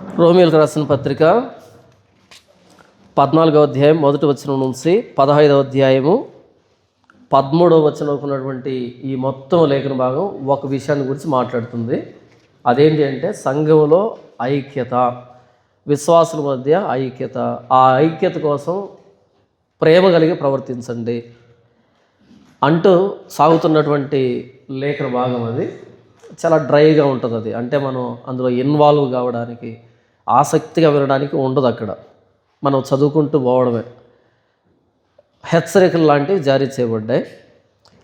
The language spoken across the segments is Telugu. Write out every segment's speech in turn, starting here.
రోమీయులకు రాసిన పత్రిక 14వ అధ్యాయం 1వ వచనం నుంచి 15వ అధ్యాయము 13వ వచనం ఉన్నటువంటి ఈ మొత్తం లేఖన భాగం ఒక విషయాన్ని గురించి మాట్లాడుతుంది. అదేంటి అంటే సంఘంలో ఐక్యత, విశ్వాసుల మధ్య ఐక్యత. ఆ ఐక్యత కోసం ప్రేమ కలిగి ప్రవర్తించండి అంటూ సాగుతున్నటువంటి లేఖన భాగం. అది చాలా డ్రైగా ఉంటుంది. అది అంటే మనం అందులో ఇన్వాల్వ్ కావడానికి, ఆసక్తిగా వినడానికి ఉండదు. అక్కడ మనం చదువుకుంటూ పోవడమే. హెచ్చరికలు లాంటివి జారీ చేయబడ్డాయి.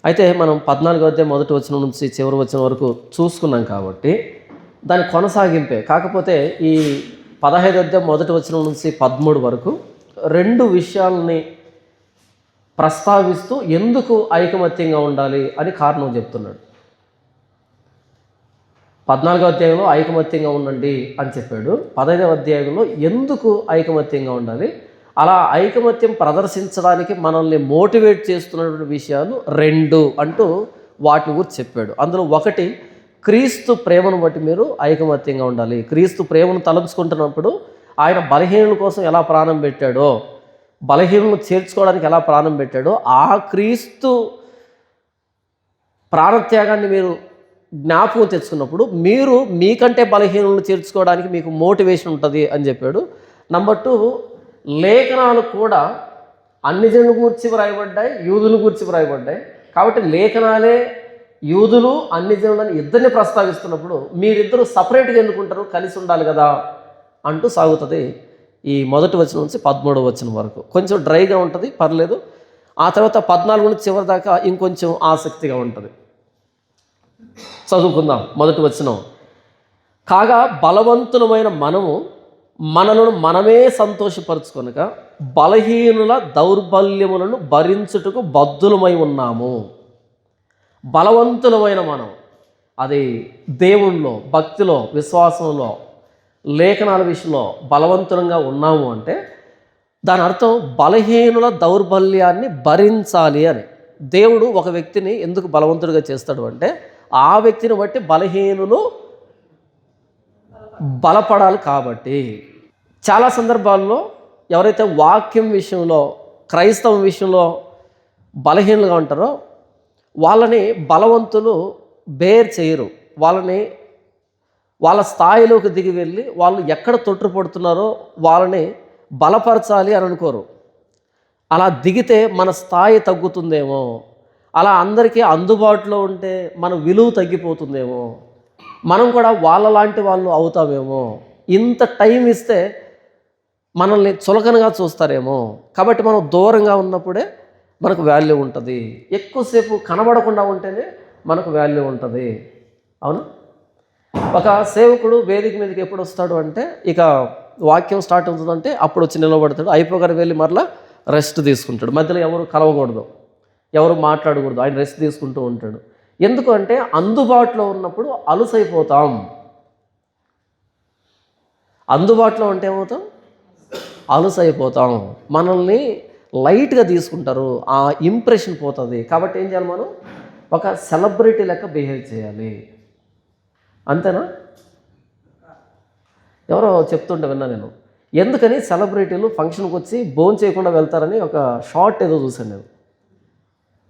అయితే మనం 14వ అధ్యాయం 1వ వచనం నుంచి చివరి వచనం వరకు చూసుకున్నాం కాబట్టి దాని కొనసాగింపే. కాకపోతే ఈ 15వ అధ్యాయం 1వ వచనం నుంచి 13 వరకు రెండు విషయాలని ప్రస్తావిస్తూ ఎందుకు ఐకమత్యంగా ఉండాలి అని కారణం చెప్తున్నాడు. 14వ అధ్యాయంలో ఐకమత్యంగా ఉండండి అని చెప్పాడు. 15వ అధ్యాయంలో ఎందుకు ఐకమత్యంగా ఉండాలి, అలా ఐకమత్యం ప్రదర్శించడానికి మనల్ని మోటివేట్ చేస్తున్నటువంటి విషయాలు రెండు అంటూ వాటిని గురించి చెప్పాడు. అందులో ఒకటి, క్రీస్తు ప్రేమను బట్టి మీరు ఐకమత్యంగా ఉండాలి. క్రీస్తు ప్రేమను తలంచుకుంటున్నప్పుడు ఆయన బలహీనుల కోసం ఎలా ప్రాణం పెట్టాడో, బలహీనులను చేర్చుకోవడానికి ఎలా ప్రాణం పెట్టాడో, ఆ క్రీస్తు ప్రాణత్యాగాన్ని మీరు జ్ఞాపకం తెచ్చుకున్నప్పుడు మీరు మీకంటే బలహీనులను చేర్చుకోవడానికి మీకు మోటివేషన్ ఉంటుంది అని చెప్పాడు. నంబర్ 2, లేఖనాలు కూడా అన్ని జనుల గురించి వ్రాయబడ్డాయి, యూదుల గురించి వ్రాయబడ్డాయి. కాబట్టి లేఖనాలే యూదులు అన్ని జనులని ఇద్దరిని ప్రస్తావిస్తున్నప్పుడు మీరిద్దరూ సపరేట్గా ఎందుకుంటారు, కలిసి ఉండాలి కదా అంటూ సాగుతుంది. ఈ 1వ వచనం నుంచి 13వ వచనం వరకు కొంచెం డ్రైగా ఉంటుంది, పర్లేదు. ఆ తర్వాత 14 నుంచి చివరి దాకా ఇంకొంచెం ఆసక్తిగా ఉంటుంది. చదువుకుందాం. 1వ వచనం, కాగా బలవంతులమైన మనము మనలను మనమే సంతోషపరచుకొనక బలహీనుల దౌర్బల్యములను భరించుటకు బద్ధులమై ఉన్నాము. బలవంతులమైన మనం, అది దేవునిలో, భక్తిలో, విశ్వాసంలో, లేఖనాల విషయంలో బలవంతులంగా ఉన్నాము అంటే దాని అర్థం బలహీనుల దౌర్బల్యాన్ని భరించాలి అని. దేవుడు ఒక వ్యక్తిని ఎందుకు బలవంతుడిగా చేస్తాడు అంటే ఆ వ్యక్తిని బట్టి బలహీనులు బలపడాలి కాబట్టి. చాలా సందర్భాల్లో ఎవరైతే వాక్యం విషయంలో, క్రైస్తవం విషయంలో బలహీనులుగా ఉంటారో వాళ్ళని బలవంతులు బేర్ చేయరు. వాళ్ళని వాళ్ళ స్థాయిలోకి దిగి వెళ్ళి వాళ్ళు ఎక్కడ తొట్టుపడుతున్నారో వాళ్ళని బలపరచాలి అని అనుకోరు. అలా దిగితే మన స్థాయి తగ్గుతుందేమో, అలా అందరికీ అందుబాటులో ఉంటే మన విలువ తగ్గిపోతుందేమో, మనం కూడా వాళ్ళలాంటి వాళ్ళు అవుతామేమో, ఇంత టైం ఇస్తే మనల్ని చులకనగా చూస్తారేమో. కాబట్టి మనం దూరంగా ఉన్నప్పుడే మనకు వాల్యూ ఉంటుంది. ఎక్కువసేపు కనబడకుండా ఉంటేనే మనకు వాల్యూ ఉంటుంది. అవును. ఒక సేవకుడు వేదిక మీదకి ఎప్పుడు వస్తాడు అంటే ఇక వాక్యం స్టార్ట్ అవుతుందంటే అప్పుడు వచ్చి నిలబడతాడు. అయిపోగానే వెళ్ళి మరలా రెస్ట్ తీసుకుంటాడు. మధ్యలో ఎవరు కలవకూడదు, ఎవరు మాట్లాడకూడదు. ఆయన రెస్ట్ తీసుకుంటూ ఉంటాడు. ఎందుకు అంటే అందుబాటులో ఉన్నప్పుడు అలుసైపోతాం. అందుబాటులో ఉంటే ఏమవుతాం, అలుసైపోతాం. మనల్ని లైట్గా తీసుకుంటారు, ఆ ఇంప్రెషన్ పోతుంది. కాబట్టి ఏం చేయాలి, మనం ఒక సెలబ్రిటీ లెక్క బిహేవ్ చేయాలి. అంతేనా? ఎవరో చెప్తుంటే విన్నా నేను. ఎందుకని సెలబ్రిటీలు ఫంక్షన్కి వచ్చి భోజనం చేయకుండా వెళ్తారని ఒక షార్ట్ ఏదో చూశాను నేను.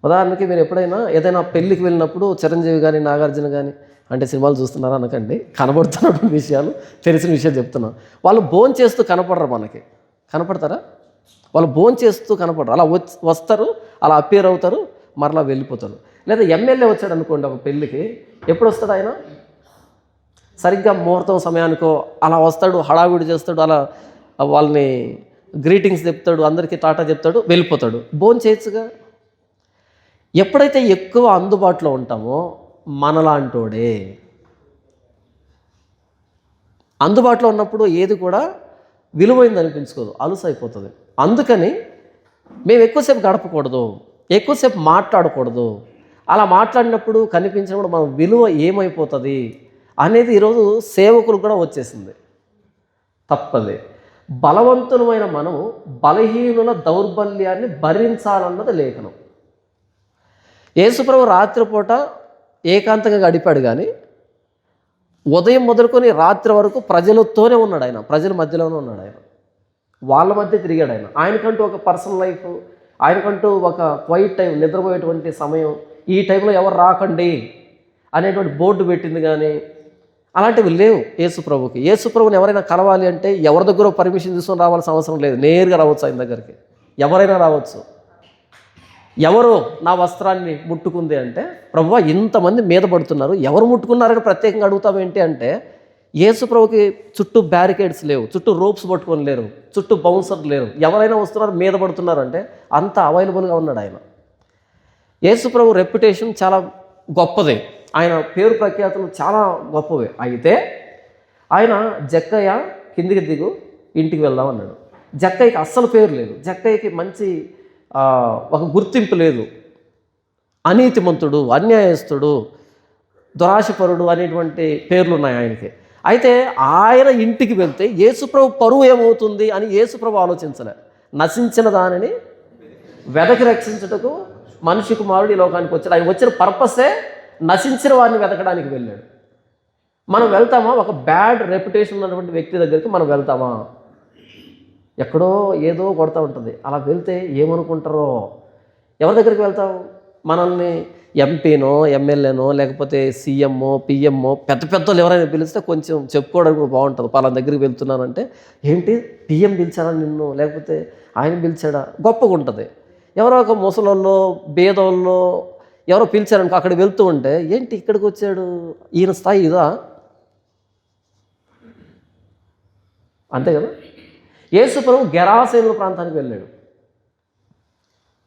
ఉదాహరణకి మీరు ఎప్పుడైనా ఏదైనా పెళ్ళికి వెళ్ళినప్పుడు చిరంజీవి కానీ, నాగార్జున కానీ, అంటే సినిమాలు చూస్తున్నారా అనకండి, కనబడుతున్నటువంటి విషయాలు, తెలిసిన విషయాలు చెప్తున్నాం. వాళ్ళు భోజనం చేస్తూ కనపడరు. మనకి కనపడతారా? వాళ్ళు భోజనం చేస్తూ కనపడరు. అలా వస్తారు, అలా అపేర్ అవుతారు, మరలా వెళ్ళిపోతారు. లేదా ఎమ్మెల్యే వచ్చాడు అనుకోండి ఒక పెళ్ళికి, ఎప్పుడు వస్తాడు ఆయన? సరిగ్గా ముహూర్తం సమయానికో అలా వస్తాడు, హడావిడి చేస్తాడు, అలా వాళ్ళని గ్రీటింగ్స్ చెప్తాడు, అందరికీ టాటా చెప్తాడు, వెళ్ళిపోతాడు. భోజనం చేయొచ్చుగా. ఎప్పుడైతే ఎక్కువ అందుబాటులో ఉంటామో మనలాంటోడే. అందుబాటులో ఉన్నప్పుడు ఏది కూడా విలువైంది అనిపించుకోదు, అలుసైపోతుంది. అందుకని మేము ఎక్కువసేపు గడపకూడదు, ఎక్కువసేపు మాట్లాడకూడదు. అలా మాట్లాడినప్పుడు, కనిపించినప్పుడు మన విలువ ఏమైపోతుంది అనేది ఈరోజు సేవకులకు కూడా వచ్చేసింది. తప్పదే. బలవంతులమైన మనము బలహీనుల దౌర్బల్యాన్ని భరించాలన్నది లేఖనం. యేసుప్రభు రాత్రిపూట ఏకాంతంగా గడిపాడు, కానీ ఉదయం మొదలుకొని రాత్రి వరకు ప్రజలతోనే ఉన్నాడు ఆయన, ప్రజల మధ్యలోనే ఉన్నాడు ఆయన, వాళ్ళ మధ్య తిరిగాడు ఆయన. ఆయనకంటూ ఒక పర్సనల్ లైఫ్, ఆయనకంటూ ఒక క్వైట్ టైం, నిద్రపోయేటువంటి సమయం, ఈ టైంలో ఎవరు రాకండి అనేటువంటి బోర్డు పెట్టింది కానీ అలాంటివి లేవు యేసుప్రభుకి. యేసుప్రభుని ఎవరైనా కలవాలి అంటే ఎవరి దగ్గర పర్మిషన్ తీసుకొని రావాల్సిన అవసరం లేదు, నేరుగా రావచ్చు ఆయన దగ్గరికి, ఎవరైనా రావచ్చు. ఎవరు నా వస్త్రాన్ని ముట్టుకుంది అంటే, ప్రభువా ఇంతమంది మీద పడుతున్నారు, ఎవరు ముట్టుకున్నారని ప్రత్యేకంగా అడుగుతామేంటి అంటే, యేసుప్రభుకి చుట్టూ బ్యారికేడ్స్ లేవు, చుట్టూ రోప్స్ పట్టుకొని లేరు, చుట్టూ బౌన్సర్ లేరు, ఎవరైనా వస్తున్నారు మీద పడుతున్నారు అంటే అంత అవైలబుల్గా ఉన్నాడు ఆయన. యేసుప్రభు రెప్యుటేషన్ చాలా గొప్పదే, ఆయన పేరు ప్రఖ్యాతులు చాలా గొప్పవే. అయితే ఆయన జక్కయ్య కిందికి దిగు ఇంటికి వెళ్దాం అన్నాడు. జక్కయ్యకి అస్సలు పేరు లేదు, జక్కయ్యకి మంచి ఒక గుర్తింపు లేదు, అనీతిమంతుడు, అన్యాయస్తుడు, దురాశపరుడు అనేటువంటి పేర్లు ఉన్నాయి ఆయనకి. అయితే ఆయన ఇంటికి వెళ్తే యేసుప్రభు పరువు ఏమవుతుంది అని యేసుప్రభు ఆలోచించలే. నశించిన దానిని వెదకి రక్షించుటకు మనిషి కుమారుడు ఈ లోకానికి వచ్చాడు. ఆయన వచ్చిన పర్పసే నశించిన వారిని వెతకడానికి వెళ్ళాడు. మనం వెళ్తామా ఒక బ్యాడ్ రెప్యుటేషన్ ఉన్నటువంటి వ్యక్తి దగ్గరికి మనం వెళ్తామా? ఎక్కడో ఏదో కొడతా ఉంటుంది, అలా వెళ్తే ఏమనుకుంటారో. ఎవరి దగ్గరికి వెళ్తాం? మనల్ని ఎంపీనో ఎమ్మెల్యేనో లేకపోతే సీఎంఓ పిఎంఓ పెద్ద పెద్దలు ఎవరైనా పిలిస్తే కొంచెం చెప్పుకోవడానికి బాగుంటుంది. పలానా దగ్గరికి వెళ్తున్నానంటే, ఏంటి పిఎం పిలిచాడా నిన్ను, లేకపోతే ఆయన పిలిచాడా, గొప్పగా ఉంటుంది. ఎవరో ఒక ముసలోళ్ళో బేదోళ్ళో ఎవరో పిలిచారనుకో, అక్కడికి వెళ్తూ ఉంటే ఏంటి ఇక్కడికి వచ్చాడు, ఈయన స్థాయి ఇదా, అంతే కదా. యేసుప్రభు గెరాసేనుల ప్రాంతానికి వెళ్ళాడు.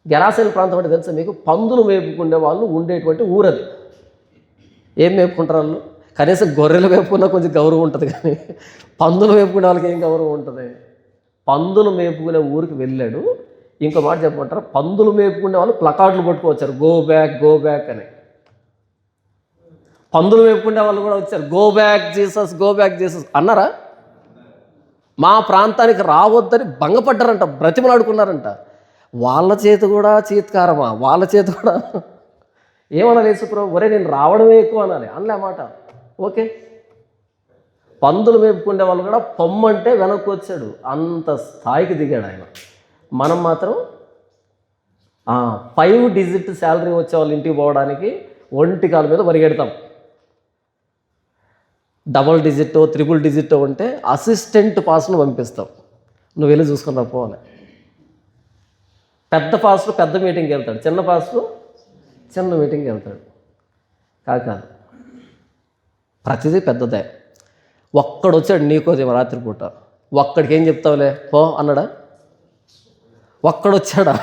గెరాసేను ప్రాంతం అంటే తెలుసా మీకు? పందులు మేపుకునే వాళ్ళు ఉండేటువంటి ఊరది. ఏం మేపుకుంటారు వాళ్ళు? కనీసం గొర్రెలు మేపుకున్నా కొంచెం గౌరవం ఉంటుంది, కానీ పందులు మేపుకునే వాళ్ళకి ఏం గౌరవం ఉంటుంది? పందులు మేపుకునే ఊరికి వెళ్ళాడు. ఇంకో మాట చెప్పమంటారా, పందులు మేపుకునే వాళ్ళు ప్లకార్డులు పట్టుకొచ్చారు, గో బ్యాక్ గో బ్యాక్ అని. పందులు మేపుకునే వాళ్ళు కూడా వచ్చారు, go back Jesus go back Jesus అన్నారా? మా ప్రాంతానికి రావద్దని భంగపడ్డారంట, బ్రతిమలాడుకున్నారంట. వాళ్ళ చేతి కూడా చీత్కారమా, వాళ్ళ చేతి కూడా ఏమనాలి? యేసుప్రభు ఒరే నేను రావడమే ఎక్కువ అనాలి, అనలే మాట. ఓకే, పందులు మేపుకునే వాళ్ళు కూడా పొమ్మంటే వెనక్కి వచ్చాడు, అంత స్థాయికి దిగాడు ఆయన. మనం మాత్రం 5 డిజిట్ శాలరీ వచ్చే వాళ్ళ ఇంటికి పోవడానికి ఒంటి కాలు మీద పరిగెడతాం. డబుల్ డిజిట్ 3 డిజిట్ ఉంటే అసిస్టెంట్ పాస్ను పంపిస్తాం, నువ్వు వెళ్ళి చూసుకొని రాపోవాలి. పెద్ద పాస్టర్ పెద్ద మీటింగ్కి వెళ్తాడు, చిన్న పాస్టర్ చిన్న మీటింగ్కి వెళ్తాడు. కాదు, ప్రతిదీ పెద్దదే. ఒక్కడు వచ్చాడు నీకోదేమో రాత్రిపూట, ఒక్కడికి ఏం చెప్తావులే పో అన్నాడా? ఒక్కడు వచ్చాడా?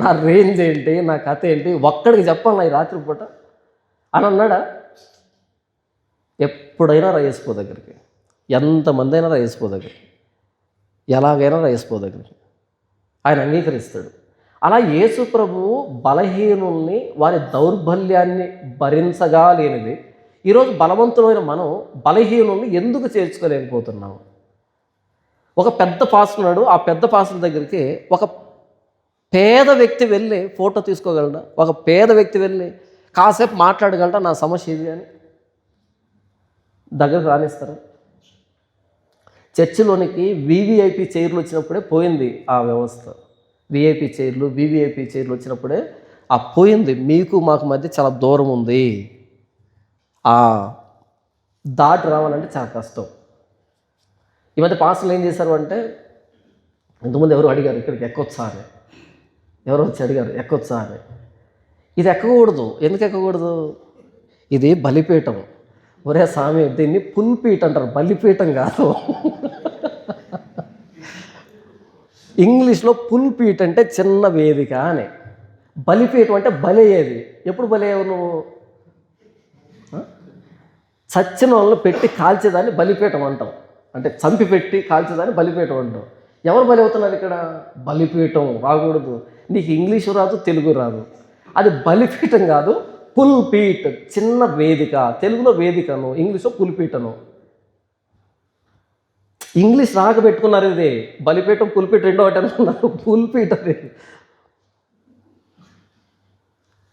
నా రేంజ్ ఏంటి, నా కథ ఏంటి, ఒక్కడికి చెప్పాలి ఈ రాత్రిపూట అని అన్నాడా? ఎప్పుడైనా యేసుప్రభు దగ్గరికి, ఎంతమంది అయినా యేసుప్రభు దగ్గరికి, ఎలాగైనా యేసుప్రభు దగ్గరికి ఆయన అంగీకరిస్తాడు. అలా యేసుప్రభు బలహీనుల్ని, వారి దౌర్బల్యాన్ని భరించగా లేనిది ఈరోజు బలవంతులైన మనం బలహీనుల్ని ఎందుకు చేర్చుకోలేకపోతున్నాం? ఒక పెద్ద పాస్టర్ ఉన్నాడు, ఆ పెద్ద పాస్టర్ దగ్గరికి ఒక పేద వ్యక్తి వెళ్ళి ఫోటో తీసుకోగలడా? ఒక పేద వ్యక్తి వెళ్ళి కాసేపు మాట్లాడగలడా, నా సమస్య ఇది అని దగ్గరకు రానిస్తారా? చర్చిలోనికి వివిఐపి చైర్లు వచ్చినప్పుడే పోయింది ఆ వ్యవస్థ. విఐపి చైర్లు వివిఐపి చైర్లు వచ్చినప్పుడే పోయింది. మీకు మాకు మధ్య చాలా దూరం ఉంది, దాటి రావాలంటే చాలా కష్టం. ఈ మధ్య పాస్టర్లు ఏం చేశారు అంటే, ఇంతకుముందు ఎవరు అడిగారు ఇక్కడికి ఎక్కొచ్చా అని, ఎవరో వచ్చి అడిగారు ఎక్కొచ్చా అని. ఇది ఎక్కకూడదు. ఎందుకు ఎక్కకూడదు? ఇది బలిపీఠం. ఒరే స్వామి, దీన్ని పుల్పీట్ అంటారు, బలిపీఠం కాదు. ఇంగ్లీష్లో పుల్పీట్ అంటే చిన్న వేదిక అని, బలిపీఠం అంటే బలయ్యేది. ఎప్పుడు బలయ్యేవు నువ్వు? చచ్చిన వాళ్ళని పెట్టి కాల్చేదాన్ని బలిపీఠం అంటాం, అంటే చంపి పెట్టి కాల్చేదాన్ని బలిపీఠం అంటాం. ఎవరు బలి అవుతున్నారు ఇక్కడ? బలిపీఠం రాకూడదు. నీకు ఇంగ్లీషు రాదు, తెలుగు రాదు, అది బలిపీఠం కాదు, పుల్పీట్, చిన్న వేదిక. తెలుగులో వేదికను, ఇంగ్లీష్లో పుల్పీటను. ఇంగ్లీష్ రాక పెట్టుకున్నారు ఇది. బలిపీఠం పుల్పీట్ రెండో ఒకటి అనుకున్నారు, పుల్పీట్ అది.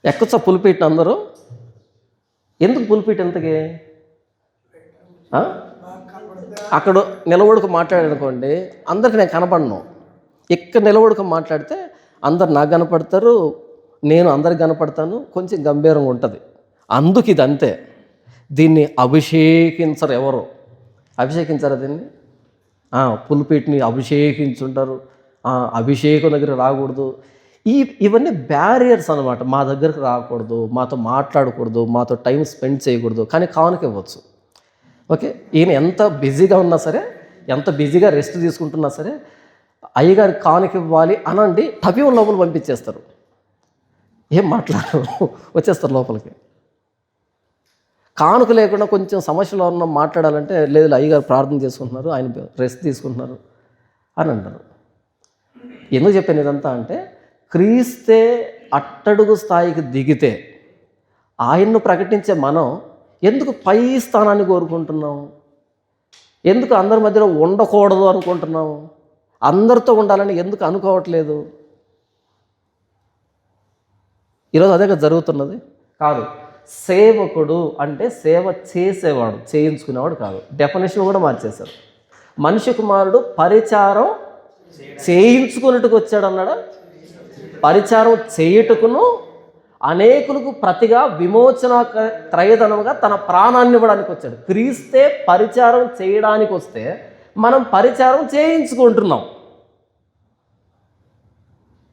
ఎక్కొచ్చా పుల్పీట్ అందరూ? ఎందుకు పుల్పీట్? ఎంతకి ఆ? అక్కడ నిలబడుకు మాట్లాడానుకోండి, అందరికి నేను కనపడను. ఇక్కడ నిలబడుకు మాట్లాడితే అందరు నాకు కనపడతారు, నేను అందరికి కనపడతాను, కొంచెం గంభీరంగా ఉంటుంది. అందుకు ఇది అంతే. దీన్ని అభిషేకించరు ఎవరు. అభిషేకించరా దీన్ని? పులిపేటిని అభిషేకించుంటారు. అభిషేకం దగ్గర రాకూడదు. ఇవన్నీ బ్యారియర్స్ అనమాట. మా దగ్గరకు రాకూడదు, మాతో మాట్లాడకూడదు, మాతో టైం స్పెండ్ చేయకూడదు. కానీ కానుక ఇవ్వచ్చు. ఓకే, ఈయన ఎంత బిజీగా ఉన్నా సరే, ఎంత బిజీగా రెస్ట్ తీసుకుంటున్నా సరే, అయ్యగారికి కానుక ఇవ్వాలి అనండి, టపి లోపల పంపించేస్తారు. ఏం మాట్లాడరు, వచ్చేస్తారు లోపలికి. కానుక లేకుండా కొంచెం సమస్యలో ఉన్న మాట్లాడాలంటే లేదు, అయ్యగారు ప్రార్థన చేసుకుంటున్నారు, ఆయన రెస్ట్ తీసుకుంటున్నారు అని అంటారు. ఎందుకు చెప్పాను ఇదంతా అంటే, క్రీస్తే అట్టడుగు స్థాయికి దిగితే ఆయన్ను ప్రకటించే మనం ఎందుకు పై స్థానాన్ని కోరుకుంటున్నాం? ఎందుకు అందరి మధ్యలో ఉండకూడదు అనుకుంటున్నాం? అందరితో ఉండాలని ఎందుకు అనుకోవట్లేదు? ఈరోజు అదే జరుగుతున్నది. కాదు, సేవకుడు అంటే సేవ చేసేవాడు, చేయించుకునేవాడు కాదు. డెఫినేషన్ కూడా మార్చేశారు. మనిషి కుమారుడు పరిచారం చేయించుకున్నట్టుకు వచ్చాడు అన్నాడా? పరిచారం చేయుటకును అనేకులకు ప్రతిగా విమోచన క్రయధనముగా తన ప్రాణాన్ని ఇవ్వడానికి వచ్చాడు. క్రీస్తే పరిచారం చేయడానికి వస్తే మనం పరిచారం చేయించుకుంటున్నాం.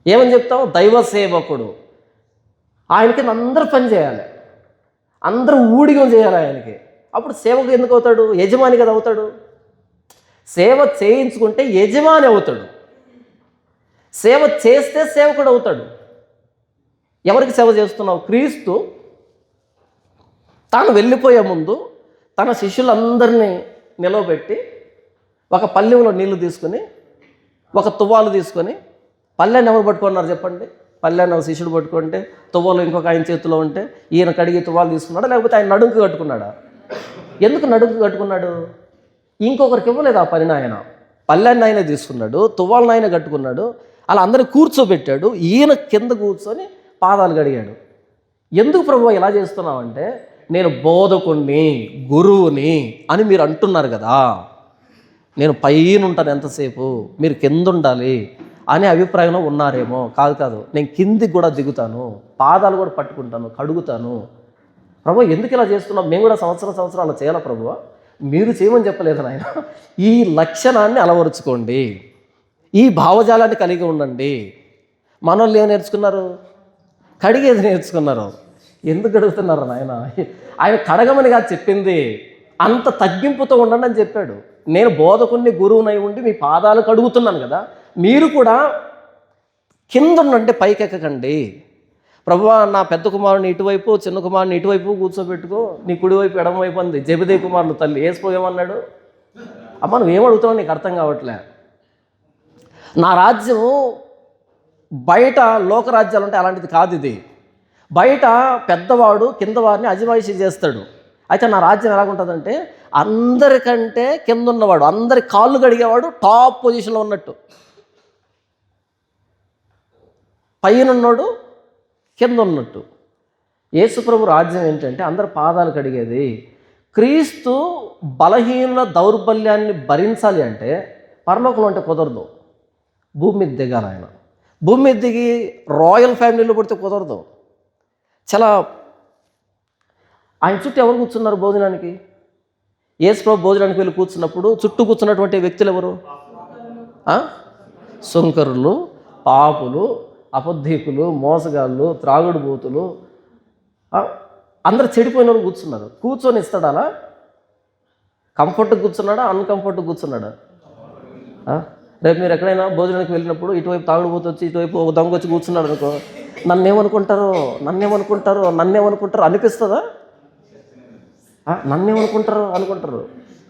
ఏమని చెప్తాం? దైవ సేవకుడు. ఆయనకి అందరూ పని చేయాలి, అందరూ ఊడిగం చేయాలి ఆయనకి. అప్పుడు సేవకుడు ఎందుకు అవుతాడు? యజమాని కదా అవుతాడు. సేవ చేయించుకుంటే యజమాని అవుతాడు. సేవ చేస్తే సేవకుడు అవుతాడు. ఎవరికి సేవ చేస్తున్నావు? క్రీస్తు తాను వెళ్ళిపోయే ముందు తన శిష్యులందరినీ నిలవబెట్టి ఒక పల్లెంలో నీళ్లు తీసుకొని, ఒక తువ్వాలు తీసుకొని, పల్లెని ఎవరు పట్టుకున్నారు చెప్పండి? పల్లెని ఒక శిష్యుడు పట్టుకుంటే, తువ్వాలు ఇంకొక ఆయన చేతిలో ఉంటే ఈయన కడిగి తువ్వాలు తీసుకున్నాడా, లేకపోతే ఆయన నడుంకు కట్టుకున్నాడా? ఎందుకు నడుంకు కట్టుకున్నాడు? ఇంకొకరికి ఇవ్వలేదు ఆ పనిని. ఆయన పల్లెని ఆయన తీసుకున్నాడు, తువ్వాలను ఆయన కట్టుకున్నాడు, అలా అందరిని కూర్చోబెట్టాడు. ఈయన కింద కూర్చొని పాదాలు కడిగాడు. ఎందుకు ప్రభువా ఇలా చేస్తున్నావంటే, నేను బోధకుణ్ణి, గురువుని అని మీరు అంటున్నారు కదా, నేను పైన ఉంటాను ఎంతసేపు, మీరు కింద ఉండాలి అనే అభిప్రాయంలో ఉన్నారేమో. కాదు, నేను కిందికి కూడా దిగుతాను, పాదాలు కూడా పట్టుకుంటాను, కడుగుతాను. ప్రభు ఎందుకు ఇలా చేస్తున్నాం? మేము కూడా సంవత్సరం అలా చేయాలా ప్రభువా? మీరు చేయమని చెప్పలేదు నాయన. ఈ లక్షణాన్ని అలవరుచుకోండి, ఈ భావజాలాన్ని కలిగి ఉండండి. మనోళ్ళు ఏం నేర్చుకున్నారు? కడిగేది నేర్చుకున్నారు. ఎందుకు కడుగుతున్నారు నాయన? ఆయన కడగమని కాదు చెప్పింది, అంత తగ్గింపుతో ఉండండి అని చెప్పాడు. నేను బోధకుణ్ణి, గురువునై ఉండి మీ పాదాలు కడుగుతున్నాను కదా, మీరు కూడా కింద ఉండండి, పైకెక్కకండి. ప్రభువా, నా పెద్ద కుమారుని ఇటువైపు, చిన్న కుమారుని ఇటువైపు కూర్చోబెట్టుకో, నీ కుడివైపు ఎడమవైపు అంది. జెబెదయి కుమారులు తల్లి వేసిపోయామన్నాడు. అమ్మ నువ్వు ఏమడుగుతున్నావు? నీకు అర్థం కావట్లే. నా రాజ్యం బయట లోకరాజ్యాలు అంటే అలాంటిది కాదు. ఇది బయట పెద్దవాడు కింద వారిని అజమాయిషీ చేస్తాడు. అయితే నా రాజ్యం ఎలాగుంటుందంటే, అందరికంటే కింద ఉన్నవాడు, అందరి కాళ్ళు కడిగేవాడు టాప్ పొజిషన్లో ఉన్నట్టు, పైన ఉన్నాడు కింద ఉన్నట్టు. యేసుప్రభు రాజ్యం ఏంటంటే అందరి పాదాలు కడిగేది. క్రీస్తు బలహీనుల దౌర్బల్యాన్ని భరించాలి అంటే పరలోకంలో అంటే కుదరదు, భూమి మీద దిగాలి ఆయన. భూమి మీద దిగి రాయల్ ఫ్యామిలీలో పుడితే కుదరదు. చాలా ఆయన చుట్టూ ఎవరు కూర్చున్నారు భోజనానికి? యేసుప్రభు భోజనానికి వెళ్ళి కూర్చున్నప్పుడు చుట్టూ కూర్చున్నటువంటి వ్యక్తులు ఎవరు? సుంకరులు, పాపులు, అబద్ధీకులు, మోసగాళ్ళు, త్రాగుడుబోతులు, అందరు చెడిపోయిన వాళ్ళు కూర్చున్నారు. కూర్చొని ఇస్తాడా? అలా కంఫర్ట్గా కూర్చున్నాడా, అన్కంఫర్ట్గా కూర్చున్నాడా? రేపు మీరు ఎక్కడైనా భోజనానికి వెళ్ళినప్పుడు ఇటువైపు తాగుడుబోతు వచ్చి ఇటువైపు ఒక దొంగ వచ్చి కూర్చున్నాడు అనుకో, నన్నేమనుకుంటారు అనిపిస్తుందా? అనుకుంటారు.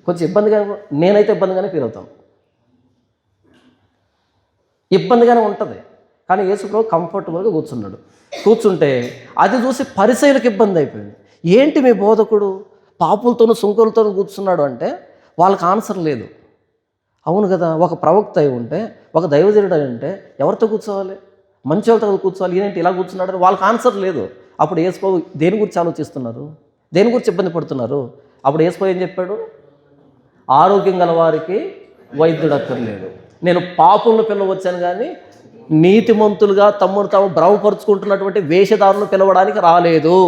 కొంచెం ఇబ్బందిగా, నేనైతే ఇబ్బందిగానే ఫీల్ అవుతాను, ఇబ్బందిగానే ఉంటుంది. కానీ యేసుప్రభు కంఫర్టబుల్గా కూర్చుంటే అది చూసి పరిసయ్యులకు ఇబ్బంది అయిపోయింది. ఏంటి మీ బోధకుడు పాపులతోనూ సుంకరులతోనూ కూర్చున్నాడు అంటే వాళ్ళకి ఆన్సర్ లేదు. అవును కదా, ఒక ప్రవక్త అయి ఉంటే, ఒక దైవజనుడు అయి ఉంటే ఎవరితో కూర్చోవాలి? మంచి వాళ్ళతో కూర్చోవాలి. ఏంటి ఇలా కూర్చున్నాడని వాళ్ళకి ఆన్సర్ లేదు. అప్పుడు యేసుప్రభు దేని గురించి ఆలోచిస్తున్నారు? దేని గురించి ఇబ్బంది పడుతున్నారు? అప్పుడు యేసుప్రభు ఏం చెప్పాడు? ఆరోగ్యం గల వారికి వైద్యుడు అక్కర్లేదు. నేను పాపులను పిలవచ్చాను కానీ నీతిమంతులుగా తమ్ముడు తాము భ్రమపరుచుకుంటున్నటువంటి వేషధారులను పిలవడానికి రాలేదు.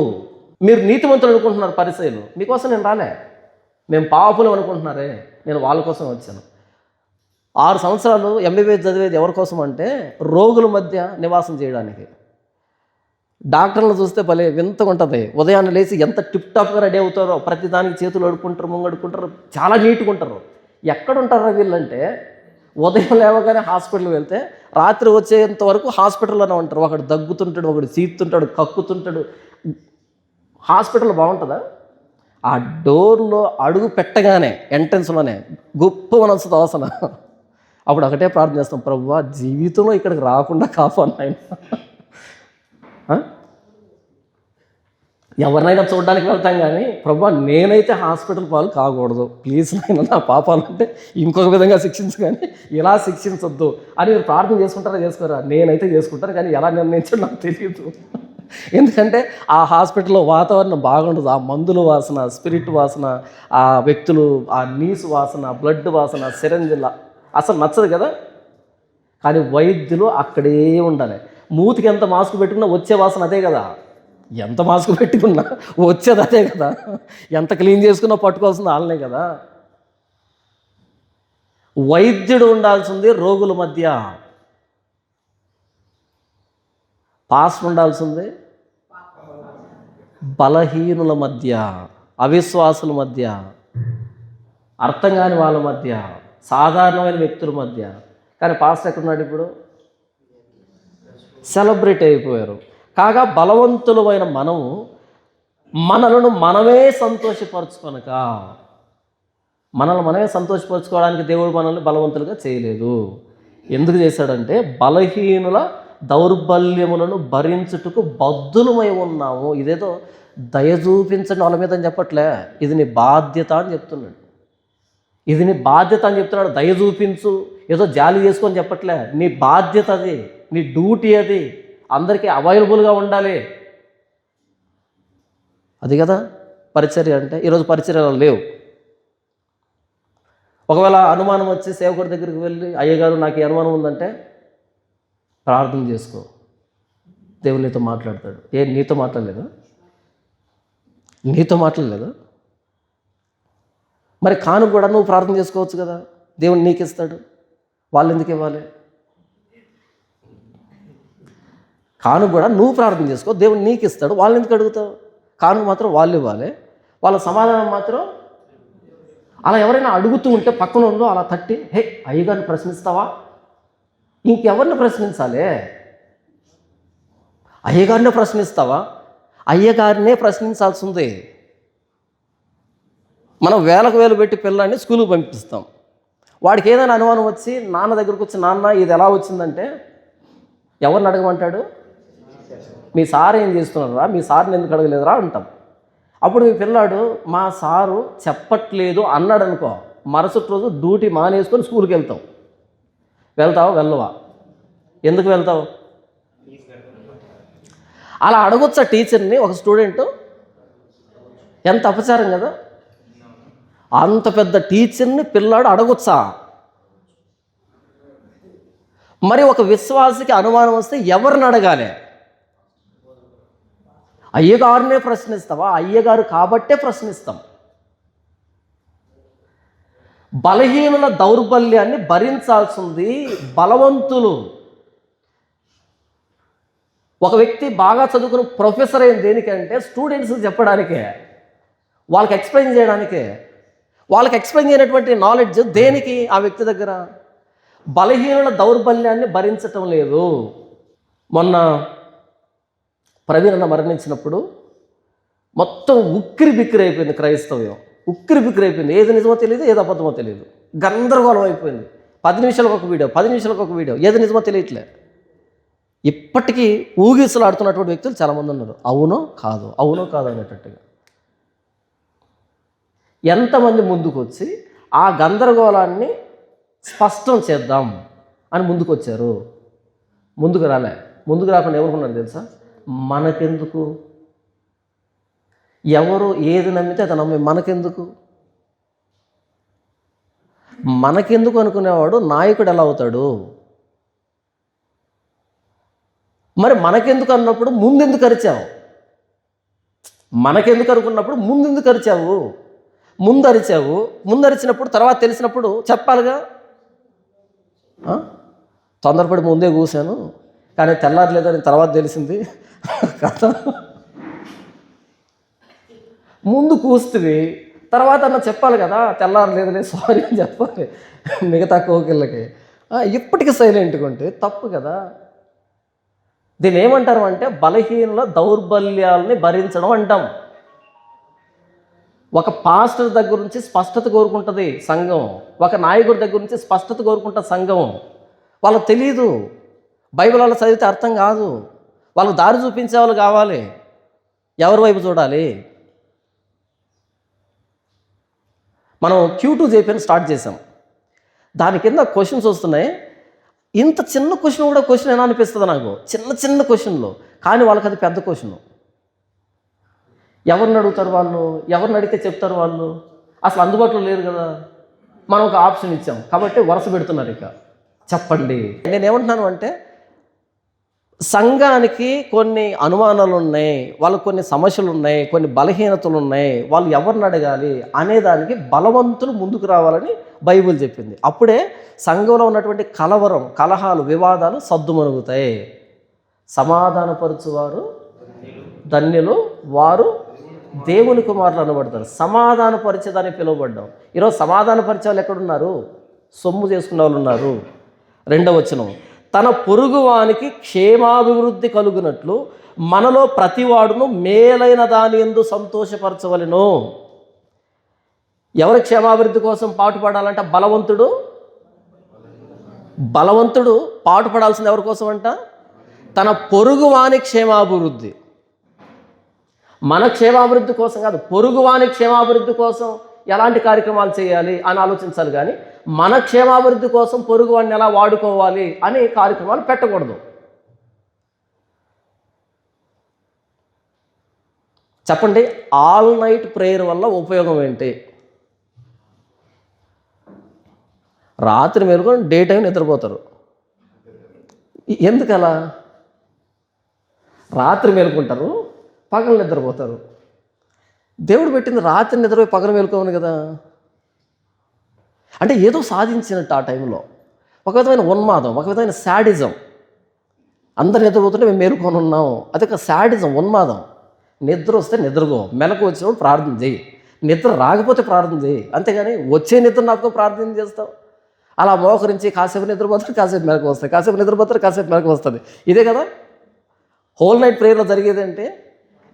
మీరు నీతిమంతులు అనుకుంటున్నారు పరిసయ్యులు, మీకోసం నేను రాలే. మేము పాపులు అనుకుంటున్నారే, నేను వాళ్ళ కోసం వచ్చాను. 6 సంవత్సరాలు ఎంబీబీఎస్ చదివేది ఎవరి కోసం అంటే రోగుల మధ్య నివాసం చేయడానికి. డాక్టర్లు చూస్తే భలే వింతగా ఉంటుంది. ఉదయాన్నే లేచి ఎంత టిప్ టాప్గా రెడీ అవుతారో, ప్రతిదానికి చేతులు అడుక్కుంటారు, ముంగడుకుంటారు, చాలా నీట్గా ఉంటారు. ఎక్కడుంటారా వీళ్ళంటే ఉదయం లేవగానే హాస్పిటల్కి వెళ్తే రాత్రి వచ్చేంత వరకు హాస్పిటల్లోనే ఉంటారు. ఒకడు దగ్గుతుంటాడు, ఒకడు చీత్తుంటాడు, కక్కుతుంటాడు. హాస్పిటల్ బాగుంటుందా? ఆ డోర్లో అడుగు పెట్టగానే ఎంట్రన్స్లోనే గొప్ప మనసు వాసన. అప్పుడు ఒకటే ప్రార్థన చేస్తాం, ప్రభువా జీవితంలో ఇక్కడికి రాకుండా కాపాడు ఆయన. ఎవరినైనా చూడడానికి వెళ్తాం కానీ ప్రభువా నేనైతే హాస్పిటల్ పాలు కాకూడదు, ప్లీజ్ నాయన నా పాపాలు అంటే ఇంకొక విధంగా శిక్షించు కానీ ఇలా శిక్షించొద్దు అని మీరు ప్రార్థన చేసుకుంటారా చేసుకోరా? నేనైతే చేసుకుంటాను, కానీ ఎలా నిర్ణయించో నాకు తెలియదు. ఎందుకంటే ఆ హాస్పిటల్లో వాతావరణం బాగుండదు. ఆ మందుల వాసన, స్పిరిట్ వాసన, ఆ వ్యక్తులు, ఆ నీసు వాసన, బ్లడ్ వాసన, సిరంజిల అసలు నచ్చదు కదా. కానీ వైద్యులు అక్కడే ఉండాలి. మూతికి ఎంత మాస్క్ పెట్టుకున్నా వచ్చే వాసన అదే కదా. ఎంత మాస్క్ పెట్టుకున్నా వచ్చేది అదే కదా. ఎంత క్లీన్ చేసుకున్నా పట్టుకోవాల్సింది వాళ్ళనే కదా. వైద్యుడు ఉండాల్సింది రోగుల మధ్య, పాస్టర్ ఉండాల్సింది బలహీనుల మధ్య, అవిశ్వాసుల మధ్య, అర్థం కాని వాళ్ళ మధ్య, సాధారణమైన వ్యక్తుల మధ్య. కానీ పాస్టర్ ఎక్కడున్నాడు ఇప్పుడు? సెలబ్రేట్ అయిపోయారు. కాగా బలవంతులమైన మనము మనలను మనమే సంతోషపరచుకొనక, మనల్ని మనమే సంతోషపరచుకోవడానికి దేవుడు మనల్ని బలవంతులుగా చేయలేదు. ఎందుకు చేశాడంటే బలహీనుల దౌర్బల్యములను భరించుటకు బద్ధులమై ఉన్నాము. ఇదేదో దయ చూపించండి వాళ్ళ మీద అని చెప్పట్లే, ఇది నీ బాధ్యత అని చెప్తున్నాడు. ఇది నీ బాధ్యత అని చెప్తున్నాడు. దయ చూపించు, ఏదో జాలి చేసుకొని చెప్పట్లే, నీ బాధ్యత అది, నీ డ్యూటీ అది. అందరికీ అవైలబుల్గా ఉండాలి. అది కదా పరిచర్య అంటే. ఈరోజు పరిచర్యలు లేవు. ఒకవేళ అనుమానం వచ్చి సేవకుడి దగ్గరికి వెళ్ళి, అయ్యగారు నాకు ఈ అనుమానం ఉందంటే ప్రార్థన చేసుకో, దేవుడు నీతో మాట్లాడతాడు. నీతో మాట్లాడలేదు? నీతో మాట్లాడలేదు? మరి కాను కూడా నువ్వు ప్రార్థన చేసుకోవచ్చు కదా, దేవుడు నీకు ఇస్తాడు. వాళ్ళు ఎందుకు ఇవ్వాలి? కాను కూడా నువ్వు ప్రార్థన చేసుకో, దేవుడు నీకు ఇస్తాడు. వాళ్ళు ఎందుకు అడుగుతావు? కాను మాత్రం వాళ్ళు ఇవ్వాలి, వాళ్ళ సమాధానం మాత్రం. అలా ఎవరైనా అడుగుతూ ఉంటే పక్కన ఉందో అలా తట్టి, హే అయ్యగారిని ప్రశ్నిస్తావా? ఇంకెవరిని ప్రశ్నించాలి? అయ్యగారినే ప్రశ్నిస్తావా? అయ్యగారినే ప్రశ్నించాల్సిందే. మనం వేలకు వేలు పెట్టి పిల్లాన్ని స్కూల్కి పంపిస్తాం. వాడికి ఏదైనా అనుమానం వచ్చి నాన్న దగ్గరకు వచ్చి, నాన్న ఇది ఎలా వచ్చిందంటే ఎవరిని అడగమంటాడు? మీ సార్ ఏం చేస్తున్నారా, మీ సార్ని ఎందుకు అడగలేదురా అంటాం. అప్పుడు మీ పిల్లాడు మా సారు చెప్పట్లేదు అన్నాడు అనుకో, మరుసటి రోజు డ్యూటీ మానేసుకొని స్కూల్కి వెళ్తావు. వెళ్తావా? వెళ్ళవా? ఎందుకు వెళ్తావు? అలా అడగొచ్చా టీచర్ని ఒక స్టూడెంట్? ఎంత అపచారం కదా. అంత పెద్ద టీచర్ని పిల్లాడు అడగొచ్చా? మరి ఒక విశ్వాసికి అనుమానం వస్తే ఎవరిని అడగాలి? అయ్యగారినే ప్రశ్నిస్తావా? అయ్యగారు కాబట్టే ప్రశ్నిస్తాం. బలహీనుల దౌర్బల్యాన్ని భరించాల్సింది బలవంతులు. ఒక వ్యక్తి బాగా చదువుకుని ప్రొఫెసర్ అయిన దేనికంటే స్టూడెంట్స్కి చెప్పడానికే, వాళ్ళకి ఎక్స్ప్లెయిన్ చేయడానికే. వాళ్ళకి ఎక్స్ప్లెయిన్ చేయనటువంటి నాలెడ్జ్ దేనికి ఆ వ్యక్తి దగ్గర? బలహీనుల దౌర్బల్యాన్ని భరించటం లేదు. మొన్న ప్రవీణ్ అన్న మరణించినప్పుడు మొత్తం ఉక్కిరి బిక్కిరి అయిపోయింది క్రైస్తవ్యం. ఉక్కిరి బిక్కిరి అయిపోయింది. ఏది నిజమో తెలియదు, ఏది అబద్ధమో తెలియదు. గందరగోళం అయిపోయింది. 10 నిమిషాలకు ఒక వీడియో, 10 నిమిషాలకు ఒక వీడియో, ఏది నిజమో తెలియట్లే. ఇప్పటికీ ఊగిసలాడుతున్నటువంటి వ్యక్తులు చాలామంది ఉన్నారు. అవునో కాదు, అవునో కాదు అనేటట్టుగా. ఎంతమంది ముందుకు వచ్చి ఆ గందరగోళాన్ని స్పష్టం చేద్దాం అని ముందుకు వచ్చారు? ముందుకు రాలే. ముందుకు రాకుండా ఎవరుకున్నారు తెలుసా? మనకెందుకు, ఎవరు ఏది నమ్మితే అది నమ్మి మనకెందుకు. మనకెందుకు అనుకునేవాడు నాయకుడు ఎలా అవుతాడు? మరి మనకెందుకు అన్నప్పుడు ముందెందుకు అరిచావు? మనకెందుకు అనుకున్నప్పుడు ముందెందుకు అరిచావు? ముందు అరిచినప్పుడు తర్వాత తెలిసినప్పుడు చెప్పాలిగా. తొందరపడి ముందే కూసాను, కానీ తెల్లారలేదని తర్వాత తెలిసింది కదా. ముందు కూస్తుంది, తర్వాత అన్న చెప్పాలి కదా, తెల్లారలేదులే సారీ అని చెప్పాలి మిగతా కోకిళ్ళకి. ఇప్పటికీ సైలెంట్గా ఉంటే తప్పు కదా. దీన్ని ఏమంటారు అంటే బలహీనుల దౌర్బల్యాలని భరించడం అంటాం. ఒక పాస్టర్ దగ్గర నుంచి స్పష్టత కోరుకుంటుంది సంఘం, ఒక నాయకుడి దగ్గర నుంచి స్పష్టత కోరుకుంటుంది సంఘం. వాళ్ళకి తెలియదు, బైబిల్ వాళ్ళు చదివితే అర్థం కాదు, వాళ్ళకి దారి చూపించే వాళ్ళు కావాలి. ఎవరి వైపు చూడాలి? మనం Q2 JPN స్టార్ట్ చేసాం, దాని కింద క్వశ్చన్స్ వస్తున్నాయి. ఇంత చిన్న క్వశ్చన్ కూడా క్వశ్చన్ ఎలా అనిపిస్తుంది నాకు, చిన్న క్వశ్చన్లో, కానీ వాళ్ళకి అది పెద్ద క్వశ్చన్. ఎవరిని అడుగుతారు వాళ్ళు? ఎవరిని అడిగితే చెప్తారు వాళ్ళు? అసలు అందుబాటులో లేరు కదా. మనం ఒక ఆప్షన్ ఇచ్చాం కాబట్టి వరుస పెడుతున్నారు. ఇక చెప్పండి. నేనేమంటున్నాను అంటే సంఘానికి కొన్ని అనుమానాలు ఉన్నాయి, వాళ్ళకు కొన్ని సమస్యలు ఉన్నాయి, కొన్ని బలహీనతలు ఉన్నాయి, వాళ్ళు ఎవరిని అడగాలి అనేదానికి బలవంతులు ముందుకు రావాలని బైబిల్ చెప్పింది. అప్పుడే సంఘంలో ఉన్నటువంటి కలవరం, కలహాలు, వివాదాలు సద్దుమణుగుతాయి. సమాధానపరచువారు ధన్యులు, వారు దేవుని కుమారులు అనబడతారు. సమాధానపరిచేదానికి పిలువబడ్డాం. ఈరోజు సమాధానపరిచే వాళ్ళు ఎక్కడున్నారు? సొమ్ము చేసుకునే వాళ్ళు ఉన్నారు. 2వ వచనం, తన పొరుగువానికి క్షేమాభివృద్ధి కలుగునట్లు మనలో ప్రతివాడును మేలైన దాని యందు సంతోషపరచవలెను. ఎవరి క్షేమాభివృద్ధి కోసం పాటుపడాలంట? బలవంతుడు పాటుపడాల్సింది ఎవరి కోసం అంట? తన పొరుగువాని క్షేమాభివృద్ధి. మన క్షేమాభివృద్ధి కోసం కాదు, పొరుగువాని క్షేమాభివృద్ధి కోసం ఎలాంటి కార్యక్రమాలు చేయాలి అని ఆలోచించాలి. కానీ మన క్షేమాభివృద్ధి కోసం పొరుగువాడిని ఎలా వాడుకోవాలి అనే కార్యక్రమాలు పెట్టకూడదు. చెప్పండి, ఆల్ నైట్ ప్రేయర్ వల్ల ఉపయోగం ఏంటి? రాత్రి మేలుకొని డే టైం నిద్రపోతారు. ఎందుకలా? రాత్రి మేలుకుంటారు, పగలు నిద్రపోతారు. దేవుడు పెట్టింది రాత్రి నిద్రపోయి పగలు మేలుకోమని కదా. అంటే ఏదో సాధించినట్టు ఆ టైంలో ఒక విధమైన ఉన్మాదం, ఒక విధమైన శాడిజం. అందరు నిద్రపోతుంటే మేము మేలుకొని ఉన్నాము, అది ఒక శాడిజం, ఉన్మాదం. నిద్ర వస్తే నిద్రపో, మెలకు వచ్చినప్పుడు ప్రార్థన చేయి, నిద్ర రాకపోతే ప్రార్థన చేయి. అంతేగాని వచ్చే నిద్ర నాకు ప్రార్థన చేస్తావు. అలా మోకరించి కాసేపు నిద్రపోతారు, కాసేపు మెలకు వస్తాయి, కాసేపు నిద్రపోతారు, కాసేపు మెలకు వస్తుంది. ఇదే కదా హోల్ నైట్ ప్రేయర్లో జరిగేది. అంటే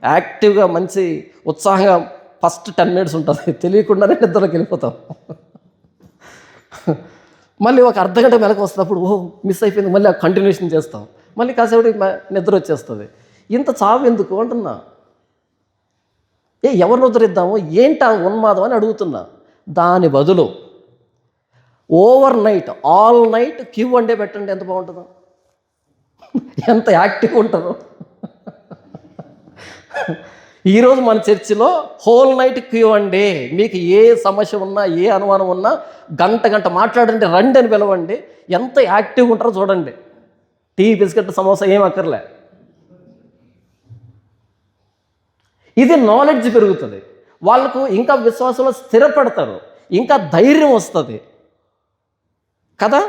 యాక్టివ్గా మంచి ఉత్సాహంగా ఫస్ట్ 10 minutes ఉంటుంది, తెలియకుండానే నిద్రలోకి వెళ్ళిపోతాం. మళ్ళీ ఒక అర్ధగంట మెలకు వస్తున్నప్పుడు మిస్ అయిపోయింది, మళ్ళీ కంటిన్యూషన్ చేస్తాం, మళ్ళీ కాసేపు నిద్ర వచ్చేస్తుంది. ఇంత చావు ఎందుకు అంటున్నా. ఎవరిని ఉద్ధరిద్దాము, ఏంటి ఆ ఉన్మాదం అని అడుగుతున్నా. దాని బదులు over night, all night Q1 day పెట్టండి, ఎంత బాగుంటుందో, ఎంత యాక్టివ్ ఉంటారో. ఈరోజు మన చర్చిలో హోల్ నైట్ Q1 డే. మీకు ఏ సమస్య ఉన్నా, ఏ అనుమానం ఉన్నా గంట మాట్లాడండి, రండి అని పిలవండి. ఎంత యాక్టివ్గా ఉంటారో చూడండి. టీ, బిస్కెట్, సమోసా ఏం అక్కర్లే. ఇది నాలెడ్జ్ పెరుగుతుంది, వాళ్ళకు ఇంకా విశ్వాసంలో స్థిరపడతారు, ఇంకా ధైర్యం వస్తుంది కదా.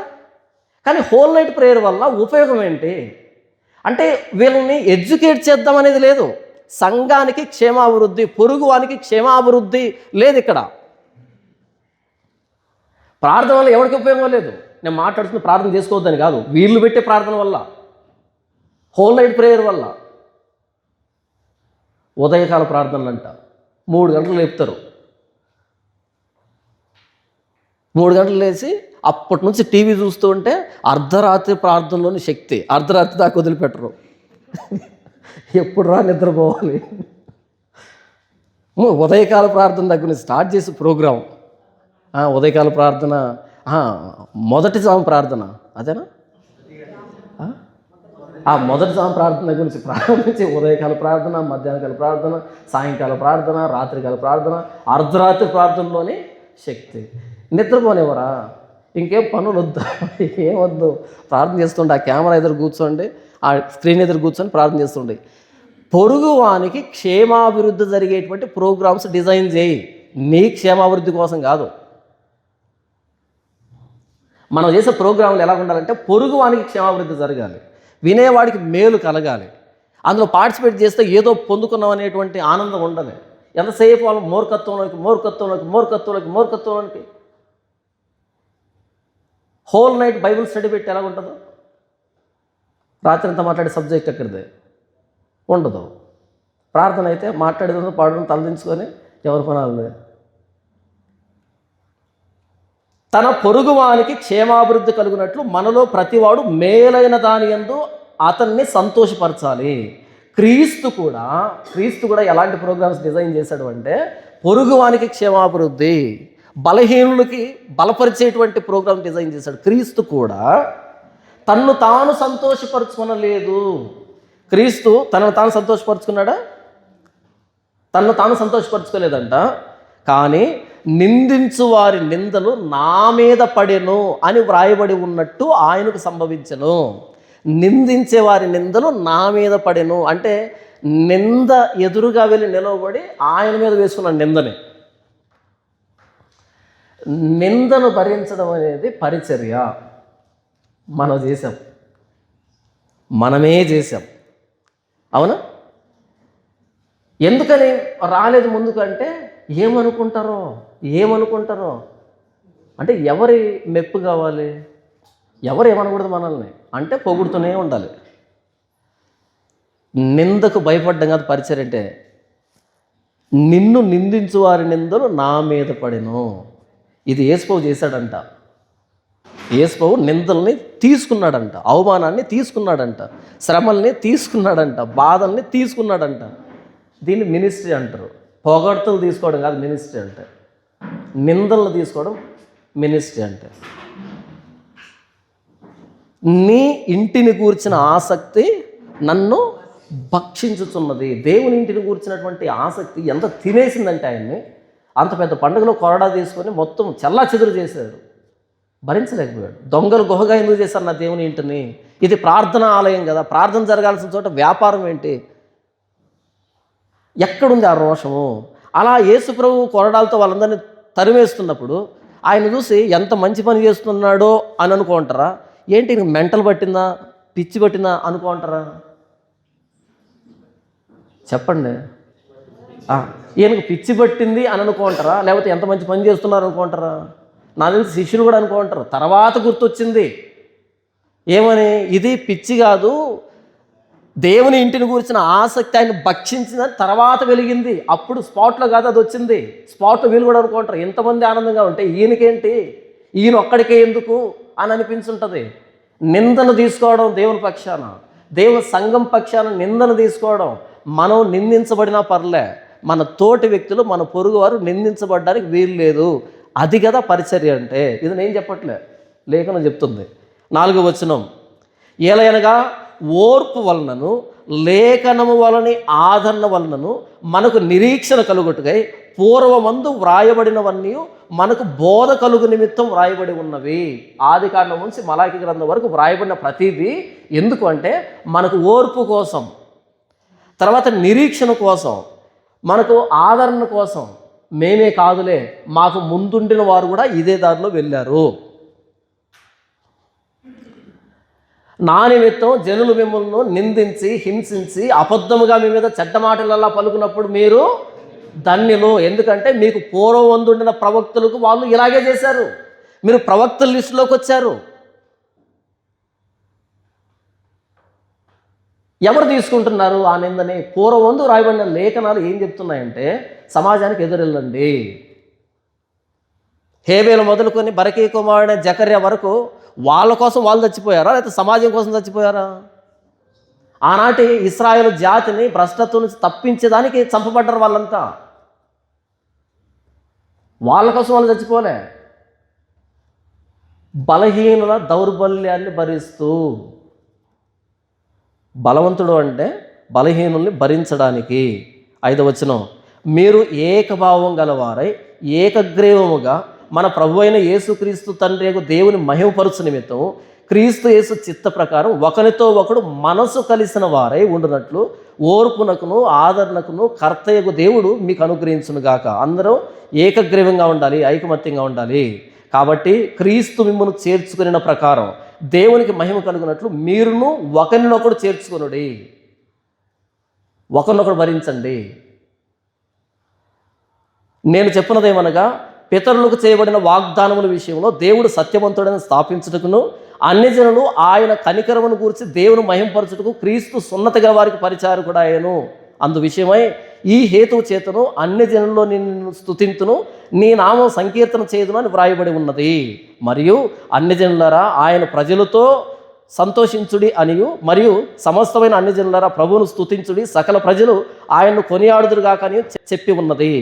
కానీ హోల్ నైట్ ప్రేయర్ వల్ల ఉపయోగం ఏంటి అంటే వీళ్ళని ఎడ్యుకేట్ చేద్దాం అనేది లేదు. సంఘానికి క్షేమాభివృద్ధి, పొరుగువానికి క్షేమాభివృద్ధి లేదు ఇక్కడ. ప్రార్థన వల్ల ఎవరికి ఉపయోగం లేదు. నేను మాట్లాడుతున్న ప్రార్థన చేసుకోవద్దని కాదు, వీళ్ళు పెట్టే ప్రార్థన వల్ల, హోల్ నైట్ ప్రేయర్ వల్ల. ఉదయకాల ప్రార్థనలు అంట 3 గంటలు లేపుతారు. 3 గంటలు లేచి అప్పటి నుంచి టీవీ చూస్తూ ఉంటే అర్ధరాత్రి ప్రార్థనలోని శక్తి, అర్ధరాత్రి దాకా వదిలిపెట్టరు. ఎప్పుడు రా నిద్రపోవాలి. ఉదయకాల ప్రార్థన దగ్గర నుంచి స్టార్ట్ చేసి ప్రోగ్రాం. ఉదయకాల ప్రార్థన, మొదటి జాము ప్రార్థన అదేనా? మొదటి జాము ప్రార్థన దగ్గర నుంచి ప్రారంభించి ఉదయకాల ప్రార్థన, మధ్యాహ్నకాల ప్రార్థన, సాయంకాల ప్రార్థన, రాత్రికాల ప్రార్థన, అర్ధరాత్రి ప్రార్థనలోని శక్తి. నిద్రపోనివ్వరా? ఇంకేం పనులు వద్దు, ఏమొద్దు, ప్రార్థన చేస్తుండే, ఆ కెమెరా ఎదురు కూర్చోండి, ఆ స్క్రీన్ ఎదురు కూర్చొని ప్రార్థన చేస్తుండే. పొరుగు వానికి క్షేమాభివృద్ధి జరిగేటువంటి ప్రోగ్రామ్స్ డిజైన్ చేయి, నీ క్షేమాభివృద్ధి కోసం కాదు. మనం చేసే ప్రోగ్రాంలు ఎలా ఉండాలంటే పొరుగు వానికి క్షేమాభివృద్ధి జరగాలి, వినేవాడికి మేలు కలగాలి, అందులో పార్టిసిపేట్ చేస్తే ఏదో పొందుకున్నాం అనేటువంటి ఆనందం ఉండాలి. ఎంతసేపు వాళ్ళు మూర్ఖత్వంలోకి హోల్ నైట్ బైబిల్ స్టడీ పెట్టి ఎలా ఉంటుందో, రాత్రి అంతా మాట్లాడే సబ్జెక్ట్ ఎక్కడిదే ఉండదు. ప్రార్థన అయితే మాట్లాడేది పాడడం తలదించుకొని ఎవరి పనాలి. తన పొరుగువానికి క్షేమాభివృద్ధి కలుగునట్లు మనలో ప్రతివాడు మేలైన దాని యందు అతన్ని సంతోషపరచాలి. క్రీస్తు కూడా ఎలాంటి ప్రోగ్రామ్స్ డిజైన్ చేశాడు అంటే పొరుగువానికి క్షేమాభివృద్ధి, బలహీనులకి బలపరిచేటువంటి ప్రోగ్రామ్ డిజైన్ చేశాడు. క్రీస్తు కూడా తన్ను తాను సంతోషపరచుకొనలేదు. క్రీస్తు తనను తాను సంతోషపరుచుకున్నాడా? తన్ను తాను సంతోషపరచుకోలేదంట. కానీ నిందించు వారి నిందలు నా మీద పడెను అని వ్రాయబడి ఉన్నట్టు ఆయనకు సంభవించెను. నిందించే వారి నిందలు నా మీద పడెను అంటే నింద ఎదురుగా వెళ్ళి నిలవబడి ఆయన మీద వేసుకున్న నిందని. నిందను భరించడం అనేది పరిచర్య. మనమే చేసాం. అవునా? ఎందుకని రాలేదు ముందుకు అంటే ఏమనుకుంటారో అంటే ఎవరి మెప్పు కావాలి, ఎవరు ఏమనకూడదు మనల్ని అంటే పొగుడుతూనే ఉండాలి. నిందకు భయపడ్డం కాదు పరిచర్య అంటే. నిన్ను నిందించు వారి నిందలు నా మీద పడెను. ఇది యేసుప్రభు చేశాడంట. యేసుప్రభు నిందల్ని తీసుకున్నాడంట, అవమానాన్ని తీసుకున్నాడంట, శ్రమల్ని తీసుకున్నాడంట, బాధల్ని తీసుకున్నాడంట. దీన్ని మినిస్ట్రీ అంటారు. పొగడ్తలు తీసుకోవడం కాదు మినిస్ట్రీ అంటే, నిందలను తీసుకోవడం మినిస్ట్రీ అంటే. నీ ఇంటిని గూర్చిన ఆసక్తి నన్ను భక్షించుతున్నది. దేవుని ఇంటిని గూర్చినటువంటి ఆసక్తి ఎంత తినేసిందంటే ఆయన్ని, అంత పెద్ద పండుగలో కొరడా తీసుకొని మొత్తం చెల్లా చెదురు చేశాడు, భరించలేకపోయాడు. దొంగలు గుహగా ఎందుకు చేశారు నా దేవుని ఇంటిని? ఇది ప్రార్థన ఆలయం కదా, ప్రార్థన జరగాల్సిన చోట వ్యాపారం ఏంటి? ఎక్కడుంది ఆ రోషము? అలా యేసుప్రభు కొరడాలతో వాళ్ళందరినీ తరివేస్తున్నప్పుడు ఆయన చూసి ఎంత మంచి పని చేస్తున్నాడో అని అనుకుంటారా? ఏంటి ఈయనకు మెంటల్ పట్టిందా, పిచ్చి పట్టిందా అనుకుంటారా? చెప్పండి. ఈయనకు పిచ్చి పట్టింది అని అనుకుంటారా? లేకపోతే ఎంత మంచి పని చేస్తున్నారు అనుకుంటారా? నాకు తెలిసి శిష్యులు కూడా అనుకుంటారు. తర్వాత గుర్తొచ్చింది ఏమని, ఇది పిచ్చి కాదు, దేవుని ఇంటిని గురించిన ఆసక్తి ఆయన భక్షించిందని తర్వాత వెలిగింది. అప్పుడు స్పాట్లో కాదు అది వచ్చింది. స్పాట్లో వీళ్ళు కూడా అనుకుంటారు ఎంతమంది ఆనందంగా ఉంటే ఈయనకేంటి, ఈయన ఒక్కడికే ఎందుకు అని అనిపించుంటుంది. నిందను తీసుకోవడం దేవుని పక్షాన, దేవుని సంఘం పక్షాన నిందను తీసుకోవడం. మనం నిందించబడినా పర్లే, మన తోటి వ్యక్తులు, మన పొరుగువారు నిందించబడడానికి వీలు లేదు. అది కదా పరిచర్య అంటే. ఇది నేను చెప్పట్లే, లేఖనం చెప్తుంది. 4వ వచనం, ఏలయనగా ఓర్పు వలనను లేఖనము వలని ఆదరణ వలనను మనకు నిరీక్షణ కలుగుటకై పూర్వమందు వ్రాయబడినవన్నీ మనకు బోధ కలుగు నిమిత్తం వ్రాయబడి ఉన్నవి. ఆది కాండం నుంచి మలాకి గ్రంథం వరకు వ్రాయబడిన ప్రతిదీ ఎందుకు అంటే మనకు ఓర్పు కోసం, తర్వాత నిరీక్షణ కోసం, మనకు ఆదరణ కోసం. మేమే కాదులే, మాకు ముందుండిన వారు కూడా ఇదే దారిలో వెళ్ళారు. నా నిమిత్తం జనులు మిమ్మల్ని నిందించి హింసించి అబద్ధముగా మీ మీద చెడ్డ మాటలలా పలుకున్నప్పుడు మీరు ధన్యులు. ఎందుకంటే మీకు పూర్వం ఉండిన ప్రవక్తలకు వాళ్ళు ఇలాగే చేశారు. మీరు ప్రవక్తల లిస్టులోకి వచ్చారు. ఎవరు తీసుకుంటున్నారు ఆ నిందని? పూర్వవందు రాయబడిన లేఖనాలు ఏం చెప్తున్నాయంటే సమాజానికి ఎదురెళ్ళండి. హేబేలు మొదలుకొని బరకీ కుమారుడైన జకర్యా వరకు వాళ్ళ కోసం వాళ్ళు చచ్చిపోయారా, లేకపోతే సమాజం కోసం చచ్చిపోయారా? ఆనాటి ఇశ్రాయేలు జాతిని భ్రష్టత్వం నుంచి తప్పించేదానికి చంపబడ్డారు వాళ్ళంతా. వాళ్ళ కోసం వాళ్ళు చచ్చిపోలే. బలహీనుల దౌర్బల్యాన్ని భరిస్తూ, బలవంతుడు అంటే బలహీనుల్ని భరించడానికి. 5వ వచనం, మీరు ఏకభావం గలవారై ఏకగ్రీవముగా మన ప్రభు అయిన యేసుక్రీస్తు తండ్రి యొక్క దేవుని మహిమపరచు నిమిత్తం క్రీస్తు యేసు చిత్త ప్రకారం ఒకరితో ఒకడు మనసు కలిసిన వారై ఉండునట్లు ఓర్పునకును ఆదరణకును కర్తయ్యకు దేవుడు మీకు అనుగ్రహించునుగాక. అందరూ ఏకగ్రీవంగా ఉండాలి, ఐకమత్యంగా ఉండాలి. కాబట్టి క్రీస్తు మిమ్మల్ని చేర్చుకున్న ప్రకారం దేవునికి మహిమ కలుగునట్లు మీరును ఒకరినొకడు చేర్చుకొనుడి, ఒకరినొకడు భరించండి. నేను చెప్పినదేమనగా పితరులకు చేయబడిన వాగ్దానముల విషయంలో దేవుడు సత్యవంతుడని స్థాపించుటకును అన్ని జనులు ఆయన కనికరమును గురించి దేవుని మహింపరచుటకు క్రీస్తు సున్నతిగా వారికి పరిచారకుడు ఆయను. అందు విషయమై ఈ హేతువు చేతను అన్ని జనుల్లో నిన్ను స్తుతింతును, నీ నామం సంకీర్తన చేయుదును అని వ్రాయబడి ఉన్నది. మరియు అన్ని జనులారా ఆయన ప్రజలతో సంతోషించుడి అనియు, మరియు సమస్తమైన అన్ని జనులారా ప్రభువును స్తుతించుడి, సకల ప్రజలు ఆయన్ను కొనియాడుదురుగాక అని చెప్పి ఉన్నది.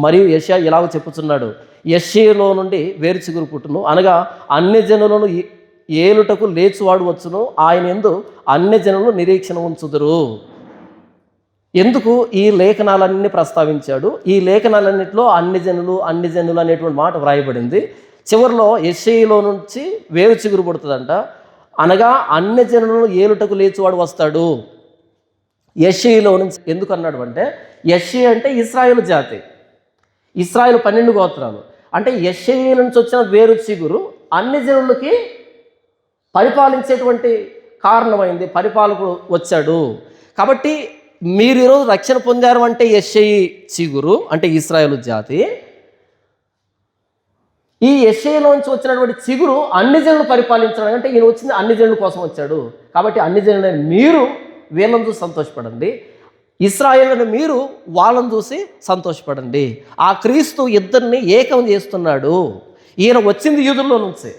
మరియు యెషయా ఇలాగ చెప్పుచున్నాడు, యెషయాలో నుండి వేరుచిగురు పుట్టును, అనగా అన్ని జనులను ఏలుటకు లేచువాడు వచ్చును, ఆయన యందు అన్ని జనులు నిరీక్షణ ఉంచుదురు. ఎందుకు ఈ లేఖనాలన్నీ ప్రస్తావించాడు? ఈ లేఖనాలన్నింటిలో అన్ని జనులు అనేటువంటి మాట వ్రాయబడింది. చివరిలో యెషయాలో నుంచి వేరుచిగురు పుడుతుందంట, అనగా అన్ని జనులను ఏలుటకు లేచువాడు వస్తాడు. యెషయాలో నుంచి ఎందుకు అన్నాడు అంటే, యెషయా అంటే ఇశ్రాయేలు జాతి, ఇశ్రాయేలు 12 గోత్రాలు. అంటే యెషయా నుంచి వచ్చిన వేరుచిగురు అన్ని జనులకి పరిపాలించేటువంటి కారణమైంది, పరిపాలకుడు వచ్చాడు. కాబట్టి మీరు ఈరోజు రక్షణ పొందారు అంటే యెషయా చిగురు అంటే ఇశ్రాయేలు జాతి. ఈ యెషయాలోంచి వచ్చినటువంటి చిగురు అన్ని జనులు పరిపాలించడం అంటే ఈయన వచ్చింది అన్ని జనుల కోసం వచ్చాడు. కాబట్టి అన్ని జనులైన మీరు వీళ్ళని చూసి సంతోషపడండి, ఇశ్రాయేలుని మీరు వాళ్ళని చూసి సంతోషపడండి. ఆ క్రీస్తు ఇద్దరిని ఏకం చేస్తున్నాడు. ఈయన వచ్చింది యూదుల్లో నుంచే,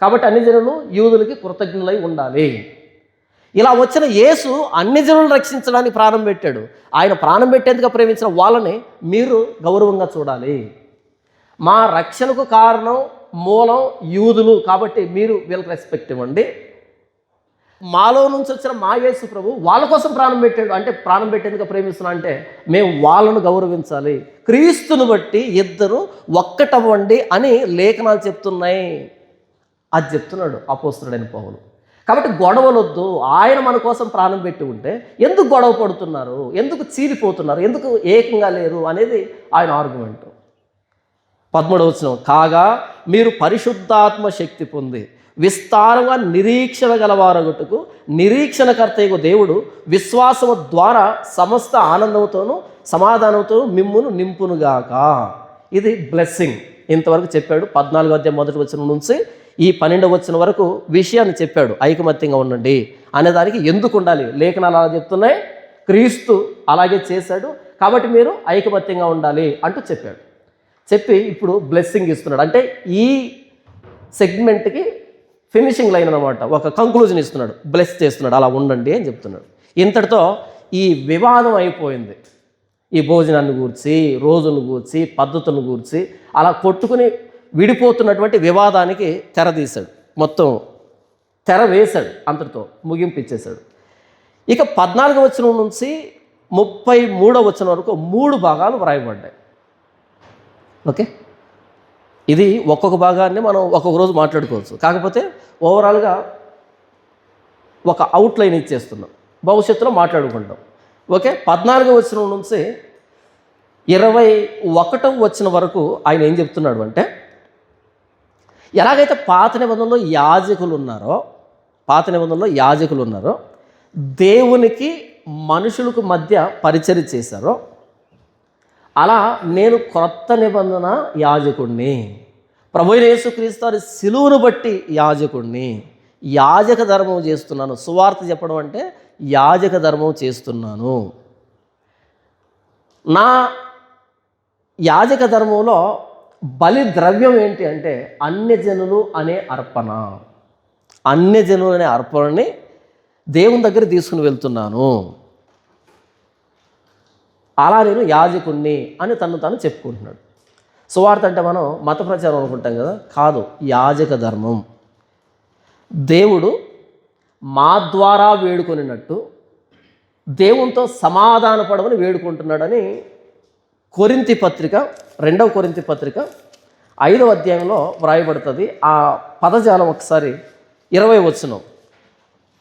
కాబట్టి అన్ని జనులు యూదులకి కృతజ్ఞులై ఉండాలి. ఇలా వచ్చిన యేసు అన్ని జనులను రక్షించడానికి ప్రాణం పెట్టాడు. ఆయన ప్రాణం పెట్టేందుకు ప్రేమించిన వాళ్ళని మీరు గౌరవంగా చూడాలి. మా రక్షణకు కారణం మూలం యూదులు, కాబట్టి మీరు వీళ్ళకి రెస్పెక్ట్ ఇవ్వండి. మాలో నుంచి వచ్చిన మా యేసు ప్రభు వాళ్ళ కోసం ప్రాణం పెట్టాడు, అంటే ప్రాణం పెట్టేందుకు ప్రేమిస్తున్నా అంటే మేము వాళ్ళను గౌరవించాలి. క్రీస్తుని బట్టి ఇద్దరు ఒక్కటవ్వండి అని లేఖనాలు చెప్తున్నాయి. అది చెప్తున్నాడు అపోస్తలుడైన పౌలు. కాబట్టి గొడవలొద్దు. ఆయన మన కోసం ప్రాణం పెట్టి ఉంటే ఎందుకు గొడవ పడుతున్నారు, ఎందుకు చీలిపోతున్నారు, ఎందుకు ఏకంగా లేరు అనేది ఆయన ఆర్గ్యుమెంట్. 13వ వచనం, కాగా మీరు పరిశుద్ధాత్మ శక్తి పొంది విస్తారంగా నిరీక్షణ గలవారగుటకు నిరీక్షణకర్తయ్యకు దేవుడు విశ్వాసము ద్వారా సమస్త ఆనందంతోనూ సమాధానంతోనూ మిమ్మును నింపునుగాక. ఇది బ్లెస్సింగ్. ఇంతవరకు చెప్పాడు. 14వ అధ్యాయం 1వ వచనం నుంచి ఈ 12వ వచనం వరకు విషయాన్ని చెప్పాడు. ఐకమత్యంగా ఉండండి అనేదానికి ఎందుకు ఉండాలి, లేఖనాలు అలా చెప్తున్నాయి, క్రీస్తు అలాగే చేశాడు, కాబట్టి మీరు ఐకమత్యంగా ఉండాలి అంటూ చెప్పాడు. చెప్పి ఇప్పుడు బ్లెస్సింగ్ ఇస్తున్నాడు. అంటే ఈ సెగ్మెంట్కి ఫినిషింగ్ లైన్ అనమాట, ఒక కంక్లూజన్ ఇస్తున్నాడు, బ్లెస్ చేస్తున్నాడు, అలా ఉండండి అని చెప్తున్నాడు. ఇంతటితో ఈ వివాదం అయిపోయింది. ఈ భోజనాన్ని గూర్చి, రోజును గూర్చి, పద్ధతులను గూర్చి అలా కొట్టుకుని విడిపోతున్నటువంటి వివాదానికి తెర తీశాడు, మొత్తం తెర వేశాడు, అంతటితో ముగింపు ఇచ్చేశాడు. ఇక 14వ వచనం నుంచి 33వ వచనం వరకు 3 భాగాలు వ్రాయబడ్డాయి. ఓకే, ఇది ఒక్కొక్క భాగాన్ని మనం ఒక్కొక్క రోజు మాట్లాడుకోవచ్చు. కాకపోతే ఓవరాల్గా ఒక అవుట్లైన్ ఇచ్చేస్తున్నాం, భవిష్యత్తులో మాట్లాడుకుంటాం. ఓకే, 14వ వచనం నుంచి 21వ వచనం వరకు ఆయన ఏం చెప్తున్నాడు అంటే, ఎలాగైతే పాత నిబంధనలో యాజకులు ఉన్నారో దేవునికి మనుషులకు మధ్య పరిచర్య చేశారో, అలా నేను క్రొత్త నిబంధన యాజకుడిని, ప్రభువైన యేసుక్రీస్తు వారి సిలువను బట్టి యాజకుడిని, యాజక ధర్మం చేస్తున్నాను. సువార్త చెప్పడం అంటే యాజక ధర్మం చేస్తున్నాను. నా యాజక ధర్మంలో బలి ద్రవ్యం ఏంటి అంటే అన్యజనులు అనే అర్పణ, అన్యజనులు అనే అర్పణని దేవుని దగ్గర తీసుకుని వెళ్తున్నాను. అలా నేను యాజకుణ్ణి అని తను చెప్పుకుంటున్నాడు. సువార్త అంటే మనం మత ప్రచారం అనుకుంటాం కదా, కాదు, యాజక ధర్మం. దేవుడు మా ద్వారా వేడుకొనినట్టు దేవునితో సమాధాన పడమని వేడుకుంటున్నాడని 2వ కొరింథీ పత్రిక 5వ అధ్యాయంలో వ్రాయబడుతుంది. ఆ పదజాలం ఒకసారి 20 వచనం,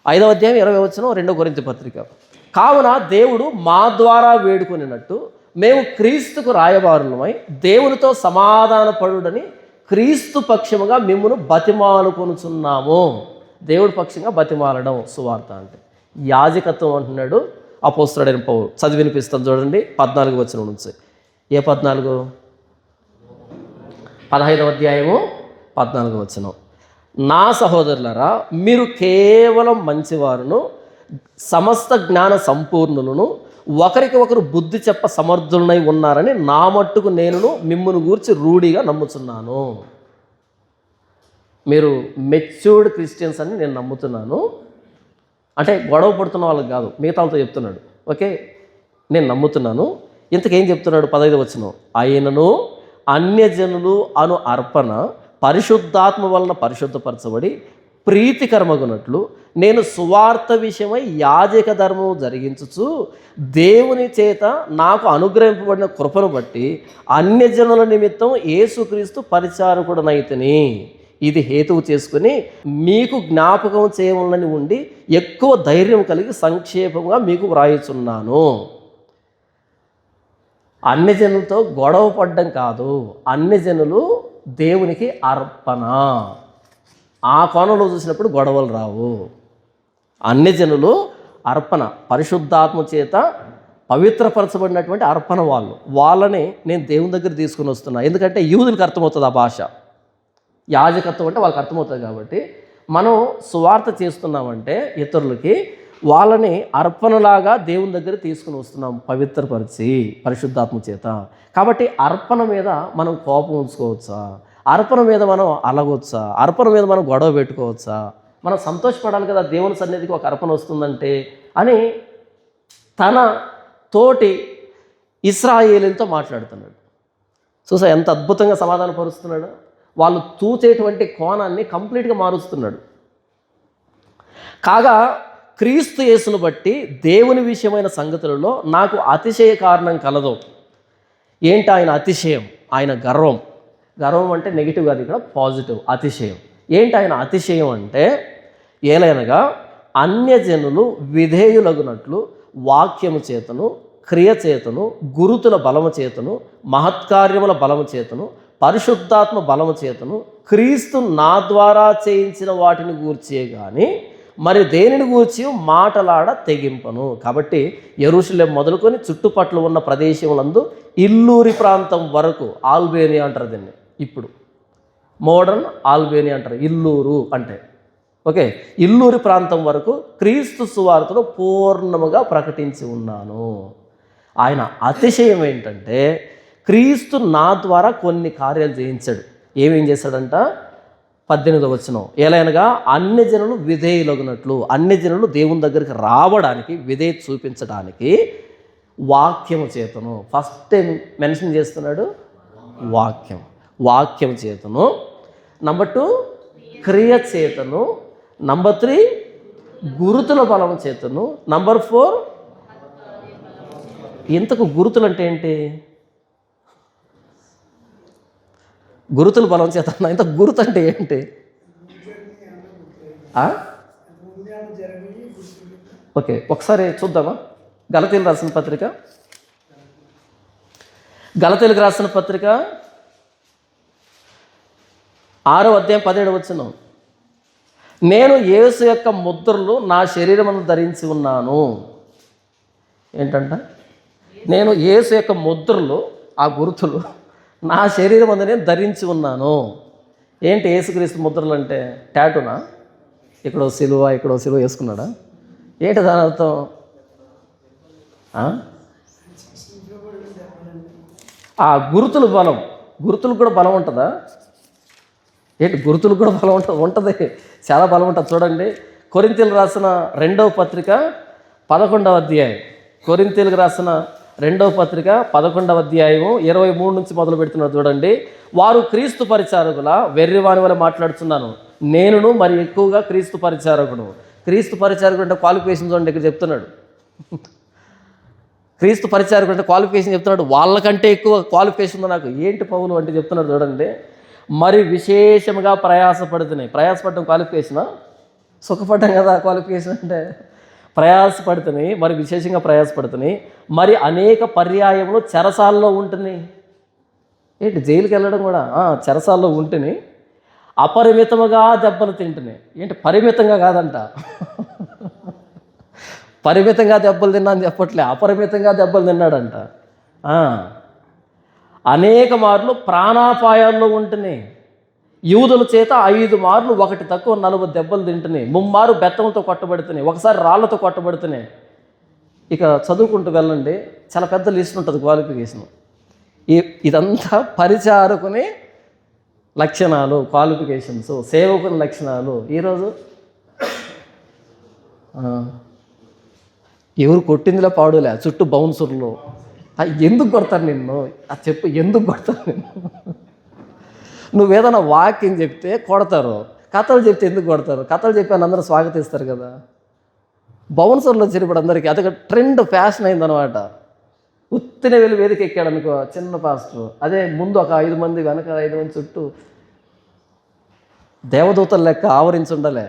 5వ అధ్యాయం 20 వచనం, 2 కొరింథీ పత్రిక. కావున దేవుడు మా ద్వారా వేడుకొనినట్టు మేము క్రీస్తుకు రాయబారులమై దేవునితో సమాధాన పడుడని క్రీస్తు పక్షముగా మిమ్మును బతిమాలుకొనుచున్నాము. దేవుడి పక్షంగా బతిమాలడం సువార్త అంటే. యాజకత్వం అంటున్నాడు అపోస్తలుడైన పౌలు. చదివి వినిపిస్తాను చూడండి 14 వచనం నుంచి. ఏ 14? 15వ అధ్యాయము 14వ వచనం. నా సహోదరులారా, మీరు కేవలం మంచివారును సమస్త జ్ఞాన సంపూర్ణులను ఒకరికి ఒకరు బుద్ధి చెప్ప సమర్థులనై ఉన్నారని నా మట్టుకు నేను మిమ్మును గూర్చి రూఢిగా నమ్ముతున్నాను. మీరు మెచ్యూర్డ్ క్రిస్టియన్స్ అని నేను నమ్ముతున్నాను. అంటే గొడవ పడుతున్న వాళ్ళకి కాదు, మిగతా వాళ్ళతో చెప్తున్నాడు. ఓకే, నేను నమ్ముతున్నాను. ఇంతకేం చెప్తున్నాడు? 15వ వచనం. అయినను అన్యజనులు అను అర్పణ పరిశుద్ధాత్మ వలన పరిశుద్ధపరచబడి ప్రీతికరమగునట్లు నేను సువార్త విషయమై యాజక ధర్మము జరిగించుచు దేవుని చేత నాకు అనుగ్రహింపబడిన కృపను బట్టి అన్యజనుల నిమిత్తం యేసుక్రీస్తు పరిచారకుడనైతిని. ఇది హేతువు చేసుకుని మీకు జ్ఞాపకం చేయవలనని ఉండి ఎక్కువ ధైర్యం కలిగి సంక్షేపంగా మీకు వ్రాయిచున్నాను. అన్యజనులతో గొడవ పడ్డం కాదు, అన్యజనులు దేవునికి అర్పణ. ఆ కోణంలో చూసినప్పుడు గొడవలు రావు. అన్యజనులు అర్పణ, పరిశుద్ధాత్మ చేత పవిత్రపరచబడినటువంటి అర్పణ వాళ్ళని నేను దేవుని దగ్గర తీసుకుని వస్తున్నా. ఎందుకంటే యూదులకు అర్థమవుతుంది ఆ భాష. యాజకత్వం అంటే వాళ్ళకి అర్థమవుతుంది. కాబట్టి మనం సువార్త చేస్తున్నామంటే ఇతరులకి వాళ్ళని అర్పణలాగా దేవుని దగ్గర తీసుకుని వస్తున్నాం, పవిత్రపరిచి పరిశుద్ధాత్మ చేత. కాబట్టి అర్పణ మీద మనం కోపం ఉంచుకోవచ్చా? అర్పణ మీద మనం అలగొచ్చా? అర్పణ మీద మనం గొడవ పెట్టుకోవచ్చా? మనం సంతోషపడాలి కదా, దేవుని సన్నిధికి ఒక అర్పణ వస్తుందంటే అని తన తోటి ఇశ్రాయేలీలతో మాట్లాడుతున్నాడు. చూసా ఎంత అద్భుతంగా సమాధాన పరుస్తున్నాడు. వాళ్ళు చూచేటువంటి కోణాన్ని కంప్లీట్గా మారుస్తున్నాడు. కాగా క్రీస్తు యేసును బట్టి దేవుని విషయమైన సంగతులలో నాకు అతిశయ కారణం కలదు. ఏంటి ఆయన అతిశయం? ఆయన గర్వం. గర్వం అంటే నెగిటివ్ కాదు, ఇక్కడ పాజిటివ్. అతిశయం ఏంటి? ఆయన అతిశయం అంటే ఏలైనగా అన్యజనులు విధేయులగునట్లు వాక్యము చేతను, క్రియ చేతను, గురుతుల బలము చేతను, మహత్కార్యముల బలము చేతను, పరిశుద్ధాత్మ బలము చేతను క్రీస్తు నా ద్వారా చేయించిన వాటిని గూర్చే కానీ మరి దేనిని గూర్చి మాటలాడ తెగింపను. కాబట్టి యెరూషలేం మొదలుకొని చుట్టుపట్ల ఉన్న ప్రదేశములందు ఇల్లూరి ప్రాంతం వరకు, ఆల్బేనియా అంటారు దీన్ని, ఇప్పుడు మోడర్న్ ఆల్బేనియా అంటారు ఇల్లూరు అంటే. ఓకే, ఇల్లూరి ప్రాంతం వరకు క్రీస్తు సువార్తను పూర్ణముగా ప్రకటించి ఉన్నాను. ఆయన అతిశయం ఏంటంటే క్రీస్తు నా ద్వారా కొన్ని కార్యాలు చేయించాడు. ఏమేం చేశాడంట? 18వ వచనం. ఎలాగనగా అన్యజనులు విధేయులగునట్లు, అన్యజనులు దేవుని దగ్గరికి రావడానికి, విధేయత చూపించడానికి వాక్యము చేతను. ఫస్ట్ టైం మెన్షన్ చేస్తున్నాడు వాక్యం చేతను. నంబర్ 2 క్రియ చేతను. నంబర్ 3 గురుతుల బలం చేతను. నంబర్ 4 ఇంతకు గురుతులు అంటే ఏంటి? గురుతుల బలం చేత. ఇంత గురుతు అంటే ఏంటి? ఓకే, ఒకసారి చూద్దామా? గలతీయులకు రాసిన పత్రిక 6వ అధ్యాయం 17వ వచనం. నేను యేసు యొక్క ముద్రలు నా శరీరమును ధరించి ఉన్నాను. ఏంటంట? నేను యేసు యొక్క ముద్రలు, ఆ గుర్తులు నా శరీరం అందు నేను ధరించి ఉన్నాను. ఏంటి యేసుక్రీస్తు ముద్రలు అంటే? టాటూనా? ఇక్కడో సిలువ వేసుకున్నాడా? ఏంటి దాని అర్థం? ఆ గుర్తులు బలం. గుర్తులకు కూడా బలం ఉంటుందా? ఏంటి గుర్తులకు కూడా బలం ఉంటుంది, చాలా బలం ఉంటుంది. చూడండి, కొరింథీయులకు రాసిన 2వ పత్రిక 11వ అధ్యాయం. కొరింథీయులకు రాసిన 2వ పత్రిక 11వ అధ్యాయము 23 నుంచి మొదలు పెడుతున్నారు. చూడండి, వారు క్రీస్తు పరిచారకుల వెర్రివాని వల్ల మాట్లాడుతున్నాను, నేనును మరి ఎక్కువగా క్రీస్తు పరిచారకుడు. క్రీస్తు పరిచారకుడు అంటే క్వాలిఫికేషన్ చూడండి, ఇక్కడ చెప్తున్నాడు. క్రీస్తు పరిచారకుడు అంటే క్వాలిఫికేషన్ చెప్తున్నాడు. వాళ్ళకంటే ఎక్కువ క్వాలిఫికేషన్ ఉంది నాకు. ఏంటి పౌలు అంటే చెప్తున్నాడు చూడండి, మరి విశేషముగా ప్రయాసపడుతున్నాయి. ప్రయాసపడటం క్వాలిఫికేషనా? సుఖపడ్డం కదా క్వాలిఫికేషన్ అంటే. ప్రయాసపడుతున్నాయి, మరి విశేషంగా ప్రయాసపడుతున్నాయి, మరి అనేక పర్యాయంలో చెరసాల్లో ఉంటుంది. ఏంటి జైలుకి వెళ్ళడం కూడా? చెరసాల్లో ఉంటుంది, అపరిమితముగా దెబ్బలు తింటున్నాయి. ఏంటి పరిమితంగా కాదంట, పరిమితంగా దెబ్బలు తిన్నా అని చెప్పట్లే, అపరిమితంగా దెబ్బలు తిన్నాడంట. అనేక మార్లు ప్రాణాపాయాల్లో ఉంటున్నాయి. యూదుల చేత 5 మార్లు 1 తక్కువ 40 దెబ్బలు తింటున్నాయి. 3 మారు బెత్తంతో కొట్టబడుతున్నాయి, ఒకసారి రాళ్లతో కొట్టబడుతున్నాయి. ఇక చదువుకుంటూ వెళ్ళండి, చాలా పెద్ద లిస్ట్ ఉంటుంది క్వాలిఫికేషన్. ఇదంతా పరిచారకుని లక్షణాలు, క్వాలిఫికేషన్స్, సేవకుని లక్షణాలు. ఈరోజు ఎవరు కొట్టిందిలే పాడులే, చుట్టూ బౌన్సర్లు. ఎందుకు కొడతారు నిన్ను? చెప్పు, ఎందుకు కొడతారు నిన్ను? నువ్వేదైనా వాక్యం చెప్తే కొడతారు, కథలు చెప్తే ఎందుకు కొడతారు? కథలు చెప్పాను అందరూ స్వాగతిస్తారు కదా. బౌన్సర్లో ఇప్పుడు అందరికీ అదొక ట్రెండ్, ఫ్యాషన్ అయిందనమాట. ఉత్తిన వెళ్ళి వేదిక ఎక్కాడు అనుకో చిన్న పాస్టర్, అదే ముందు ఒక 5 మంది, వెనక 5 మంది చుట్టూ దేవదూతల లెక్క ఆవరించి ఉండాలి.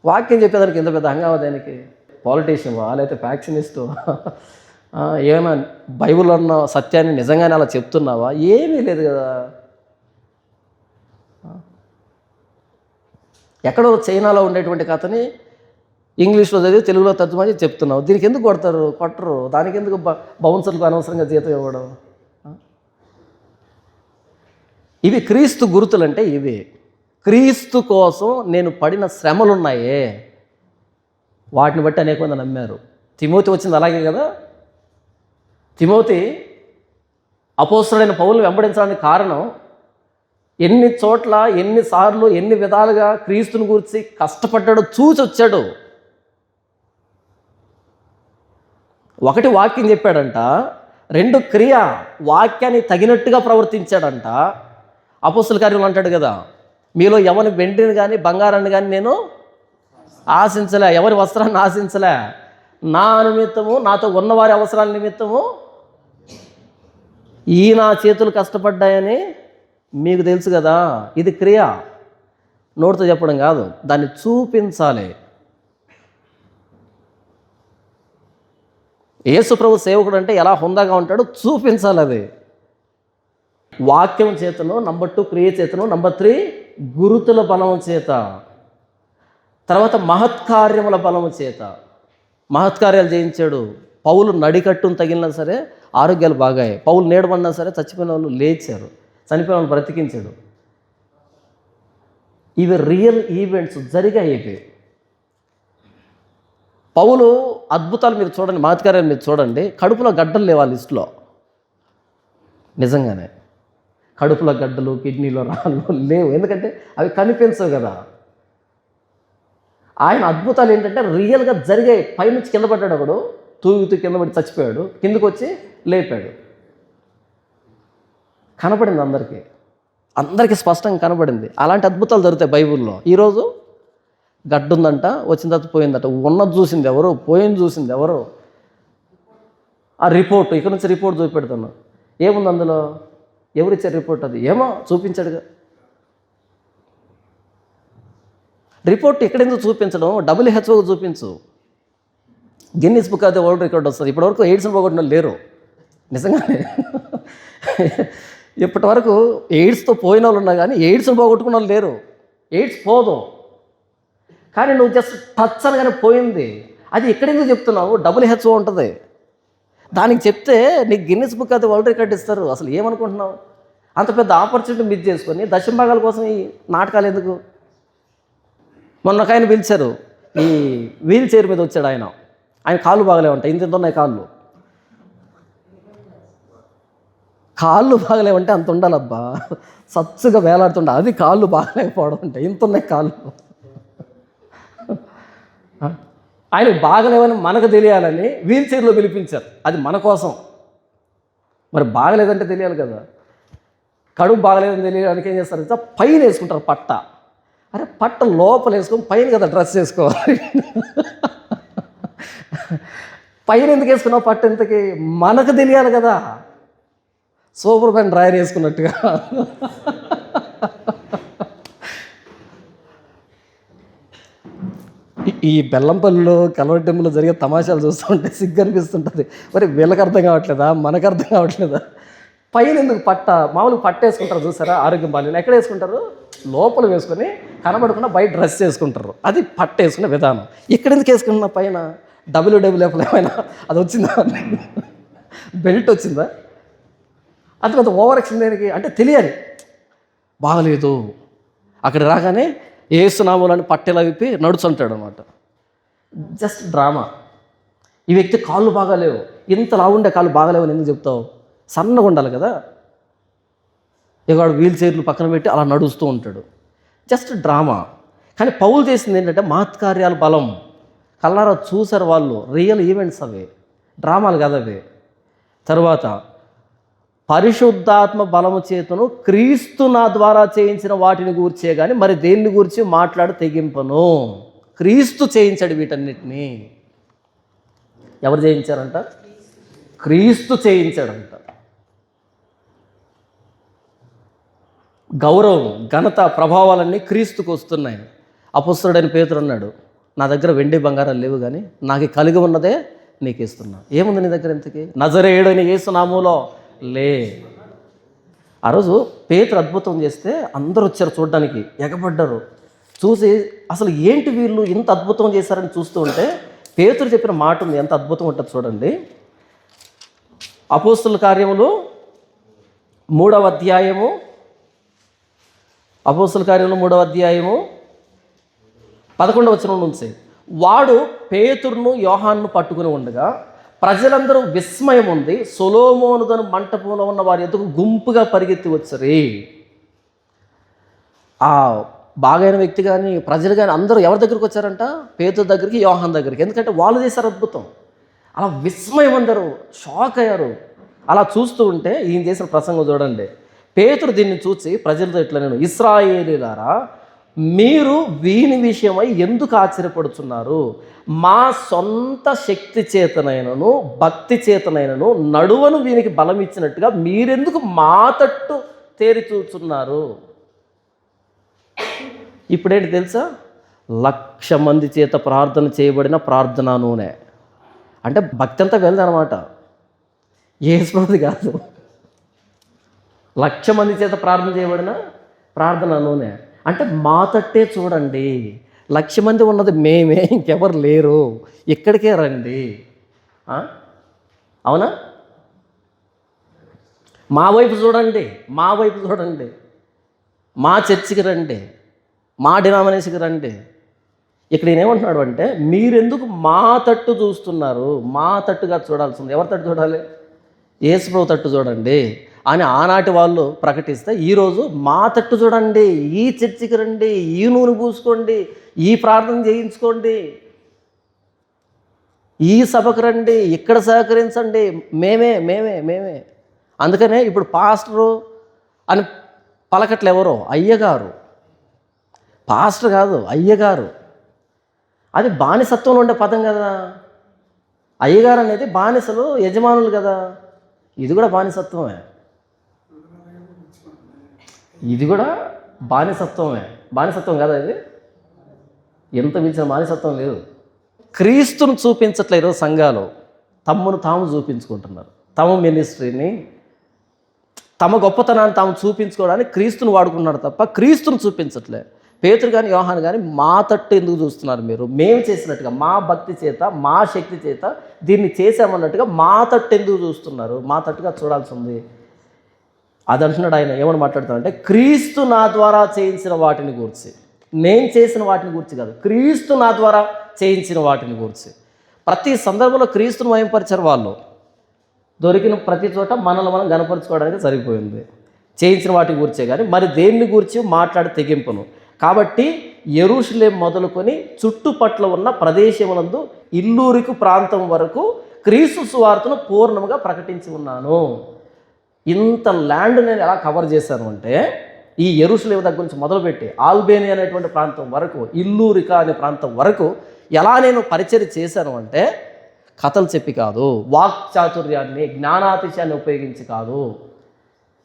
వాక్యం చెప్పేదానికి ఎంత పెద్ద హంగామా దానికి? పాలిటీషియన్ వాళ్ళైతే ఫ్యాక్షనిస్టు. ఏమైనా బైబిల్లో ఉన్న సత్యాన్ని నిజంగానే అలా చెప్తున్నావా? ఏమీ లేదు కదా. ఎక్కడో చైనాలో ఉండేటువంటి కథని ఇంగ్లీష్లో చదివి తెలుగులో తర్జుమా చేసి చెప్తున్నావు. దీనికి ఎందుకు కొడతారు? కొట్టరు. దానికి ఎందుకు బౌన్సర్లకు అనవసరంగా జీతం ఇవ్వడం? ఇవి క్రీస్తు గుర్తులంటే ఇవి. క్రీస్తు కోసం నేను పడిన శ్రమలున్నాయే, వాటిని బట్టి అనేక మంది నమ్మారు. తిమోతి వచ్చింది అలాగే కదా. తిమోతి అపోస్తలుడైన పౌలుని వెంబడించడానికి కారణం, ఎన్ని చోట్ల, ఎన్నిసార్లు, ఎన్ని విధాలుగా క్రీస్తుని గురించి కష్టపడ్డాడో చూసి వచ్చాడు. 1 వాక్యం చెప్పాడంట, 2 క్రియ, వాక్యాన్ని తగినట్టుగా ప్రవర్తించాడంట. అపోస్తల కార్యంలో అంటాడు కదా, మీలో ఎవరి వెండిని కానీ బంగారాన్ని కానీ నేను ఆశించలే, ఎవరి వస్త్రాన్ని ఆశించలే, నా నిమిత్తము, నాతో ఉన్నవారి అవసరాల నిమిత్తము నా చేతులు కష్టపడ్డాయని మీకు తెలుసు కదా. ఇది క్రియ, నోటితో చెప్పడం కాదు, దాన్ని చూపించాలి. యేసు ప్రభు సేవకుడు అంటే ఎలా హుందాగా ఉంటాడో చూపించాలి. అది వాక్యం చేతను, నంబర్ 2 క్రియ చేతను, నంబర్ 3 గురుతుల బలము చేత, తర్వాత మహత్కార్యముల బలము చేత. మహత్కార్యాలు చేయించాడు. పౌలు నడికట్టును తగిలినా సరే ఆరోగ్యాలు బాగాయి, పౌలు నీడబడినా సరే చచ్చిపోయిన వాళ్ళు లేచారు, చనిపోయిన వాళ్ళు బ్రతికించాడు. ఇవి రియల్ ఈవెంట్స్ జరిగాయి. ఇవి పౌలు అద్భుతాలు మీరు చూడండి, మహత్కార్యాలు మీరు చూడండి. కడుపులో గడ్డలు లేవు ఆ లిస్టులో. నిజంగానే కడుపులో గడ్డలు, కిడ్నీలో రాళ్ళు లేవు, ఎందుకంటే అవి కనిపించవు కదా. ఆయన అద్భుతాలు ఏంటంటే రియల్గా జరిగాయి. పైనుంచి కింద పడ్డాడు, ఒకడు తూగుతూ కింద పడి చచ్చిపోయాడు, కిందకు వచ్చి లేపాడు. కనపడింది అందరికీ స్పష్టంగా కనపడింది. అలాంటి అద్భుతాలు జరుగుతాయి బైబిల్లో. ఈరోజు గడ్డ ఉందంట, వచ్చిన తర్వాత పోయిందట. ఉన్నది చూసింది ఎవరు, పోయింది చూసింది ఎవరు? ఆ రిపోర్ట్, ఇక్కడ నుంచి రిపోర్ట్ చూపెడుతున్నాను, ఏముంది అందులో? ఎవరిచ్చారు రిపోర్ట్? అది ఏమో చూపించాడుగా. రిపోర్ట్ ఎక్కడెందుకు చూపించడం? WHO చూపించు, Guinness book of the world record వస్తుంది. ఇప్పటివరకు ఎయిడ్స్ని పోగొట్టిన లేరు. నిజంగానే ఇప్పటి వరకు ఎయిడ్స్తో పోయిన వాళ్ళు ఉన్నా కానీ ఎయిడ్స్ని పోగొట్టుకున్న వాళ్ళు లేరు. ఎయిడ్స్ పోదు, కానీ నువ్వు జస్ట్ టచ్ అనగానే పోయింది. అది ఎక్కడెందుకు చెప్తున్నావు? WHO ఉంటుంది, దానికి చెప్తే నీకు Guinness book of the world record ఇస్తారు. అసలు ఏమనుకుంటున్నావు? అంత పెద్ద ఆపర్చునిటీ మిస్ చేసుకొని దశంభాగాల కోసం ఈ నాటకాలు ఎందుకు? మొన్న ఒక ఆయన పిలిచారు, ఈ వీల్ చైర్ మీద వచ్చాడు ఆయన. ఆయన కాళ్ళు బాగలేవంటాయి, ఇంత ఉన్నాయి కాళ్ళు బాగలేవంటే అంత ఉండాలబ్బా, సచ్చుగా వేలాడుతుండ. అది కాళ్ళు బాగలేకపోవడం అంటే ఇంత ఉన్నాయి కాళ్ళు. ఆయనకు బాగలేవని మనకు తెలియాలని వీల్ చైర్లో పిలిపించారు, అది మన కోసం. మరి బాగలేదంటే తెలియాలి కదా. కడుపు బాగలేదని తెలియడానికి ఏం చేస్తారు? పైన వేసుకుంటారు పట్ట. అరే పట్ట లోపల వేసుకొని పైన కదా డ్రెస్ వేసుకోవాలి. పైన ఎందుకు వేసుకున్నావు పట్ట? ఇంతకీ మనకు తెలియాలి కదా. సూపర్ మ్యాన్ డ్రైవర్ వేసుకున్నట్టుగా ఈ బెల్లంపల్లిలో కలవటంలో జరిగే తమాషాలు చూస్తూ ఉంటే సిగ్గు అనిపిస్తుంటుంది. మరి వీళ్ళకి అర్థం కావట్లేదా, మనకు అర్థం కావట్లేదా? పైన ఎందుకు మామూలుగా పట్ట వేసుకుంటారు చూసారా, ఆరోగ్యం బాగాలేదు. ఎక్కడ వేసుకుంటారు? లోపల వేసుకొని కనబడకుండా బయట డ్రెస్ వేసుకుంటారు. అది పట్ట వేసుకునే విధానం. ఇక్కడ ఎందుకు వేసుకుంటున్నా? పైన డబ్ల్యూఎఫ్ ఏమైనా అది వచ్చిందా? బెల్ట్ వచ్చిందా? అది కొంత ఓవర్ యాక్షన్ దేనికి అంటే తెలియాలి, బాగలేదు. అక్కడ రాగానే ఏసునామూలని పట్టెలా విప్పి నడుచుంటాడు అనమాట. Just drama. ఈ వ్యక్తి కాళ్ళు బాగాలేవు, ఇంత లావుండే కాళ్ళు బాగాలేవు అని ఎందుకు చెప్తావు? సన్నగా ఉండాలి కదా. ఇవాడు వీల్ చైర్లు పక్కన పెట్టి అలా నడుస్తూ ఉంటాడు. Just drama. కానీ పౌలు చేసింది ఏంటంటే మహత్కార్యాల బలం. కల్లారా చూసారు వాళ్ళు, రియల్ ఈవెంట్స్ అవి, డ్రామాలు కదా అవి. తరువాత పరిశుద్ధాత్మ బలము చేతను క్రీస్తు నా ద్వారా చేయించిన వాటిని గూర్చే కానీ మరి దేన్ని గురించి మాట్లాడి తెగింపను. క్రీస్తు చేయించాడు వీటన్నిటినీ. ఎవరు చేయించారంట? క్రీస్తు చేయించాడంట. గౌరవం, ఘనత, ప్రభావాలన్నీ క్రీస్తుకు వస్తున్నాయి. అపొస్తలుడైన పేతురు అన్నాడు, నా దగ్గర వెండి బంగారాలు లేవు కానీ నాకు కలిగి ఉన్నదే నీకు ఇస్తున్నా. ఏముంది నీ దగ్గర ఇంతకీ? నజరేయుడైన యేసు నామములో లే. ఆ రోజు పేతురు అద్భుతం చేస్తే అందరూ వచ్చారు చూడడానికి, ఎగబడ్డారు. చూసి అసలు ఏంటి వీళ్ళు ఇంత అద్భుతం చేశారని చూస్తూ ఉంటే పేతురు చెప్పిన మాట ఉంది, ఎంత అద్భుతం ఉంటుంది చూడండి. అపోస్తలుల కార్యములు 3వ అధ్యాయము, అపోస్తలుల కార్యములు 3వ అధ్యాయము 11వ వచనం నుంచి, వాడు పేతురును యోహాన్ను పట్టుకుని ఉండగా ప్రజలందరూ విస్మయం ఉంది, సొలొమోనుదను మంటపంలో ఉన్న వారి ఎదుగు గుంపుగా పరిగెత్తి వచ్చారు. ఆ బాగైన వ్యక్తి కానీ ప్రజలు కానీ అందరూ ఎవరి దగ్గరికి వచ్చారంట? పేతురు దగ్గరికి, యోహాన్ దగ్గరికి. ఎందుకంటే వాళ్ళు చేశారు అద్భుతం. అలా విస్మయం, అందరూ షాక్ అయ్యారు. అలా చూస్తూ ఉంటే ఈయన చేసిన ప్రసంగం చూడండి. పేతురు దీన్ని చూసి ప్రజలతో ఇట్లా, నేను ఇశ్రాయేలీయులారా, మీరు వీని విషయమై ఎందుకు ఆశ్చర్యపడుతున్నారు? మా సొంత శక్తి చేతనైనను భక్తి చేతనైనను నడువను వీనికి బలం ఇచ్చినట్టుగా మీరెందుకు మా తట్టు తేరి చూస్తున్నారు? ఇప్పుడేంటి తెలుసా? 1,00,000 మంది చేత ప్రార్థన చేయబడిన ప్రార్థనా నూనె. అంటే భక్తి అంతా వెళ్ళదనమాట, యేసుది కాదు. 1,00,000 మంది చేత ప్రార్థన చేయబడిన ప్రార్థనా నూనె. అంటే మా తట్టే చూడండి, 1,00,000 మంది ఉన్నది మేమే, ఇంకెవరు లేరు, ఇక్కడికే రండి. అవునా? మా వైపు చూడండి, మా వైపు చూడండి, మా చర్చికి రండి, మా డినామినేషన్కి రండి. ఇక్కడ ఏమంటున్నాడు అంటే, మీరెందుకు మా తట్టు చూస్తున్నారు? మా తట్టుగా చూడాల్సింది ఎవరి తట్టు చూడాలి? యేసుప్రభు తట్టు చూడండి అని ఆనాటి వాళ్ళు ప్రకటిస్తే, ఈరోజు మా తట్టు చూడండి, ఈ చర్చికి రండి, ఈ నూనె పూసుకోండి, ఈ ప్రార్థన చేయించుకోండి, ఈ సభకు రండి, ఇక్కడ సహకరించండి, మేమే మేమే మేమే. అందుకనే ఇప్పుడు పాస్టరు అని పలకట్లు ఎవరో, అయ్యగారు. పాస్టర్ కాదు, అయ్యగారు. అది బానిసత్వంలో ఉండే పదం కదా. అయ్యగారు అనేది బానిసలు యజమానులు కదా. ఇది కూడా బానిసత్వమే, ఇది కూడా బానిసత్వమే. బానిసత్వం కదా ఇది, ఎంత మించిన బానిసత్వం లేదు. క్రీస్తును చూపించట్లేదు సంఘాలు, తమ్మును తాము చూపించుకుంటున్నారు. తమ మినిస్ట్రీని, తమ గొప్పతనాన్ని తాము చూపించుకోవడానికి క్రీస్తుని వాడుకున్నారు తప్ప క్రీస్తును చూపించట్లే. పేతురు కానీ యోహాను కానీ మా తట్టు ఎందుకు చూస్తున్నారు మీరు? మేము చేసినట్టుగా, మా భక్తి చేత, మా శక్తి చేత దీన్ని చేసామన్నట్టుగా మా తట్టు ఎందుకు చూస్తున్నారు? మా తట్టుగా చూడాల్సి ఉంది. అది అంటున్నాడు ఆయన. ఏమని మాట్లాడుతాడంటే, క్రీస్తు నా ద్వారా చేయించిన వాటిని గురించి, నేను చేసిన వాటిని గురించి కాదు, క్రీస్తు నా ద్వారా చేయించిన వాటిని గురించి. ప్రతి సందర్భంలో క్రీస్తును మహిమపరిచారు వాళ్ళు. దొరికిన ప్రతి చోట మనల్ని మనం గనపరుచుకోవడానికి సరిపోయింది. చేయించిన వాటి గురించే కానీ మరి దేన్ని గురించి మాట్లాడి తెగింపును. కాబట్టి యెరూషలేం మొదలుకొని చుట్టుపట్ల ఉన్న ప్రదేశములందు ఇల్లూరికు ప్రాంతం వరకు క్రీస్తు సువార్తను పూర్ణముగా ప్రకటించి ఉన్నాను. ఇంత ల్యాండ్ నేను ఎలా కవర్ చేశాను అంటే, ఈ యెరూషలేం దగ్గర నుంచి మొదలుపెట్టి ఆల్బేనియా అనేటువంటి ప్రాంతం వరకు, ఇల్లూరిక అనే ప్రాంతం వరకు ఎలా నేను పరిచర్య చేశాను అంటే, కథలు చెప్పి కాదు, వాక్ చాతుర్యాన్ని, జ్ఞానాతిశయాన్ని ఉపయోగించి కాదు,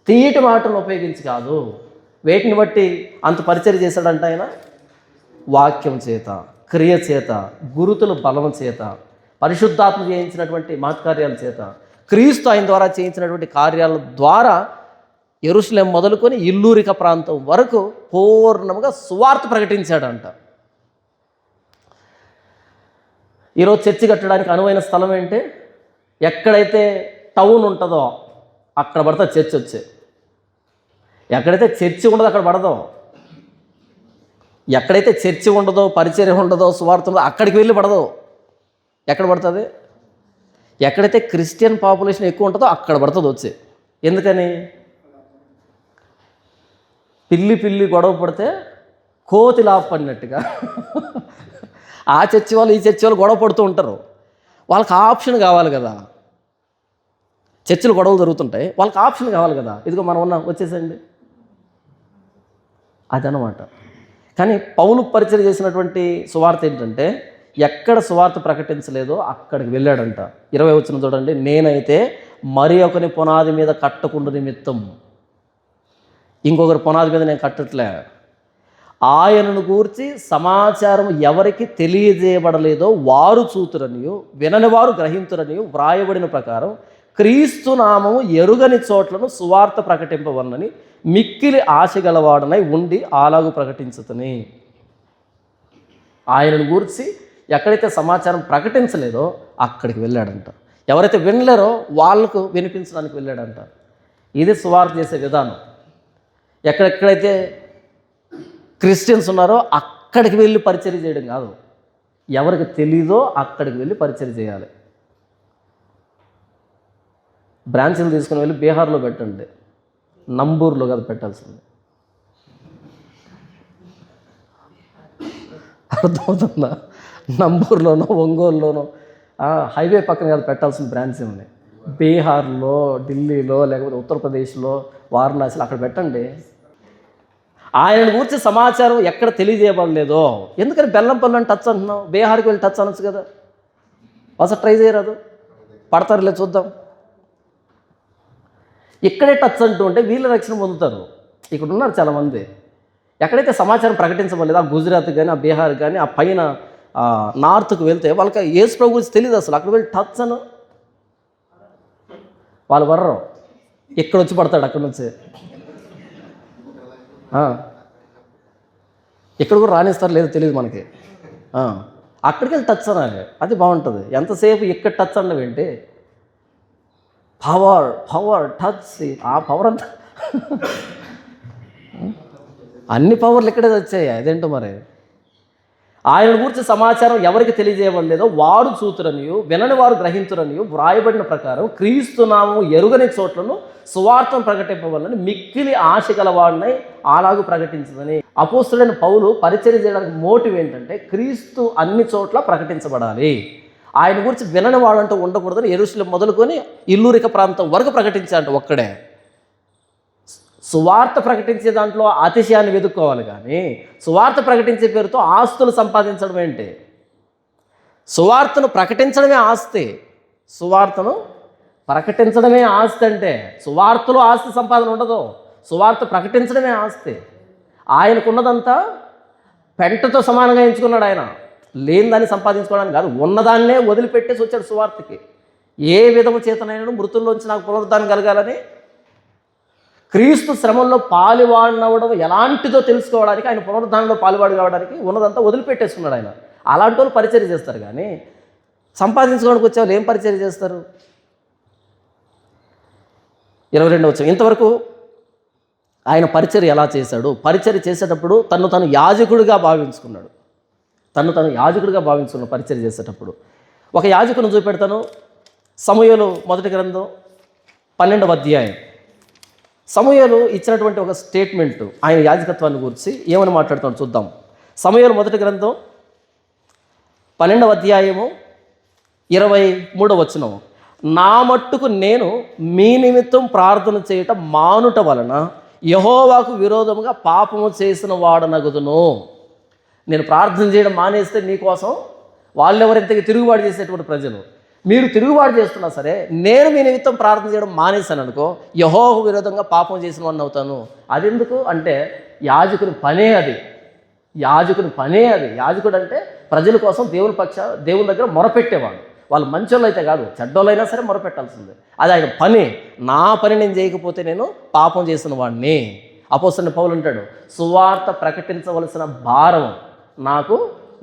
తీయటి మాటలను ఉపయోగించి కాదు. వేటిని బట్టి అంత పరిచర్య చేశాడంట ఆయన? వాక్యం చేత, క్రియ చేత, గురుతుల బలం చేత, పరిశుద్ధాత్మ చేయించినటువంటి మహత్కార్యాల చేత, క్రీస్తు ఆయన ద్వారా చేయించినటువంటి కార్యాల ద్వారా యెరూషలేం మొదలుకొని ఇల్లూరిక ప్రాంతం వరకు పూర్ణంగా సువార్త ప్రకటించాడంట. ఈరోజు చర్చి కట్టడానికి అనువైన స్థలం ఏంటి? ఎక్కడైతే టౌన్ ఉంటుందో అక్కడ పడితే చర్చి వచ్చే, ఎక్కడైతే చర్చి ఉండదో అక్కడ పడదాం, ఎక్కడైతే చర్చి ఉండదో, పరిచర్య ఉండదో, సువార్త ఉండదో అక్కడికి వెళ్ళి పడదు. ఎక్కడ పడుతుంది? ఎక్కడైతే క్రిస్టియన్ పాపులేషన్ ఎక్కువ ఉంటుందో అక్కడ పడుతుంది వచ్చి. ఎందుకని? పిల్లి గొడవ పడితే కోతి లాభపడినట్టుగా ఆ చర్చి వాళ్ళు ఈ చర్చి వాళ్ళు గొడవ పడుతూ ఉంటారు. వాళ్ళకి ఆప్షన్ కావాలి కదా. చర్చిలు గొడవలు జరుగుతుంటాయి, వాళ్ళకి ఆప్షన్ కావాలి కదా. ఇదిగో మనం ఉన్నాం, వచ్చేసండి, అదనమాట. కానీ పౌలు పరిచయం చేసినటువంటి సువార్త ఏంటంటే, ఎక్కడ సువార్త ప్రకటించలేదో అక్కడికి వెళ్ళాడంట. 20 వచనం చూడండి. నేనైతే మరి ఒకని పునాది మీద కట్టకుండా నిమిత్తం, ఇంకొకరి పునాది మీద నేను కట్టట్లే, ఆయనను గూర్చి సమాచారం ఎవరికి తెలియజేయబడలేదో వారు చూతురనియు వినని వారు గ్రహింతురనియు వ్రాయబడిన ప్రకారం క్రీస్తు నామము ఎరుగని చోట్లను సువార్త ప్రకటింపవన్నని మిక్కిలి ఆశ గలవాడనై ఉండి అలాగూ ప్రకటించుతని. ఆయనను గూర్చి ఎక్కడైతే సమాచారం ప్రకటించలేదో అక్కడికి వెళ్ళాడంట. ఎవరైతే వినలేరో వాళ్ళకు వినిపించడానికి వెళ్ళాడంట. ఇది సువార్త చేసే విధానం. ఎక్కడెక్కడైతే క్రిస్టియన్స్ ఉన్నారో అక్కడికి వెళ్ళి పరిచర్య చేయడం కాదు, ఎవరికి తెలీదో అక్కడికి వెళ్ళి పరిచర్య చేయాలి. బ్రాంచీలు తీసుకుని వెళ్ళి బీహార్లో పెట్టండి, నంబూరులో కాదు పెట్టాల్సింది. అర్థమవుతుందా? నంబూరులోనో ఒంగోలులోనో హైవే పక్కన కాదు పెట్టాల్సిన బ్రాంచీలని. బీహార్లో, ఢిల్లీలో, లేకపోతే ఉత్తరప్రదేశ్లో, వారణాసిలో అక్కడ పెట్టండి. ఆయన గురించి సమాచారం ఎక్కడ తెలియజేయబడలేదో. ఎందుకని బెల్లంపల్లి అని టచ్ అంటున్నావు? బీహార్కి వెళ్ళి టచ్ అనొచ్చు కదా. ఒకసారి ట్రై చేయరాదు, పడతారులే చూద్దాం. ఇక్కడే టచ్ అంటూ ఉంటే వీళ్ళ రక్షణ పొందుతారు. ఇక్కడ ఉన్నారు చాలామంది. ఎక్కడైతే సమాచారం ప్రకటించబడలేదు, ఆ గుజరాత్ కానీ, ఆ బీహార్ కానీ, ఆ పైన నార్త్కు వెళ్తే వాళ్ళకి యేసు ప్రభు గురించి తెలియదు అసలు. అక్కడ వెళ్ళి టచ్ అను, వాళ్ళు వర్రం, ఇక్కడ వచ్చి పడతాడు. అక్కడ నుంచి ఇక్కడ కూడా రాణిస్తారు లేదో తెలియదు మనకి. అక్కడికి వెళ్ళి టచ్ అనాలి, అది బాగుంటుంది. ఎంతసేపు ఇక్కడ టచ్ అన్నవేంటి? పవర్ టచ్, ఆ పవర్ అంతా అన్ని పవర్లు ఇక్కడే వచ్చాయి. అదేంటో మరి. ఆయన గురించి సమాచారం ఎవరికి తెలియజేయబడలేదో వారు చూతురనియు వినని వారు గ్రహించురనియు వ్రాయబడిన ప్రకారం క్రీస్తు నామము ఎరుగని చోట్లను సువార్తను ప్రకటింపవలని మిక్కిలి ఆశ గలవాడినై అలాగూ ప్రకటించదని. అపోస్తలుడైన పౌలు పరిచర్య చేయడానికి మోటివ్ ఏంటంటే, క్రీస్తు అన్ని చోట్ల ప్రకటించబడాలి, ఆయన గురించి వినని వాడంటూ ఉండకూడదని యెరూషలేం మొదలుకొని ఇల్లూరిక ప్రాంతం వరకు ప్రకటించాలంట ఒక్కడే. సువార్త ప్రకటించే దాంట్లో అతిశయాన్ని వెతుక్కోవాలి, కానీ సువార్త ప్రకటించే పేరుతో ఆస్తులు సంపాదించడం ఏంటి? సువార్తను ప్రకటించడమే ఆస్తి. సువార్తను ప్రకటించడమే ఆస్తి. అంటే సువార్తలో ఆస్తి సంపాదన ఉండదు, సువార్త ప్రకటించడమే ఆస్తి. ఆయనకున్నదంతా పెంటతో సమానంగా ఎంచుకున్నాడు. ఆయన లేని దాన్ని సంపాదించుకోవడానికి కాదు, ఉన్నదాన్నే వదిలిపెట్టేసి వచ్చాడు సువార్తకి. ఏ విధము చేతనైనా మృతుల్లోంచి నాకు పునరుద్ధానం కలగాలని, క్రీస్తు శ్రమంలో పాలువాడినవడం ఎలాంటిదో తెలుసుకోవడానికి, ఆయన పునరుద్ధానంలో పాలువాడు కావడానికి ఉన్నదంతా వదిలిపెట్టేసుకున్నాడు ఆయన. అలాంటి వాళ్ళు పరిచర్య చేస్తారు, కానీ సంపాదించుకోవడానికి వచ్చే వాళ్ళు ఏం పరిచర్య చేస్తారు? 22 వచ్చాం. ఇంతవరకు ఆయన పరిచర్య ఎలా చేశాడు? పరిచర్య చేసేటప్పుడు తను యాజకుడిగా భావించుకున్నాడు. తను యాజకుడిగా భావించుకున్న పరిచర్య చేసేటప్పుడు ఒక యాజకుని చూపెడతాను. సమూయేలు మొదటి గ్రంథం 12వ అధ్యాయం. సమూయేలు ఇచ్చినటువంటి ఒక స్టేట్మెంట్ ఆయన యాజకత్వాన్ని గురించి ఏమని మాట్లాడుతాడు చూద్దాం. సమూయేలు మొదటి గ్రంథం 12వ అధ్యాయము 23వ వచనం. నా మట్టుకు నేను మీ నిమిత్తం ప్రార్థన చేయటం మానుట వలన యెహోవాకు విరోధముగా పాపము చేసిన వాడనగుదును. నేను ప్రార్థన చేయడం మానేస్తే మీకోసం వాళ్ళెవరింతకి తిరుగుబాటు చేసేటువంటి ప్రజలు, మీరు తిరుగుబాటు చేస్తున్నా సరే నేను మీ నిమిత్తం ప్రార్థన చేయడం మానేశాను అనుకో, యెహోవాకు విరోధంగా పాపం చేసిన వాడిని అవుతాను. అదెందుకు అంటే యాజకుని పనే అది. యాజకుని పనే అది. యాజకుడు అంటే ప్రజల కోసం దేవుని దగ్గర మొరపెట్టేవాడు. వాళ్ళు మంచోళ్ళు అయితే కాదు, చెడ్డోళ్ళైనా సరే మొరపెట్టాల్సిందే. అది ఆయన పని. నా పని నేను చేయకపోతే నేను పాపం చేసిన వాడిని. అపోస్తలుడైన పౌలు అంటాడు, సువార్త ప్రకటించవలసిన భారం నాకు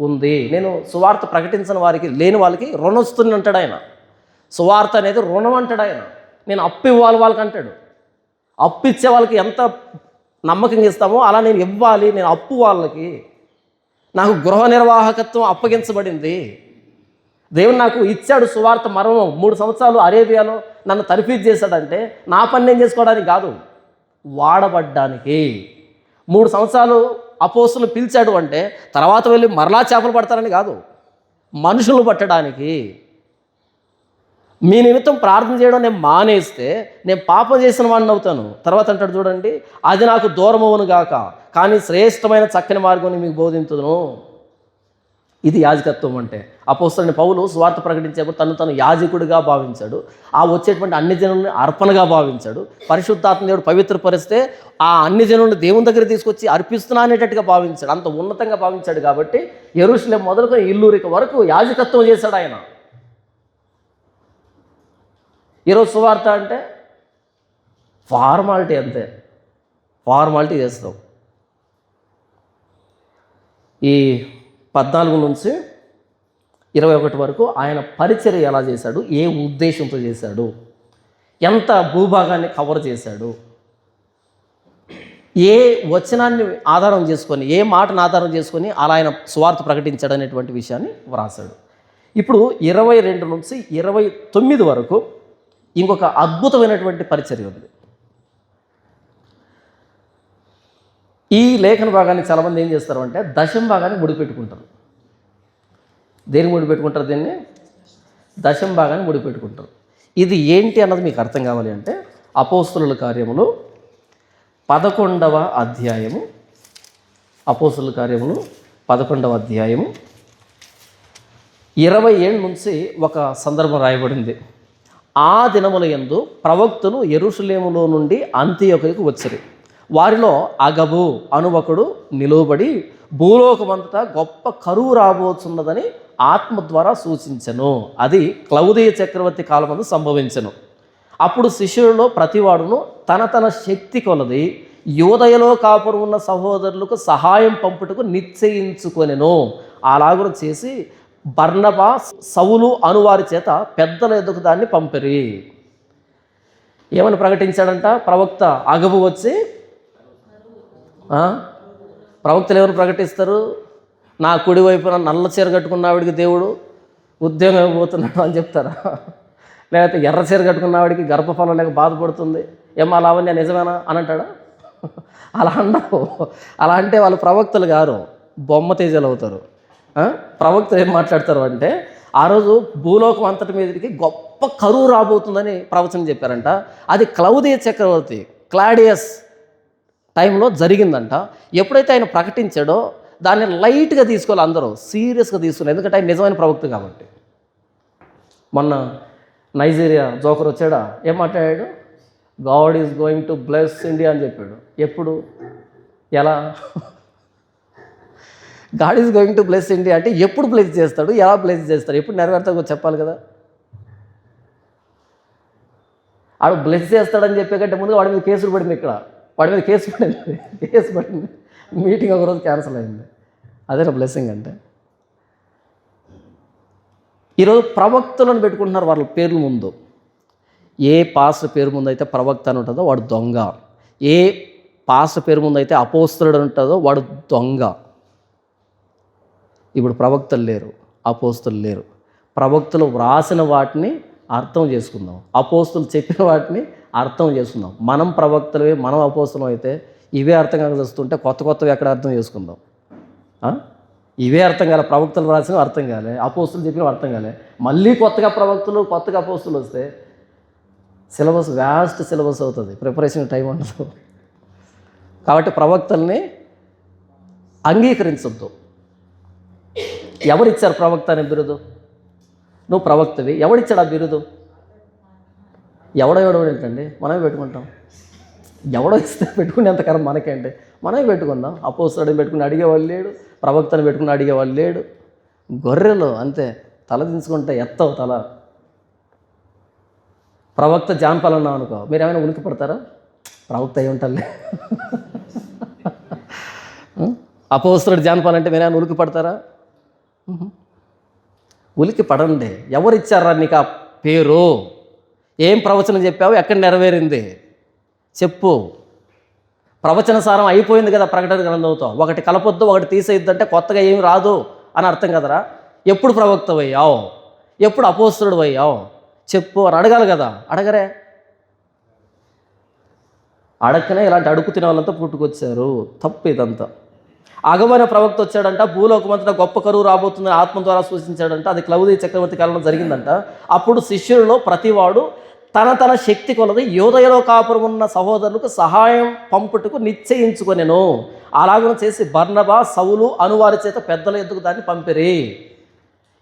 ఉంది. నేను సువార్త ప్రకటించిన వారికి, లేని వాళ్ళకి రుణస్తుని అంటాడు ఆయన. సువార్త అనేది రుణం అంటాడు ఆయన. నేను అప్పు ఇవ్వాలి వాళ్ళకి అంటాడు. అప్పు ఇచ్చే వాళ్ళకి ఎంత నమ్మకంగా ఇస్తామో అలా నేను ఇవ్వాలి. నేను అప్పు వాళ్ళకి, నాకు గృహ నిర్వాహకత్వం అప్పగించబడింది. దేవుడు నాకు ఇచ్చాడు సువార్త మర్మం. 3 సంవత్సరాలు అరేబియాలో నన్ను తర్ఫీదు చేశాడంటే నా పని నేను చేసుకోవడానికి కాదు, వాడబడ్డానికి. 3 సంవత్సరాలు అపోస్తులను పిలిచాడు అంటే తర్వాత వెళ్ళి మరలా చేపలు పడతారని కాదు, మనుషులను పట్టడానికి. మీ నిమిత్తం ప్రార్థన చేయడం నేను మానేస్తే నేను పాపం చేసిన వాడిని అవుతాను. తర్వాత అంటాడు చూడండి, అది నాకు దూరం అవును గాక, కానీ శ్రేష్టమైన చక్కని మార్గం మీకు బోధించుదును. ఇది యాజకత్వం అంటే. అపోస్తలుడైన పౌలు సువార్త ప్రకటించేప్పుడు తను యాజకుడిగా భావించాడు. ఆ వచ్చేటువంటి అన్ని జనుల్ని అర్పణగా భావించాడు. పరిశుద్ధాత్మ దేవుడు పవిత్రపరిస్తే ఆ అన్ని జనుల్ని దేవుని దగ్గర తీసుకొచ్చి అర్పిస్తున్నా అనేటట్టుగా భావించాడు. అంత ఉన్నతంగా భావించాడు కాబట్టి యెరూషలేము మొదలుకొని ఇల్లూరిక వరకు యాజకత్వం చేశాడు ఆయన. ఈరోజు సువార్త అంటే ఫార్మాలిటీ, అంతే, ఫార్మాలిటీ చేస్తాం. ఈ 14 నుంచి 21 వరకు ఆయన పరిచర్య ఎలా చేశాడు, ఏ ఉద్దేశంతో చేశాడు, ఎంత భూభాగాన్ని కవర్ చేశాడు, ఏ వచనాన్ని ఆధారం చేసుకొని, ఏ మాటను ఆధారం చేసుకొని అలా ఆయన సువార్త ప్రకటించాడు అనేటువంటి విషయాన్ని వ్రాసాడు. ఇప్పుడు 22 నుంచి 29 వరకు ఇంకొక అద్భుతమైనటువంటి పరిచర్య ఉంది. ఈ లేఖన భాగాన్ని చాలామంది ఏం చేస్తారు అంటే దశమ భాగాన్ని ముడిపెట్టుకుంటారు. దేనికి ముడిపెట్టుకుంటారు? దీన్ని దశమ భాగాన్ని ముడిపెట్టుకుంటారు. ఇది ఏంటి అన్నది మీకు అర్థం కావాలి అంటే అపోస్తలుల కార్యములు 11వ అధ్యాయము, అపోస్తలుల కార్యములు 11వ అధ్యాయము 27 నుంచి ఒక సందర్భం రాయబడింది. ఆ దినముల యందు ప్రవక్తలు యెరూషలేములో నుండి అంతియొకకు వచ్చిరి. వారిలో అగబు అను ఒకడు నిలువబడి భూలోకమంతటా గొప్ప కరువు రాబోతున్నదని ఆత్మ ద్వారా సూచించెను. అది క్లౌదీయ చక్రవర్తి కాలమందు సంభవించెను. అప్పుడు శిష్యులలో ప్రతివాడును తన శక్తి కొలది యోదయలో కాపురం ఉన్న సహోదరులకు సహాయం పంపుటకు నిశ్చయించుకొనెను. అలాగున చేసి బర్నబా, సౌలు అనువారి చేత పెద్దల ఎదుగు దాన్ని పంపిరి. ఏమని ప్రకటించాడంట ప్రవక్త అగబు వచ్చి? ప్రవక్తలు ఎవరు ప్రకటిస్తారు? నా కుడి వైపున నల్ల చీర కట్టుకున్నవాడికి దేవుడు ఉద్యోగం ఇవ్వబోతున్నాడు అని చెప్తారా? లేకపోతే ఎర్ర చీర కట్టుకున్నవాడికి గర్భఫలం లేక బాధపడుతుంది, ఏమో లావణ్య నిజమేనా అని అంటాడా? అలా అన్నావు. అలా అంటే వాళ్ళు ప్రవక్తలు గారు, బొమ్మ తేజాలు అవుతారు. ప్రవక్తలు ఏం మాట్లాడతారు అంటే ఆ రోజు భూలోకం అంతటి మీదకి గొప్ప కరువు రాబోతుందని ప్రవచనం చెప్పారంట. అది క్లౌదీయ చక్రవర్తి క్లాడియస్ టైంలో జరిగిందంట. ఎప్పుడైతే ఆయన ప్రకటించాడో దాన్ని లైట్గా తీసుకోవాలి, అందరూ సీరియస్గా తీసుకోవాలి. ఎందుకంటే ఆయన నిజమైన ప్రవక్త కాబట్టి. మొన్న నైజీరియా జోకర్ వచ్చాడా, ఏం మాట్లాడాడు? God is going to bless India అని చెప్పాడు. ఎప్పుడు, ఎలా? God is going to bless India అంటే ఎప్పుడు బ్లెస్ చేస్తాడు, ఎలా బ్లెస్ చేస్తాడు, ఎప్పుడు నెరవేర్తాడో చెప్పాలి కదా. ఆడు బ్లెస్ చేస్తాడని చెప్పే కంటే ముందు వాడి మీద కేసులు పడింది. ఇక్కడ వాడి మీద కేసు పడింది. మీటింగ్ ఒకరోజు క్యాన్సిల్ అయింది. అదేనా బ్లెస్సింగ్ అంటే? ఈరోజు ప్రవక్తలను పెట్టుకుంటున్నారు వాళ్ళ పేర్ల ముందు. ఏ పాస్టర్ పేరు ముందు అయితే ప్రవక్త అని ఉంటుందో వాడు దొంగ. ఏ పాస్టర్ పేరు ముందు అయితే అపోస్తలుడు అని ఉంటుందో వాడు దొంగ. ఇప్పుడు ప్రవక్తలు లేరు, అపోస్తులు లేరు. ప్రవక్తలు వ్రాసిన వాటిని అర్థం చేసుకుందాం, అపోస్తులు చెప్పిన వాటిని అర్థం చేసుకుందాం. మనం ప్రవక్తలే, మనం అపోస్తులం అయితే ఇవే అర్థం కాక వస్తుంటే కొత్తవి ఎక్కడ అర్థం చేసుకుందాం? ఇవే అర్థం కాలే, ప్రవక్తలు వ్రాసినవి అర్థం కాలే, అపోస్తులు చెప్పినవి అర్థం కాలే. మళ్ళీ కొత్తగా ప్రవక్తలు, కొత్తగా అపోస్తులు వస్తే సిలబస్ వ్యాస్ట్ సిలబస్ అవుతుంది, ప్రిపరేషన్ టైం ఉండదు. కాబట్టి ప్రవక్తల్ని అంగీకరించొద్దు. ఎవరిచ్చారు ప్రవక్త అనే బిరుదు? నువ్వు ప్రవక్తవి, ఎవడిచ్చాడు ఆ బిరుదు? ఎవడో ఏంటండి, మనమే పెట్టుకుంటాం. ఎవడో ఇస్తే పెట్టుకునేంత కరం మనకేంటి, మనమే పెట్టుకుందాం. అపోస్తలుడిని పెట్టుకుని అడిగేవాళ్ళు లేడు, ప్రవక్తను పెట్టుకుని అడిగేవాళ్ళు లేడు. గొర్రెలు అంతే, తల దించుకుంటే ఎత్తవు తల. ప్రవక్త జాన్పాల్ అన్నాం అనుకో, మీరు ఏమైనా ఉలికి పడతారా? ప్రవక్త అయి ఉంటారులే. అపోస్తలుడు జాన్పాల్ అంటే మీరు ఏమైనా ఉలికి పడతారా? ఉలికి పడండి. ఎవరు ఇచ్చారా నీకు ఆ పేరు? ఏం ప్రవచనం చెప్పావు, ఎక్కడ నెరవేరింది చెప్పు. ప్రవచన సారం అయిపోయింది కదా ప్రకటన గ్రంథంతో. ఒకటి కలపొద్దు, ఒకటి తీసేయద్దంటే కొత్తగా ఏమి రాదు అని అర్థం కదరా. ఎప్పుడు ప్రవక్తవయ్యావు, ఎప్పుడు అపోస్తలుడు అయ్యావు చెప్పు అని అడగాలి కదా. అడగరే. అడగనే ఇలాంటి అడుగు తినే వాళ్ళంతా పుట్టుకొచ్చారు. తప్పు ఇదంతా. అగమైన ప్రవక్త వచ్చాడంట, భూలోకమంతటా గొప్ప కరువు రాబోతుందని ఆత్మ ద్వారా సూచించాడంట. అది క్లౌదీ చక్రవర్తి కాలంలో జరిగిందంట. అప్పుడు శిష్యులలో ప్రతివాడు తన శక్తి కొలది యోదయలో కాపురం ఉన్న సహోదరులకు సహాయం పంపుటకు నిశ్చయించుకొనెను. అలాగను చేసి బర్నబా, సౌలు అనువారి చేత పెద్దల ఎద్దుకు దాన్ని పంపిరి.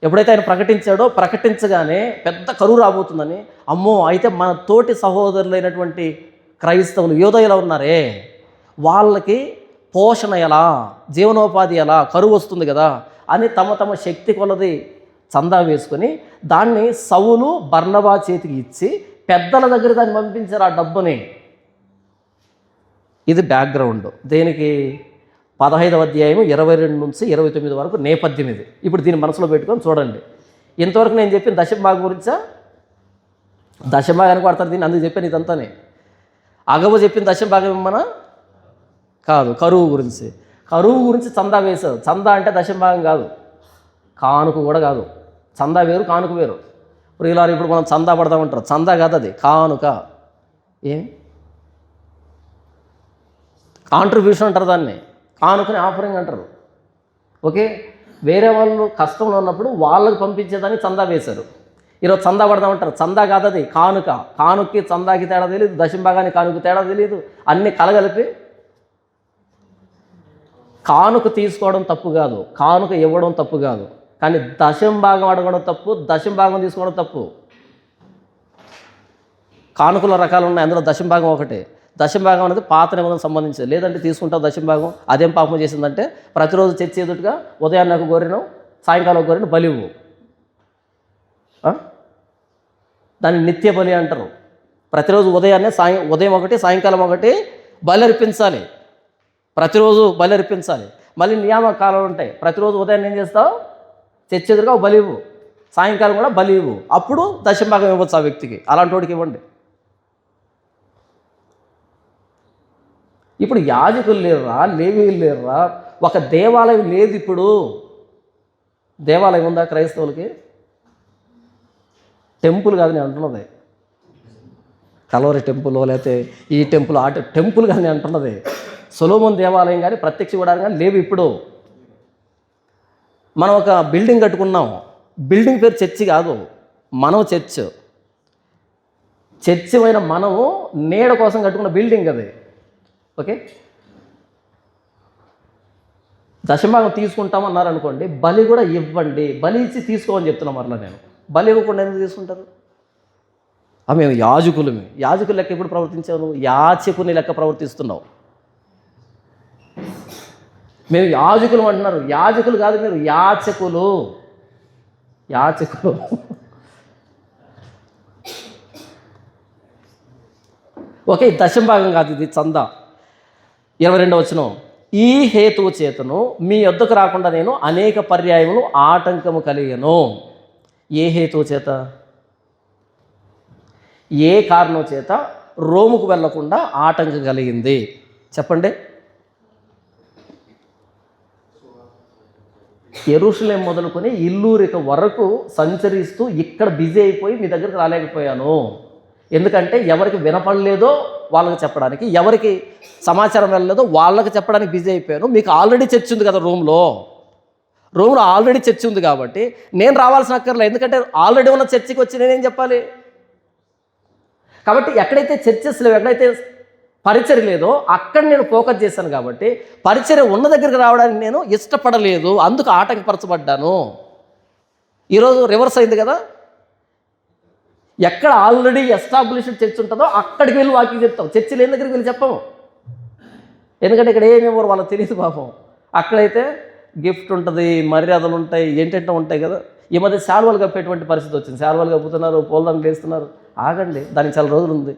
ఎప్పుడైతే ఆయన ప్రకటించాడో, ప్రకటించగానే పెద్ద కరువు రాబోతుందని, అమ్మో అయితే మన తోటి సహోదరులైనటువంటి క్రైస్తవులు యోదయలో ఉన్నారే, వాళ్ళకి పోషణ ఎలా, జీవనోపాధి ఎలా, కరువు వస్తుంది కదా అని తమ శక్తి కొలది చందా వేసుకొని దాన్ని సౌలు బర్నబా చేతికి ఇచ్చి పెద్దల దగ్గర దాన్ని పంపించారు ఆ డబ్బుని. ఇది బ్యాక్గ్రౌండ్. దేనికి? 15వ అధ్యాయం 22 నుంచి 29 వరకు నేపథ్యం ఇది. ఇప్పుడు దీన్ని మనసులో పెట్టుకొని చూడండి. ఇంతవరకు నేను చెప్పిన దశభాగం గురించా? దశభాగానికి వాడతారు దీన్ని, అందుకు చెప్పాను ఇదంతానే. అగవ చెప్పిన దశభాగం ఏమన్నా కాదు, కరువు గురించి. కరువు గురించి చందా వేశారు. చందా అంటే దశభాగం కాదు, కానుక కూడా కాదు. చందా వేరు, కానుక వేరు. ప్రియులారు, ఇప్పుడు మనం చందా పడదామంటారు, చందా కాదు అది, కానుక. ఏం కాంట్రిబ్యూషన్ అంటారు దాన్ని, కానుకని ఆఫరింగ్ అంటారు. ఓకే, వేరే వాళ్ళు కష్టంలో ఉన్నప్పుడు వాళ్ళకి పంపించేదాన్ని చందా వేశారు. ఈరోజు చందా పడదామంటారు, చందా కాదు అది, కానుక. కానుకకి చందాకి తేడా తెలియదు, దశంభాగానికి కానుక తేడా తెలియదు, అన్నీ కలగలిపి. కానుక తీసుకోవడం తప్పు కాదు, కానుక ఇవ్వడం తప్పు కాదు, కానీ దశంభాగం అడగడం తప్పు, దశంభాగం తీసుకోవడం తప్పు. కానుకల రకాలు ఉన్నాయి, అందులో దశంభాగం ఒకటే. దశంభాగం అనేది పాత నిబంధనకు సంబంధించింది. లేదంటే తీసుకుంటావు దశంభాగం, అదేం పాపం చేసిందంటే ప్రతిరోజు చర్చి ఎదుటిగా ఉదయాన్నే ఒక గొర్రెను, సాయంకాలం ఒక గొర్రెను బలివు. దాన్ని నిత్య బలి అంటారు. ప్రతిరోజు ఉదయాన్నే ఉదయం ఒకటి, సాయంకాలం ఒకటి బలి అర్పించాలి. ప్రతిరోజు బలి అర్పించాలి. మళ్ళీ నియామకాలు ఉంటాయి. ప్రతిరోజు ఉదయం ఏం చేస్తావు, చర్చి ఎదురుగా బలి ఇవ్వు, సాయంకాలం కూడా బలి ఇవ్వు. అప్పుడు దశంభాగం ఇవ్వచ్చు ఆ వ్యక్తికి. అలాంటి వాడికి ఇవ్వండి. ఇప్పుడు యాజకులు లేరురా, లేవీయులు లేరురా, ఒక దేవాలయం లేదు. ఇప్పుడు దేవాలయం ఉందా క్రైస్తవులకి? టెంపుల్ కాదు నేను అంటున్నది, కలవరి టెంపుల్ లేకపోతే ఈ టెంపుల్ ఆ టెంపుల్ కాదు నేను అంటున్నది. సొలొమోను దేవాలయం కానీ ప్రత్యక్ష గుడారం కానీ లేవు ఇప్పుడు. మనం ఒక బిల్డింగ్ కట్టుకున్నాం, బిల్డింగ్ పేరు చర్చి కాదు, మనం చర్చ్. చర్చి అయిన మనము నీడ కోసం కట్టుకున్న బిల్డింగ్ అది. ఓకే, దశంభాగం తీసుకుంటామన్నారు అనుకోండి, బలి కూడా ఇవ్వండి. బలి ఇచ్చి తీసుకోమని చెప్తున్నాం. మరలా నేను బలి ఇవ్వకుండా ఎందుకు తీసుకుంటారు? మేము యాజకులమే. యాజకుల లెక్క ఎప్పుడు ప్రవర్తించావు నువ్వు? యాచకుని లెక్క ప్రవర్తిస్తున్నావు. మేము యాజకులు అంటున్నారు, యాజకులు కాదు మీరు, యాచకులు. యాచకులు. ఓకే, దశంభాగం కాదు ఇది, చందా. 22వ వచనం, ఈ హేతువు చేతను మీ యొద్దకు రాకుండా నేను అనేక పర్యాయములు ఆటంకము కలిగను. ఏ హేతువు చేత, ఏ కారణం చేత రోముకు వెళ్లకుండా ఆటంకం కలిగింది చెప్పండి? యెరూషలేం మొదలుకొని ఇల్లూరిక వరకు సంచరిస్తూ ఇక్కడ బిజీ అయిపోయి మీ దగ్గరికి రాలేకపోయాను. ఎందుకంటే ఎవరికి వినపడలేదో వాళ్ళకి చెప్పడానికి, ఎవరికి సమాచారం వెళ్ళలేదో వాళ్ళకి చెప్పడానికి బిజీ అయిపోయాను. మీకు ఆల్రెడీ చర్చ్ ఉంది కదా రూమ్లో ఆల్రెడీ చర్చ్ ఉంది కాబట్టి నేను రావాల్సిన అక్కర్లేదు. ఎందుకంటే ఆల్రెడీ ఉన్న చర్చికి వచ్చి నేనేం చెప్పాలి? కాబట్టి ఎక్కడైతే చర్చెస్ లేవు, ఎక్కడైతే పరిచర్య లేదో అక్కడ నేను ఫోకస్ చేశాను. కాబట్టి పరిచర్య ఉన్న దగ్గరికి రావడానికి నేను ఇష్టపడలేదు, అందుకు ఆటంకపరచబడ్డాను. ఈరోజు రివర్స్ అయింది కదా. ఎక్కడ ఆల్రెడీ ఎస్టాబ్లిష్డ్ చర్చ్ ఉంటుందో అక్కడికి వెళ్ళి వాక్యం చెప్తాం. చర్చి లేని దగ్గరికి వెళ్ళి చెప్పము. ఎందుకంటే ఇక్కడ ఏమి ఇవ్వరు, వాళ్ళకి తెలియదు పాపం. అక్కడైతే గిఫ్ట్ ఉంటుంది, మర్యాదలు ఉంటాయి, ఏంటంటే ఉంటాయి కదా. ఈ మధ్య శాలువాలు కప్పేటువంటి పరిస్థితి వచ్చింది. శాలువాలు కప్పుతున్నారు, పూలదండలు వేస్తున్నారు. ఆగండి, దానికి చాలా రోజులు ఉంది.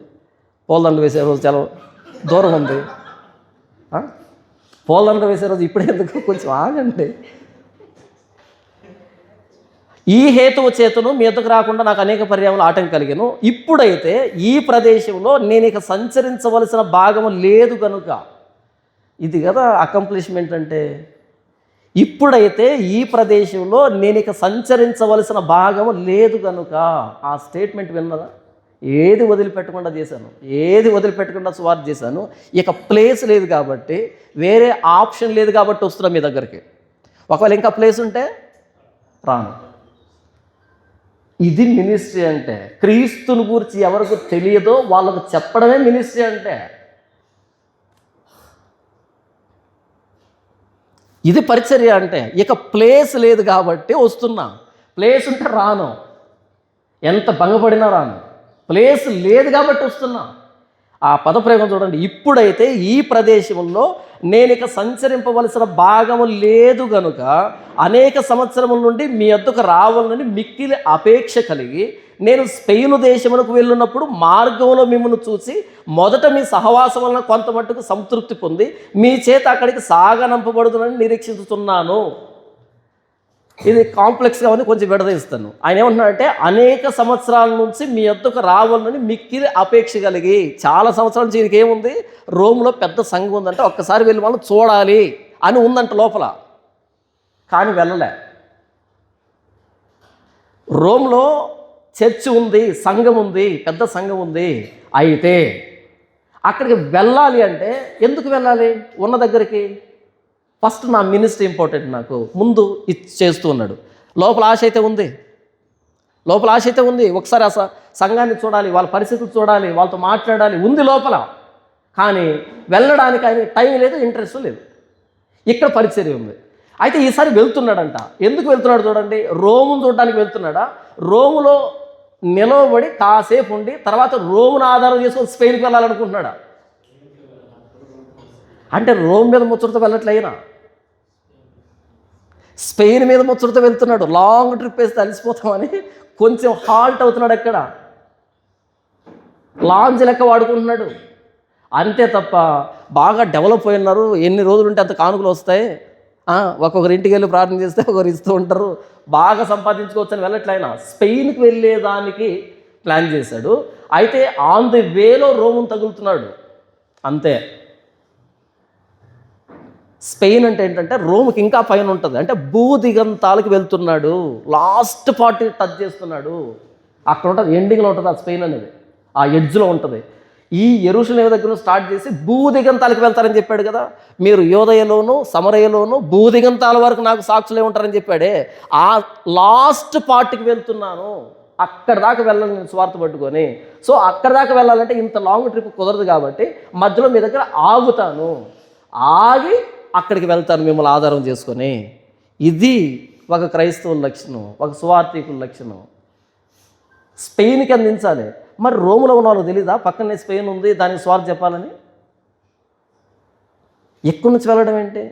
పూలదండలు వేసే రోజు చాలా దూరం ఉంది. పూలదండలు వేసే రోజు ఇప్పుడే ఎందుకు, కొంచెం ఆగండి. ఈ హేతువు చేతును మీ ఎద్దకు రాకుండా నాకు అనేక పర్యావరణ ఆటంకం కలిగాను. ఇప్పుడైతే ఈ ప్రదేశంలో నేను ఇక సంచరించవలసిన భాగము లేదు కనుక, ఇది కదా అకంప్లిష్మెంట్ అంటే. ఇప్పుడైతే ఈ ప్రదేశంలో నేను ఇక సంచరించవలసిన భాగము లేదు కనుక. ఆ స్టేట్మెంట్ విన్నదా? ఏది వదిలిపెట్టకుండా చేశాను, ఏది వదిలిపెట్టకుండా సువార్త చేశాను. ఇక ప్లేస్ లేదు కాబట్టి, వేరే ఆప్షన్ లేదు కాబట్టి వస్తున్నా మీ దగ్గరికి. ఒకవేళ ఇంకా ప్లేస్ ఉంటే రాను. ఇది మినిస్ట్రీ అంటే. క్రీస్తుని గురించి ఎవరికి తెలియదో వాళ్ళకు చెప్పడమే మినిస్ట్రీ అంటే. ఇది పరిచర్య అంటే. ఇక ప్లేస్ లేదు కాబట్టి వస్తున్నా. ప్లేస్ ఉంటే రాను, ఎంత భంగపడినా రాను. ప్లేస్ లేదు కాబట్టి వస్తున్నా. ఆ పదప్రయోగం చూడండి. ఇప్పుడైతే ఈ ప్రదేశంలో నేను ఇక సంచరింపవలసిన భాగము లేదు గనుక అనేక సంవత్సరముల నుండి మీ వద్దకు రావాలని మిక్కిలి అపేక్ష కలిగి నేను స్పెయిన్ దేశమునకు వెళ్ళినప్పుడు మార్గంలో మిమ్మల్ని చూసి మొదట మీ సహవాసం వలన కొంత మట్టుకు సంతృప్తి పొంది మీ చేత అక్కడికి సాగనంపబడుతుందని నిరీక్షిస్తున్నాను. ఇది కాంప్లెక్స్గా ఉంది, కొంచెం విడదీస్తాను. ఆయన ఏమంటున్నాడంటే అనేక సంవత్సరాల నుంచి మీ వద్దకు రావాలని మిక్కిలి అపేక్ష కలిగి. చాలా సంవత్సరాల నుంచి ఈయనకి ఏముంది, రోమ్లో పెద్ద సంఘం ఉందంటే ఒక్కసారి వెళ్ళి వాళ్ళని చూడాలి అని ఉందంట లోపల. కానీ వెళ్ళలే. రోమ్లో చర్చ్ ఉంది, సంఘం ఉంది, పెద్ద సంఘం ఉంది. అయితే అక్కడికి వెళ్ళాలి అంటే ఎందుకు వెళ్ళాలి? ఉన్న దగ్గరికి ఫస్ట్ నా మినిస్ట్రీ ఇంపార్టెంట్, నాకు ముందు ఇది చేస్తూ ఉన్నాడు. లోపల ఆశ అయితే ఉంది, లోపల ఆశ అయితే ఉంది. ఒకసారి ఆ సంఘాన్ని చూడాలి, వాళ్ళ పరిస్థితులు చూడాలి, వాళ్ళతో మాట్లాడాలి ఉంది లోపల. కానీ వెళ్ళడానికి ఆయన టైం లేదు, ఇంట్రెస్ట్ లేదు. ఇక్కడ పరిచర్య ఉంది. అయితే ఈసారి వెళ్తున్నాడంట. ఎందుకు వెళ్తున్నాడు చూడండి. రోమును చూడడానికి వెళ్తున్నాడా? రోములో నిలవబడి కాసేపు ఉండి తర్వాత రోమును ఆధారం చేసుకొని స్పెయిన్కి వెళ్ళాలనుకుంటున్నాడా? అంటే రోమ్ మీద ముచ్చటతో వెళ్ళట్లయినా స్పెయిన్ మీద ముచ్చటతో వెళ్తున్నాడు. లాంగ్ ట్రిప్ వేస్తే అలసిపోతామని కొంచెం హాల్ట్ అవుతున్నాడు. అక్కడ లాంజ్ లెక్క వాడుకుంటున్నాడు అంతే తప్ప బాగా డెవలప్ అయి ఉన్నారు. ఎన్ని రోజులు ఉంటే అంత కానుకలు వస్తాయి, ఒక్కొక్కరి ఇంటికి వెళ్ళి ప్రార్థన చేస్తే ఒకరు ఇస్తూ ఉంటారు, బాగా సంపాదించుకోవచ్చు అని వెళ్ళట్లయినా స్పెయిన్కి వెళ్ళేదానికి ప్లాన్ చేశాడు. అయితే ఆన్ ది వేలో రోమును తగులుతున్నాడు అంతే. స్పెయిన్ అంటే ఏంటంటే రోమ్కి ఇంకా పైన ఉంటుంది, అంటే భూదిగంతాలకు వెళ్తున్నాడు. లాస్ట్ పార్ట్ టచ్ చేస్తున్నాడు. అక్కడ ఉంటుంది, ఎండింగ్లో ఉంటుంది ఆ స్పెయిన్ అనేది, ఆ ఎడ్జ్లో ఉంటుంది. ఈ యెరూషలేము దగ్గర స్టార్ట్ చేసి భూదిగంతాలకు వెళ్తారని చెప్పాడు కదా. మీరు యోదయలోను సమరయలోను భూదిగంతాల వరకు నాకు సాక్షులే ఉంటారని చెప్పాడే. ఆ లాస్ట్ పార్ట్కి వెళ్తున్నాను, అక్కడ దాకా వెళ్ళాలి నేను స్వార్థ పట్టుకొని. సో అక్కడ దాకా వెళ్ళాలంటే ఇంత లాంగ్ ట్రిప్ కుదరదు కాబట్టి మధ్యలో మీ దగ్గర ఆగుతాను, ఆగి అక్కడికి వెళ్తాను మిమ్మల్ని ఆధారం చేసుకొని. ఇది ఒక క్రైస్తవుల లక్షణం, ఒక సువార్థికుల లక్షణం. స్పెయిన్కి అందించాలి. మరి రోములో ఉన్న వాళ్ళకి తెలీదా పక్కనే స్పెయిన్ ఉంది, దానికి స్వార్థ చెప్పాలని? ఎక్కడి నుంచి వెళ్ళడం ఏంటి?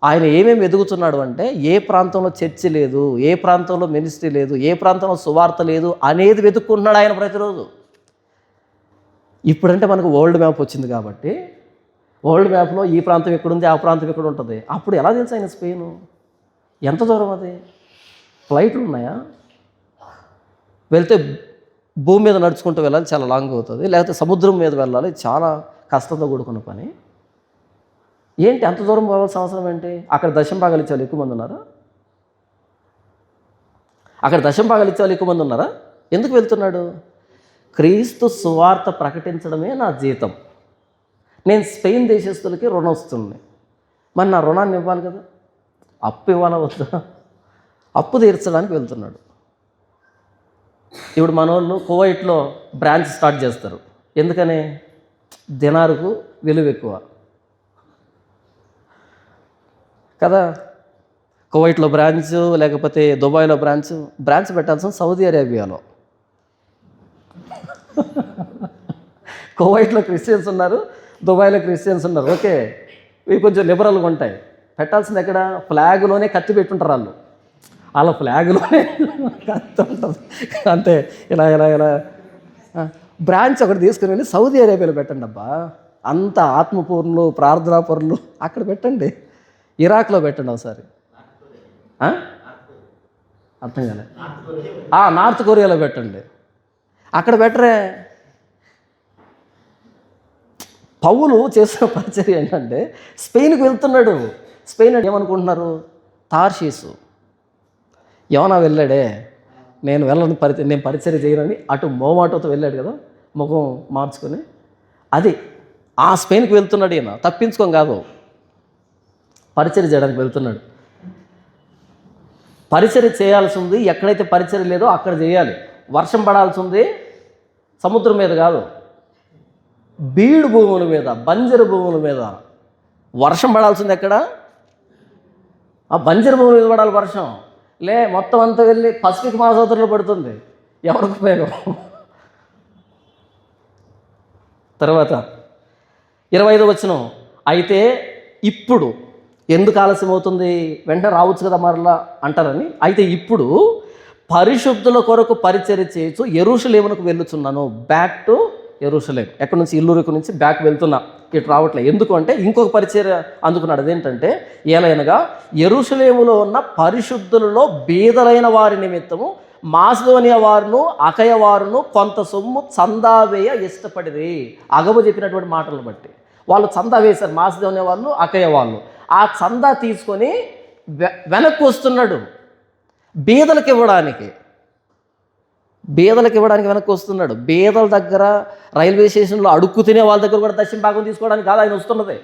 ఆయన ఏమేమి ఎదుగుతున్నాడు అంటే ఏ ప్రాంతంలో చర్చి లేదు, ఏ ప్రాంతంలో మినిస్ట్రీ లేదు, ఏ ప్రాంతంలో సువార్త లేదు అనేది వెతుక్కుంటున్నాడు ఆయన ప్రతిరోజు. ఇప్పుడంటే మనకు వరల్డ్ మ్యాప్ వచ్చింది కాబట్టి వరల్డ్ మ్యాప్లో ఈ ప్రాంతం ఎక్కడుంది, ఆ ప్రాంతం ఎక్కడ ఉంటుంది. అప్పుడు ఎలా తెలుసు ఆయన స్పెయిన్? ఎంత దూరం అది? ఫ్లైట్లు ఉన్నాయా? వెళ్తే భూమి మీద నడుచుకుంటూ వెళ్ళాలి, చాలా లాంగ్ అవుతుంది. లేకపోతే సముద్రం మీద వెళ్ళాలి, చాలా కష్టంతో కూడుకున్న పని. ఏంటి అంత దూరం పోవాల్సిన అవసరం ఏంటి? అక్కడ దశంభాగాలు ఇచ్చే వాళ్ళు ఎక్కువ మంది ఉన్నారా? అక్కడ దశంభాగాలు ఇచ్చే వాళ్ళు ఎక్కువ మంది ఉన్నారా? ఎందుకు వెళ్తున్నాడు? క్రీస్తు సువార్త ప్రకటించడమే నా జీతం. నేను స్పెయిన్ దేశస్తులకి రుణం వస్తుంది, మరి నా రుణాన్ని ఇవ్వాలి కదా. అప్పు ఇవ్వాలా వద్దా? అప్పు తీర్చడానికి వెళ్తున్నాడు. ఇప్పుడు మన వాళ్ళు కువైట్లో బ్రాంచ్ స్టార్ట్ చేస్తారు. ఎందుకని? దినారుకు విలువ ఎక్కువ కదా. కువైట్లో బ్రాంచ్, లేకపోతే దుబాయ్లో బ్రాంచ్ పెట్టాల్సిన సౌదీ అరేబియాలో. కువైట్లో క్రిస్టియన్స్ ఉన్నారు, దుబాయ్లో క్రిస్టియన్స్ ఉన్నారు. ఓకే, ఇవి కొంచెం లిబరల్గా ఉంటాయి. పెట్టాల్సింది ఎక్కడ? ఫ్లాగ్లోనే కత్తి పెట్టుంటారు వాళ్ళు. వాళ్ళ ఫ్లాగ్లోనే కత్తి ఉంటుంది అంతే. ఇలా ఇలా ఇలా బ్రాంచ్ ఒకటి తీసుకుని వెళ్ళి సౌదీ అరేబియాలో పెట్టండి అబ్బా. అంత ఆత్మపూర్ణులు, ప్రార్థనాపరులు అక్కడ పెట్టండి. ఇరాక్లో పెట్టండి ఒకసారి. అర్థం కాలే. నార్త్ కొరియాలో పెట్టండి. అక్కడ బెటరే. పౌలు చేసిన పరిచర్య ఏంటంటే స్పెయిన్కి వెళ్తున్నాడు. స్పెయిన్ అంటే ఏమనుకుంటున్నారు? తార్షీసు. యోనా వెళ్ళాడే, నేను వెళ్ళను, నేను పరిచర్య చేయనని అటు మోమాటోతో వెళ్ళాడు కదా, ముఖం మార్చుకొని. అది ఆ స్పెయిన్కి వెళ్తున్నాడు ఈయన. తప్పించుకోం కాదు, పరిచర్య చేయడానికి వెళ్తున్నాడు. పరిచర్య చేయాల్సి ఉంది. ఎక్కడైతే పరిచర్య లేదో అక్కడ చేయాలి. వర్షం పడాల్సి ఉంది సముద్రం మీద కాదు, బీడు భూముల మీద, బంజరు భూముల మీద వర్షం పడాల్సింది. ఎక్కడ? ఆ బంజరు భూముల మీద పడాలి వర్షం. మొత్తం అంతా వెళ్ళి పసిఫిక్ మహాసముద్రంలో పడుతుంది. ఎవరికి ఉపయోగం? తర్వాత 25వ వచనం, అయితే ఇప్పుడు ఎందుకు ఆలస్యం అవుతుంది, వెంటనే రావచ్చు కదా మరలా అంటారని. అయితే ఇప్పుడు పరిశుద్ధుల కొరకు పరిచర్య చేయొచ్చు యెరూషలేమునకు వెళ్ళుచున్నాను. Back to యెరూషలేం. ఎక్కడి నుంచి? ఇల్లూరుకు నుంచి బ్యాక్ వెళ్తున్నా, ఇటు రావట్లేదు. ఎందుకు అంటే ఇంకొక పరిచర్య అందుకున్నాడు. అదేంటంటే ఏలైనగా యెరూషలేములో ఉన్న పరిశుద్ధులలో బీదలైన వారి నిమిత్తము మాసిదోనియా వారును అకయ వారును కొంత సొమ్ము చందా వేయ ఇష్టపడిరి. అగబు చెప్పినటువంటి మాటలను బట్టి వాళ్ళు చందా వేశారు, మాసిదోనియా వాళ్ళు, అకయ వాళ్ళు. ఆ చందా తీసుకొని వెనక్కి వస్తున్నాడు బీదలకు ఇవ్వడానికి వెనక్కి వస్తున్నాడు. బీదల దగ్గర, రైల్వే స్టేషన్లో అడుక్కు తినే వాళ్ళ దగ్గర కూడా దశమ భాగం తీసుకోవడానికి కాదు ఆయన వస్తున్నది.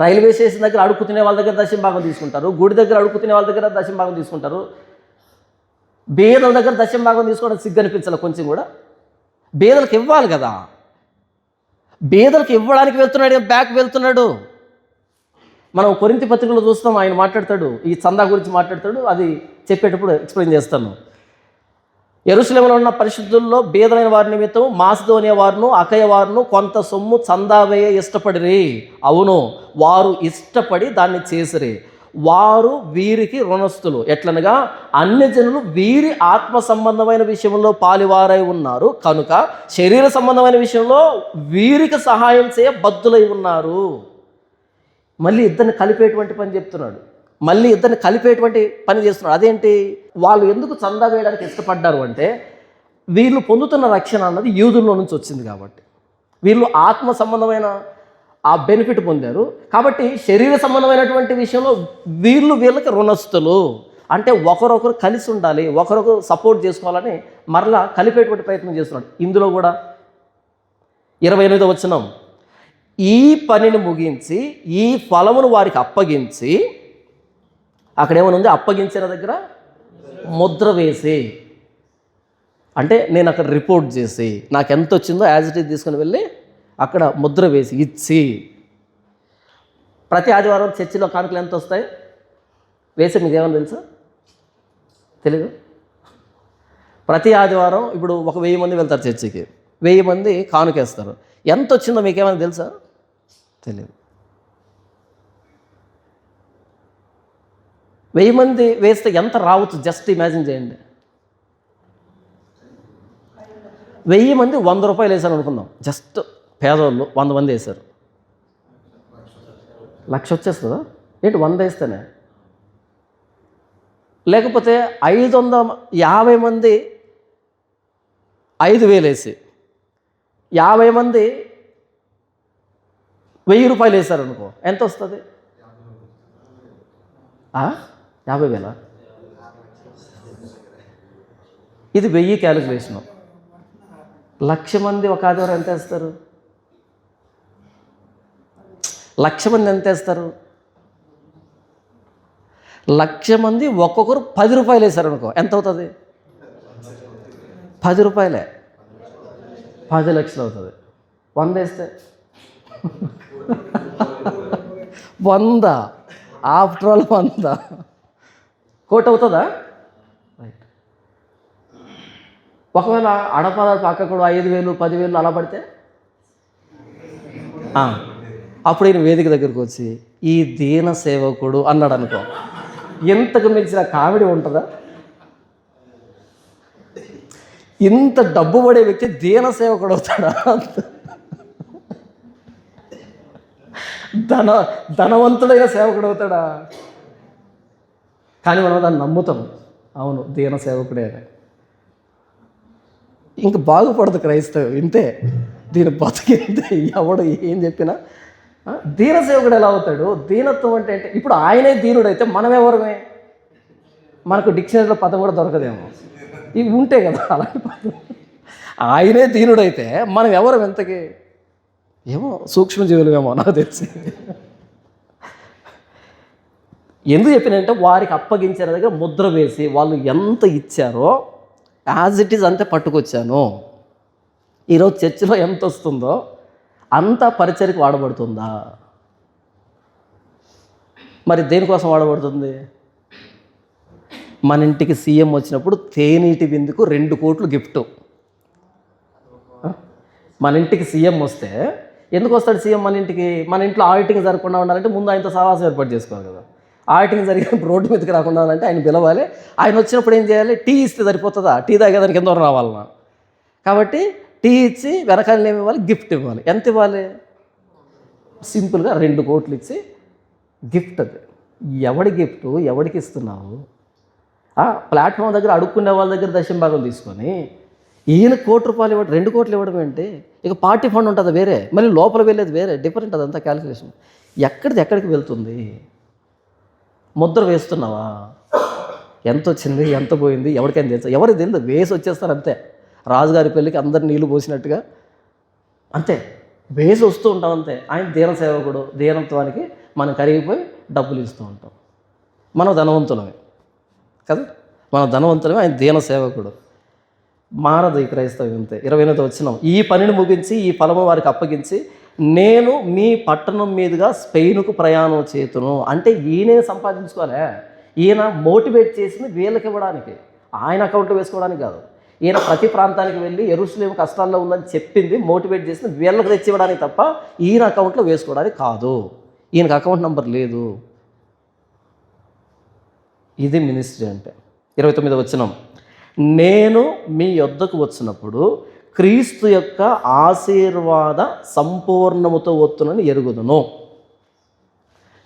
రైల్వే స్టేషన్ దగ్గర అడుక్కు తినే వాళ్ళ దగ్గర దశమ భాగం తీసుకుంటారు, గుడి దగ్గర అడుక్కు తినే వాళ్ళ దగ్గర దశమ భాగం తీసుకుంటారు. బీదల దగ్గర దశమ భాగం తీసుకోవడం సిగ్గు అనిపించాలి కొంచెం కూడా. బీదలకు ఇవ్వాలి కదా, బీదలకు ఇవ్వడానికి వెళ్తున్నాడు, బ్యాక్ వెళ్తున్నాడు. మనం కొరింథీ పత్రికలో చూస్తాం, ఆయన మాట్లాడతాడు, ఈ చందా గురించి మాట్లాడతాడు. అది చెప్పేటప్పుడు ఎక్స్ప్లెయిన్ చేస్తాను. యెరూషలేములో ఉన్న పరిశుద్ధుల్లో బీదలైన వారి నిమిత్తం మాసిదోనియా వారును అకయ వారును కొంత సొమ్ము చందా వేయ ఇష్టపడిరి. అవును, వారు ఇష్టపడి దాన్ని చేసిరి. వారు వీరికి రుణస్థులు. ఎట్లనగా అన్యజనులు వీరి ఆత్మ సంబంధమైన విషయంలో పాలివారై ఉన్నారు కనుక శరీర సంబంధమైన విషయంలో వీరికి సహాయం చేయ బద్దులై ఉన్నారు. మళ్ళీ ఇద్దరిని కలిపేటువంటి పని చెప్తున్నాడు, మళ్ళీ ఇద్దరిని కలిపేటువంటి పని చేస్తున్నాడు. అదేంటి? వాళ్ళు ఎందుకు చందా వేయడానికి ఇష్టపడ్డారు అంటే వీళ్ళు పొందుతున్న రక్షణ అన్నది యూదుల్లో నుంచి వచ్చింది కాబట్టి, వీళ్ళు ఆత్మ సంబంధమైన ఆ బెనిఫిట్ పొందారు కాబట్టి శరీర సంబంధమైనటువంటి విషయంలో వీళ్ళకి రుణస్థులు. అంటే ఒకరొకరు కలిసి ఉండాలి, ఒకరొకరు సపోర్ట్ చేసుకోవాలని మరలా కలిపేటువంటి ప్రయత్నం చేస్తున్నాడు. ఇందులో కూడా 28వ వచనం, ఈ పనిని ముగించి ఈ ఫలమును వారికి అప్పగించి, అక్కడేమనుంది? అప్పగించిన దగ్గర ముద్ర వేసి, అంటే నేను అక్కడ రిపోర్ట్ చేసి నాకు ఎంత వచ్చిందో యాజ్ ఇట్ ఈజ్ తీసుకుని వెళ్ళి అక్కడ ముద్ర వేసి ఇచ్చి. ప్రతి ఆదివారం చర్చిలో కానుకలు ఎంత వస్తాయి వేసి మీకు ఏమన్నా తెలుసా? తెలీదు. ప్రతి ఆదివారం ఇప్పుడు 1000 మంది వెళ్తారు చర్చికి, 1000 మంది కానుకేస్తారు. ఎంత వచ్చిందో మీకేమైనా తెలుసా? తెలియదు. 1000 మంది వేస్తే ఎంత రావచ్చు జస్ట్ ఇమాజిన్ చేయండి. 1000 మంది 100 రూపాయలు వేశారు అనుకుందాం. జస్ట్ పేదవాళ్ళు 100 మంది వేశారు, 1,00,000 వచ్చేస్తుందా ఏంటి 100 వేస్తేనే? లేకపోతే 550 మంది 5,000 వేసి 50 మంది 1000 రూపాయలు వేశారు అనుకో, ఎంత వస్తుంది? 50,000. ఇది 1000 క్యాలిక్యులేషను. 1,00,000 మంది ఒక ఆదివారం ఎంత వేస్తారు? 1,00,000 మంది ఎంత వేస్తారు? 1,00,000 మంది ఒక్కొక్కరు 10 రూపాయలు వేశారు అనుకో, ఎంత అవుతుంది? 10 రూపాయలే, 10 లక్షలు అవుతుంది. 100 వేస్తే 100, ఆఫ్టర్ ఆల్ 100 కోటి అవుతుందా? రైట్. ఒకవేళ అడపదడప అక్కడ 5,000 10,000 అలా పడితే అప్పుడు ఈయన వేదిక దగ్గరికి వచ్చి ఈ దీన సేవకుడు అన్నాడు అనుకో, ఎంతకు మించిన కామెడీ ఉంటుందా? ఇంత డబ్బు పడే వ్యక్తి దీన సేవకుడు అవుతాడా? ధనవంతుడైన సేవకుడు అవుతాడా? కానీ మనం దాన్ని నమ్ముతాం, అవును దీన సేవకుడే అని. ఇంక బాగుపడదు క్రైస్తవం, ఇంతే, దీని బతికింతే. ఎవడు ఏం చెప్పినా దీన సేవకుడు ఎలా అవుతాడు? దీనత్వం అంటే ఇప్పుడు ఆయనే దీనుడైతే మనం ఎవరమే? మనకు డిక్షనరీలో పదం కూడా దొరకదేమో, ఇవి ఉంటే కదా అలాంటి పదం. ఆయనే దీనుడైతే మనం ఎవరం ఎంతకి? ఏమో సూక్ష్మజీవులమేమో నాకు తెలిసి. ఎందుకు చెప్పినంటే వారికి అప్పగించిన దగ్గర ముద్ర వేసి వాళ్ళు ఎంత ఇచ్చారో యాజ్ ఇట్ ఈజ్ అంతే పట్టుకొచ్చాను. ఈరోజు చర్చిలో ఎంత వస్తుందో అంత పరిచర్యకు వాడబడుతుందా? మరి దేనికోసం వాడబడుతుంది? మన ఇంటికి సీఎం వచ్చినప్పుడు తేనీటి బిందుకు 2 కోట్లు గిఫ్ట్. మన ఇంటికి సీఎం వస్తే ఎందుకు వస్తాడు సీఎం మన ఇంటికి? మన ఇంట్లో ఆడిటింగ్ జరగకుండా ఉండాలంటే ముందు ఆయనతో సహవాసం ఏర్పాటు చేసుకోవాలి కదా. ఆడిటింగ్ జరిగినప్పుడు రోడ్డు మీదకి రాకుండా ఉండాలంటే ఆయన పిలవాలి. ఆయన వచ్చినప్పుడు ఏం చేయాలి? టీ ఇస్తే సరిపోతుందా? టీ తాగేదానికి ఎంతో రావాలన్నా. కాబట్టి టీ ఇచ్చి వెనకాల ఏమి ఇవ్వాలి? గిఫ్ట్ ఇవ్వాలి. ఎంత ఇవ్వాలి? సింపుల్గా 2 కోట్లు ఇచ్చి గిఫ్ట్. అది ఎవడి గిఫ్ట్? ఎవడికి ఇస్తున్నావు? ప్లాట్ఫామ్ దగ్గర అడుక్కునే వాళ్ళ దగ్గర దశం భాగం తీసుకొని ఈయన ₹1,00,00,000 ఇవ్వడం, 2 కోట్లు ఇవ్వడం ఏంటి? ఇక పార్టీ ఫండ్ ఉంటుంది వేరే, మళ్ళీ లోపల వెళ్ళేది వేరే, డిఫరెంట్. అదంతా క్యాలిక్యులేషన్. ఎక్కడికి వెళ్తుంది? ముద్ర వేస్తున్నావా? ఎంత వచ్చింది, ఎంత పోయింది, ఎవరికైనా తెలుసు? ఎవరికి తెలియదు, వేసి వచ్చేస్తారు అంతే. రాజుగారి పెళ్ళికి అందరు నీళ్లు పోసినట్టుగా అంతే వేసి వస్తూ ఉంటాం అంతే. ఆయన దీన సేవకుడు. దీనత్వానికి మనం కరిగిపోయి డబ్బులు ఇస్తూ ఉంటాం. మనం ధనవంతులమే కదా, మన ధనవంతులమే, ఆయన దీన సేవకుడు. మారదు ఈ క్రైస్తవం అంతే. 28వ వచనం, ఈ పనిని ముగించి ఈ ఫలము వారికి అప్పగించి నేను మీ పట్టణం మీదుగా స్పెయిన్కు ప్రయాణం చేతును. అంటే ఈయనే సంపాదించుకోలే, ఈయన మోటివేట్ చేసింది వీళ్ళకి ఇవ్వడానికి, ఆయన అకౌంట్లో వేసుకోవడానికి కాదు. ఈయన ప్రతి ప్రాంతానికి వెళ్ళి యెరూషలేము కష్టాల్లో ఉందని చెప్పింది, మోటివేట్ చేసింది వీళ్ళకి తెచ్చి ఇవ్వడానికి తప్ప ఈయన అకౌంట్లో వేసుకోవడానికి కాదు. ఈయనకు అకౌంట్ నెంబర్ లేదు. ఇది మినిస్ట్రీ అంటే. 29వ వచనం, నేను మీ యొద్దకు వచ్చినప్పుడు క్రీస్తు యొక్క ఆశీర్వాద సంపూర్ణముతో వత్తునని ఎరుగుదును.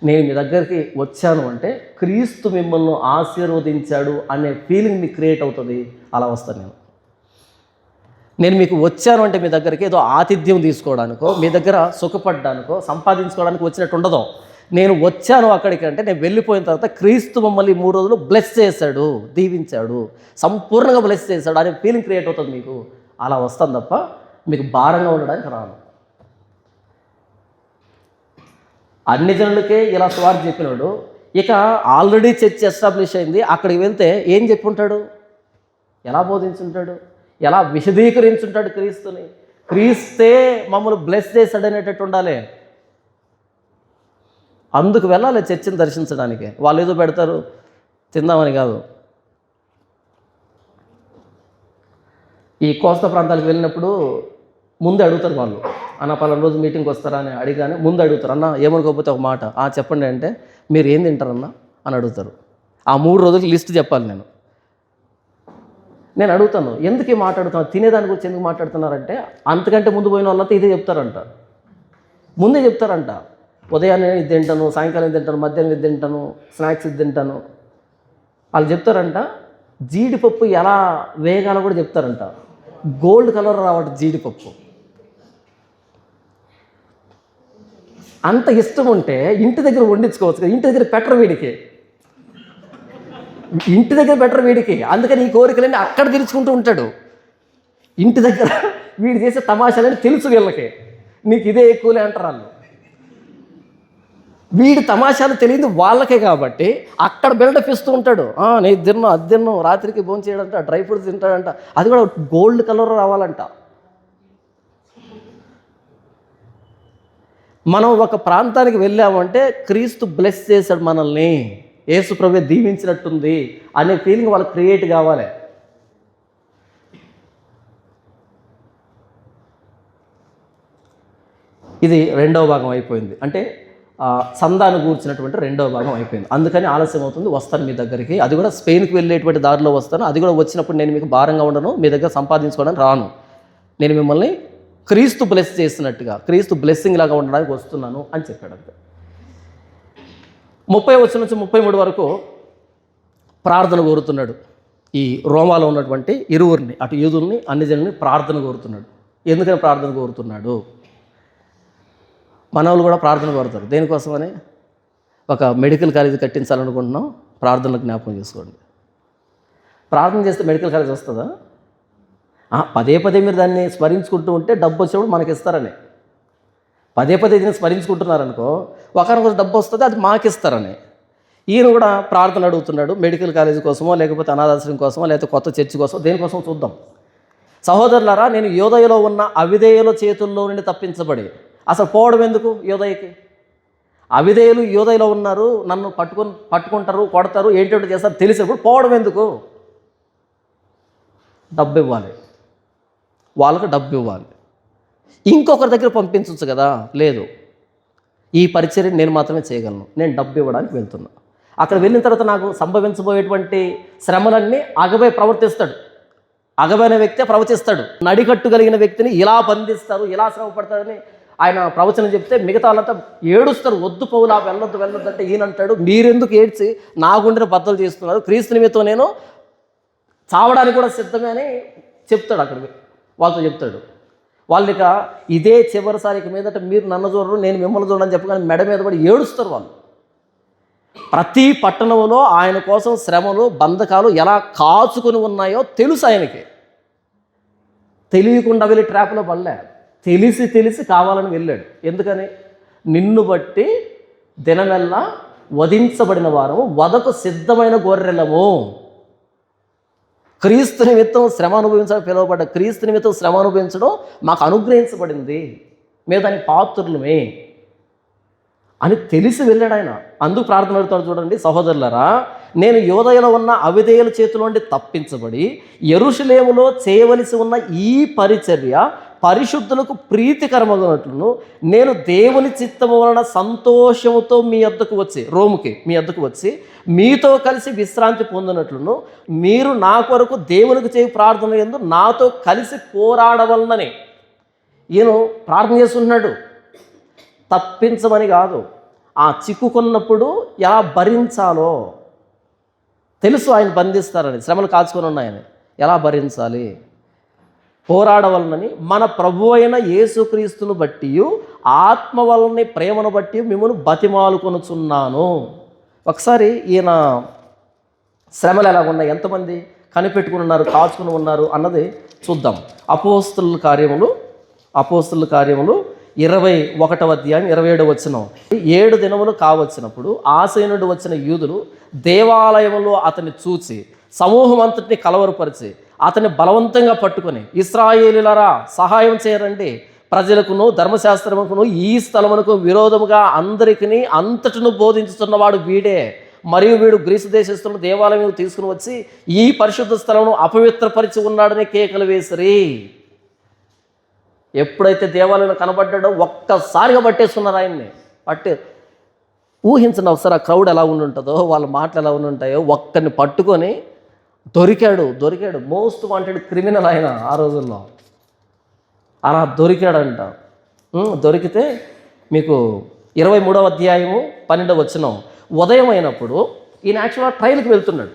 నేను మీ దగ్గరికి వచ్చాను అంటే క్రీస్తు మిమ్మల్ని ఆశీర్వదించాడు అనే ఫీలింగ్ మీకు క్రియేట్ అవుతుంది. అలా వస్తాను నేను మీకు వచ్చాను అంటే మీ దగ్గరికి ఏదో ఆతిథ్యం తీసుకోవడానికో, మీ దగ్గర సుఖపడ్డానికో, సంపాదించుకోవడానికి వచ్చినట్టు ఉండదు. నేను వచ్చాను అక్కడికి అంటే నేను వెళ్ళిపోయిన తర్వాత క్రీస్తు మమ్మల్ని 3 రోజులు బ్లెస్ చేశాడు, దీవించాడు, సంపూర్ణంగా బ్లెస్ చేశాడు అనే ఫీలింగ్ క్రియేట్ అవుతుంది మీకు. అలా వస్తాను తప్ప మీకు భారంగా ఉండడానికి రాను. అన్ని జనులకే ఇలా స్వార్థ చెప్పినాడు. ఇక ఆల్రెడీ చర్చ్ ఎస్టాబ్లిష్ అయింది, అక్కడికి వెళ్తే ఏం చెప్పుంటాడు? ఎలా బోధించుంటాడు? ఎలా విశదీకరించుంటాడు క్రీస్తుని? క్రీస్తే మమ్మల్ని బ్లెస్ చేశాడు అనేటట్టు ఉండాలి. అందుకు వెళ్ళాలి చర్చిని దర్శించడానికి. వాళ్ళు ఏదో పెడతారు తిందామని కాదు. ఈ కోస్తా ప్రాంతాలకు వెళ్ళినప్పుడు ముందే అడుగుతారు వాళ్ళు, అన్న పలానా రోజు మీటింగ్కి వస్తారా అని అడిగానే ముందు అడుగుతారు, అన్న ఏమనుకోకపోతే ఒక మాట చెప్పండి అంటే మీరు ఏం తింటారన్నా అని అడుగుతారు. ఆ 3 రోజులకి లిస్ట్ చెప్పాలి. నేను అడుగుతాను, ఎందుకు ఈ మాట అడుగుతాను, తినేదాని గురించి ఎందుకు మాట్లాడుతున్నారంటే అంతకంటే ముందు పోయిన వాళ్ళంతా ఇదే చెప్తారంట, ముందే చెప్తారంట. ఉదయాన్నే ఇది తింటాను, సాయంకాలం ఇది తింటాను, మధ్యాహ్నం ఇది తింటాను, స్నాక్స్ ఇది తింటాను. వాళ్ళు చెప్తారంట జీడిపప్పు ఎలా వేగాలో కూడా చెప్తారంట. గోల్డ్ కలర్ రావట జీడిపప్పు. అంత ఇష్టం ఉంటే ఇంటి దగ్గర వండించుకోవచ్చు కదా, ఇంటి దగ్గర పెట్టరు వీడికి, ఇంటి దగ్గర పెట్టరు వీడికి. అందుకని ఈ కోరికలన్నీ అక్కడ తీర్చుకుంటూ ఉంటాడు. ఇంటి దగ్గర వీడు చేసే తమాషాలని తెలుసు వీళ్ళకి, నీకు ఇదే ఎక్కువలే అంటారు వాళ్ళు. వీడి తమాషాలు తెలియదు వాళ్ళకే కాబట్టి అక్కడ బిల్డప్ ఇస్తూ ఉంటాడు. నేను తిన్నాను, అది తిన్నాను, రాత్రికి భోజనం చేయడంట, డ్రై ఫ్రూట్స్ తింటాడంట, అది కూడా గోల్డ్ కలర్ రావాలంట. మనం ఒక ప్రాంతానికి వెళ్ళామంటే క్రీస్తు బ్లెస్ చేశాడు మనల్ని, యేసు ప్రభువే దీవించినట్టుంది అనే ఫీలింగ్ వాళ్ళకి క్రియేట్ కావాలి. ఇది రెండవ భాగం అయిపోయింది. అంటే సందాన్ని గూర్చినటువంటి రెండవ భాగం అయిపోయింది. అందుకని ఆలస్యం అవుతుంది, వస్తాను మీ దగ్గరికి. అది కూడా స్పెయిన్కి వెళ్ళేటువంటి దారిలో వస్తాను. అది కూడా వచ్చినప్పుడు నేను మీకు భారంగా ఉండను, మీ దగ్గర సంపాదించుకోవడానికి రాను. నేను మిమ్మల్ని క్రీస్తు బ్లెస్ చేసినట్టుగా, క్రీస్తు బ్లెస్సింగ్ లాగా ఉండడానికి వస్తున్నాను అని చెప్పాడు. అంతే. 30 వచనం నుంచి 33 వరకు ప్రార్థన కోరుతున్నాడు. ఈ రోమాలో ఉన్నటువంటి ఇరువురిని, అటు యూదుల్ని అన్ని జనుల్ని ప్రార్థన కోరుతున్నాడు. ఎందుకని ప్రార్థన కోరుతున్నాడు? మన వాళ్ళు కూడా ప్రార్థన కోరుతారు. దేనికోసమని? ఒక మెడికల్ కాలేజ్ కట్టించాలనుకుంటున్నాం, ప్రార్థనలు జ్ఞాపకం చేసుకోండి. ప్రార్థన చేస్తే మెడికల్ కాలేజ్ వస్తుందా? పదే పదే మీరు దాన్ని స్మరించుకుంటూ ఉంటే డబ్బు వచ్చినప్పుడు మనకి ఇస్తారని. పదే పదే దీన్ని స్మరించుకుంటున్నారనుకో, ఒకరికొక డబ్బు వస్తుంది, అది మాకిస్తారని. ఈయన కూడా ప్రార్థన అడుగుతున్నాడు, మెడికల్ కాలేజ్ కోసమో, లేకపోతే అనాథాశ్రమం కోసమో, లేకపోతే కొత్త చర్చి కోసమో, దేనికోసం చూద్దాం. సహోదరులారా, నేను యోదయలో ఉన్న అవిధేయుల చేతుల్లో నుండి తప్పించబడి, అసలు పోవడం ఎందుకు యోదయకి? అవిధేయులు యోదయలో ఉన్నారు, నన్ను పట్టుకుంటారు, కొడతారు, ఏంటంటే చేస్తారు తెలిసినప్పుడు పోవడం ఎందుకు? డబ్బు ఇవ్వాలి, వాళ్ళకు డబ్బు ఇవ్వాలి. ఇంకొకరి దగ్గర పంపించవచ్చు కదా. లేదు, ఈ పరిచర్య నేను మాత్రమే చేయగలను, నేను డబ్బు ఇవ్వడానికి వెళ్తున్నా. అక్కడ వెళ్ళిన తర్వాత నాకు సంభవించబోయేటువంటి శ్రమలన్నీ అగబై ప్రవర్తిస్తాడు. అగబైన వ్యక్తే ప్రవచిస్తాడు. నడికట్టు కలిగిన వ్యక్తిని ఇలా బంధిస్తారు, ఇలా శ్రమ పడతాడని ఆయన ప్రవచనం చెప్తే మిగతా వాళ్ళంతా ఏడుస్తారు. వద్దు పౌలా, వెళ్ళొద్దు వెళ్ళొద్దు అంటే ఈయన అంటాడు, మీరెందుకు ఏడ్చి నా గుండెని బద్దలు చేస్తున్నారు? క్రీస్తు నిమిత్తం నేను చావడానికి కూడా సిద్ధమే అని చెప్తాడు. అక్కడికి వాళ్ళతో చెప్తాడు. వాళ్ళు ఇక ఇదే చివరిసారికి మీదట మీరు నన్ను చూడరు, నేను మిమ్మల్ని చూడని చెప్పగానే మెడ మీద పడి ఏడుస్తారు వాళ్ళు. ప్రతి పట్టణంలో ఆయన కోసం శ్రమలు, బంధకాలు ఎలా కాచుకొని ఉన్నాయో తెలుసు ఆయనకి. తెలియకుండా వెళ్ళి ట్రాప్లో పడలే, తెలిసి కావాలని వెళ్ళాడు. ఎందుకని? నిన్ను బట్టి దినమెల్లా వధించబడిన వారము, వదకు సిద్ధమైన గొర్రెలము. క్రీస్తు నిమిత్తం శ్రమ అనుభవించడం పిలువబడ్డ క్రీస్తు నిమిత్తం శ్రమ అనుభవించడం మాకు అనుగ్రహించబడింది, మేము దాని పాత్రులమే అని తెలిసి వెళ్ళాడు ఆయన. అందుకు ప్రార్థన పెడతాడు. చూడండి సహోదరులారా, నేను యోదయలో ఉన్న అవిధేయుల చేతిలో నుండి తప్పించబడి యెరూషలేములో చేయవలసి ఉన్న ఈ పరిచర్య పరిశుద్ధులకు ప్రీతికరమగునట్లును నేను దేవుని చిత్తము వలన సంతోషముతో మీ యొద్దకు వచ్చి, రోముకి మీ యొద్దకు వచ్చి మీతో కలిసి విశ్రాంతి పొందినట్లును మీరు నా కొరకు దేవునికి చేయి ప్రార్థన యందు నాతో కలిసి పోరాడవలనని. ఈయన ప్రార్థన చేస్తున్నాడు, తప్పించమని కాదు. ఆ చిక్కుకున్నప్పుడు ఎలా భరించాలో తెలుసు. ఆయన బంధిస్తారని, శ్రమలు కాచుకొని ఉన్నాయని, ఎలా భరించాలి పోరాడవలనని మన ప్రభు అయిన యేసుక్రీస్తును బట్టి ఆత్మ వలన ప్రేమను బట్టి మిమ్మల్ని బతిమాలుకొనుచున్నాను. ఒకసారి ఈయన శ్రమలు ఎలా ఉన్నాయి, ఎంతమంది కనిపెట్టుకుని ఉన్నారు, కాచుకుని ఉన్నారు అన్నది చూద్దాం. అపోస్తలుల కార్యములు 21వ అధ్యాయం 27వ వచనం. 7 దినములు కావచ్చినప్పుడు ఆసీనుడు వచ్చిన యూదులు దేవాలయంలో అతన్ని చూచి సమూహం అంతటిని కలవరపరిచి అతన్ని బలవంతంగా పట్టుకొని, ఇశ్రాయేలీయులారా సహాయం చేయరండి, ప్రజలకును ధర్మశాస్త్రముకును ఈ స్థలమునకు విరోధముగా అందరికీ అంతటను బోధించుతున్నవాడు వీడే, మరియు వీడు గ్రీసు దేశస్తులను దేవాలయం తీసుకుని వచ్చి ఈ పరిశుద్ధ స్థలమును అపవిత్రపరిచి ఉన్నాడని కేకలు వేసిరి. ఎప్పుడైతే దేవాలయం కనబడ్డాడో ఒక్కసారిగా పట్టేస్తున్నారు ఆయన్ని. ఊహించండి ఒకసారి ఆ క్రౌడ్ ఎలా ఉంటుందో, వాళ్ళ మాటలు ఎలా ఉంటాయో. ఒక్కరిని పట్టుకొని దొరికాడు. మోస్ట్ వాంటెడ్ క్రిమినల్ ఆయన ఆ రోజుల్లో. అలా దొరికాడంట. దొరికితే మీకు 23వ అధ్యాయము 12వ వచనం. ఉదయం అయినప్పుడు ఈయన యాక్చువల్గా ట్రైల్కి వెళ్తున్నాడు.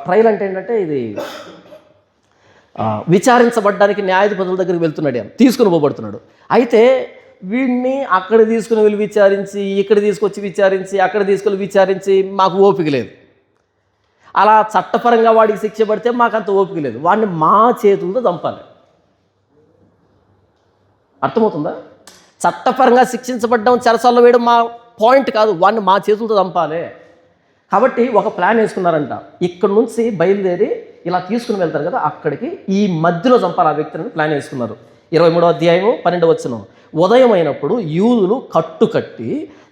ట్రైల్ అంటే ఏంటంటే ఇది విచారించబడ్డానికి న్యాయాధిపతుల దగ్గరికి వెళ్తున్నాడు, ఆయన తీసుకుని పోబడుతున్నాడు. అయితే వీడిని అక్కడ తీసుకుని వెళ్ళి విచారించి, ఇక్కడ తీసుకొచ్చి విచారించి, అక్కడ తీసుకెళ్ళి విచారించి మాకు ఓపిక లేదు. అలా చట్టపరంగా వాడికి శిక్ష పడితే మాకు అంత ఓపిక లేదు. వాడిని మా చేతులతో చంపాలి. అర్థమవుతుందా? చట్టపరంగా శిక్షించబడ్డం, చెరసాల్లో వేయడం మా పాయింట్ కాదు, వాడిని మా చేతులతో చంపాలి. కాబట్టి ఒక ప్లాన్ వేసుకున్నారంట. ఇక్కడ నుంచి బయలుదేరి ఇలా తీసుకుని వెళ్తారు కదా, అక్కడికి ఈ మధ్యలో చంపాలి ఆ వ్యక్తిని ప్లాన్ వేసుకున్నారు. 23వ అధ్యాయము 12వ వచనం. ఉదయం అయినప్పుడు యూదులు కట్టుకట్టి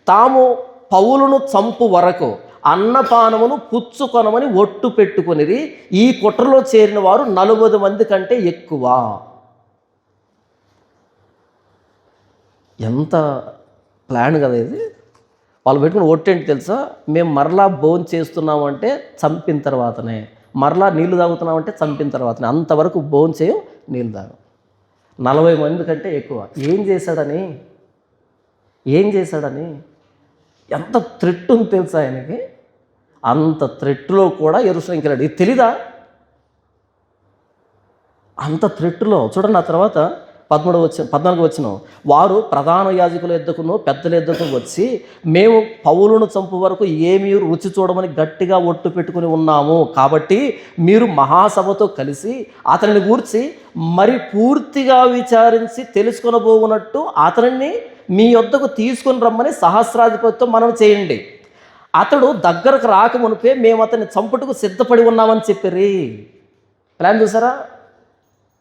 తాము పౌలును చంపు వరకు అన్నపానమును పుచ్చుకొనమని ఒట్టు పెట్టుకొనిరి. ఈ కుట్రలో చేరిన వారు 40 మంది కంటే ఎక్కువ. ఎంత ప్లాన్ కదా ఇది. వాళ్ళు పెట్టుకుని ఒట్టేంటి తెలుసా, మేము మరలా భోజనం చేస్తున్నామంటే చంపిన తర్వాతనే, మరలా నీళ్లు తాగుతున్నామంటే చంపిన తర్వాతనే, అంతవరకు భోజనం చేయం, నీళ్ళు తాగం. 40 మంది కంటే ఎక్కువ. ఏం చేశాడని ఎంత థ్రెట్ ఉంది తెలుసా ఆయనకి. అంత థ్రెట్లో కూడా యెరూషలేముకి వెళ్ళాడు. ఇది తెలీదా? అంత థ్రెట్లో చూడండి. ఆ తర్వాత 14 వచ్చిన వారు ప్రధాన యాజకుల యొద్దకును పెద్దల యొద్దకు వచ్చి, మేము పౌలును చంపు వరకు ఏమీ రుచి చూడమని గట్టిగా ఒట్టు పెట్టుకుని ఉన్నాము, కాబట్టి మీరు మహాసభతో కలిసి అతనిని గూర్చి మరి పూర్తిగా విచారించి తెలుసుకొనబోవునట్టు అతనిని మీ యొద్దకు తీసుకొని రమ్మని సహస్రాధిపతితో మనం చేయండి. అతడు దగ్గరకు రాకమునిపే మేము అతన్ని చంపుటకు సిద్ధపడి ఉన్నామని చెప్పారు. ప్లాన్ చూసారా?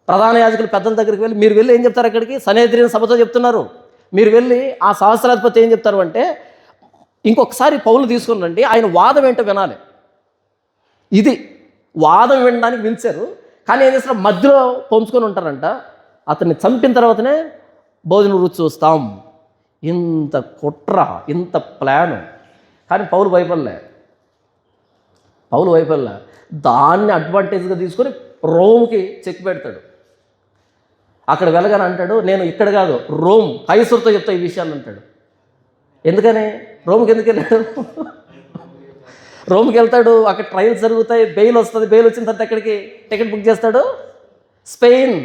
ప్రధాన యాజకులు పెద్దల దగ్గరికి వెళ్ళి, మీరు వెళ్ళి ఏం చెప్తారు, అక్కడికి సన్హెద్రిన్ సభతో చెప్తున్నారు, మీరు వెళ్ళి ఆ సహస్రాధిపతి ఏం చెప్తారు అంటే, ఇంకొకసారి పౌలు తీసుకుని రండి, ఆయన వాదం ఏంటో వినాలి. ఇది వాదం వినడానికి పిలిచారు. కానీ ఏం చేస్తారు, మధ్యలో పొంచుకొని ఉంటారంట. అతన్ని చంపిన తర్వాతనే భోజనం రుచి చూస్తాం. ఇంత కుట్ర, ఇంత ప్లాను. కానీ పౌలు భయపడలే. దాన్ని అడ్వాంటేజ్గా తీసుకొని రోమ్కి చెక్ పెడతాడు. అక్కడ వెళ్ళగానే అంటాడు, నేను ఇక్కడ కాదు, రోమ్ కైసరుతో చెప్తా ఈ విషయాన్ని అంటాడు. ఎందుకని? రోమ్కి ఎందుకు వెళ్ళాడు? రోమ్కి వెళ్తాడు, అక్కడ ట్రయల్స్ జరుగుతాయి, బెయిల్ వస్తుంది. బెయిల్ వచ్చిన తర్వాత ఎక్కడికి టికెట్ బుక్ చేస్తాడు? స్పెయిన్.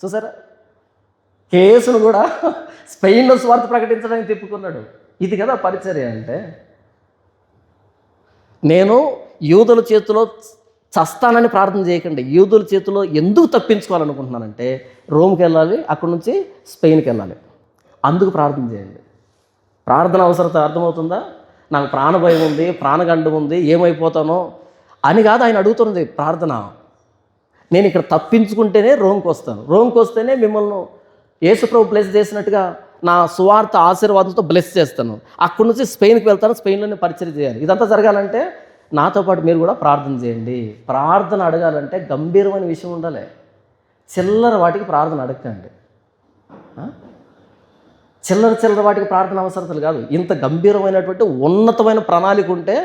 చూసారా? కేసును కూడా స్పెయిన్లో స్వార్థ ప్రకటించడానికి తిప్పుకున్నాడు. ఇది కదా పరిచర్య అంటే. నేను యూదుల చేతిలో చస్తానని ప్రార్థన చేయకండి. యూదుల చేతిలో ఎందుకు తప్పించుకోవాలనుకుంటున్నానంటే, రోమ్కి వెళ్ళాలి, అక్కడి నుంచి స్పెయిన్కి వెళ్ళాలి, అందుకు ప్రార్థన చేయండి. ప్రార్థన అవసరత అర్థమవుతుందా? నాకు ప్రాణభయం ఉంది, ప్రాణగండం ఉంది, ఏమైపోతానో అని కాదు ఆయన అడుగుతున్నది ప్రార్థన. నేను ఇక్కడ తప్పించుకుంటేనే రోమ్కి వస్తాను, రోమ్కి వస్తేనే మిమ్మల్ని యేసుప్రభు బ్లెస్ చేసినట్టుగా నా సువార్త ఆశీర్వాదంతో బ్లెస్ చేస్తాను. అక్కడి నుంచి స్పెయిన్కి వెళ్తాను, స్పెయిన్లోనే పరిచయం చేయాలి. ఇదంతా జరగాలంటే నాతో పాటు మీరు కూడా ప్రార్థన చేయండి. ప్రార్థన అడగాలంటే గంభీరమైన విషయం ఉండాలి. చిల్లర వాటికి ప్రార్థన అడగండి. చిల్లర వాటికి ప్రార్థన అవసరతలు కాదు. ఇంత గంభీరమైనటువంటి ఉన్నతమైన ప్రణాళిక ఉంటే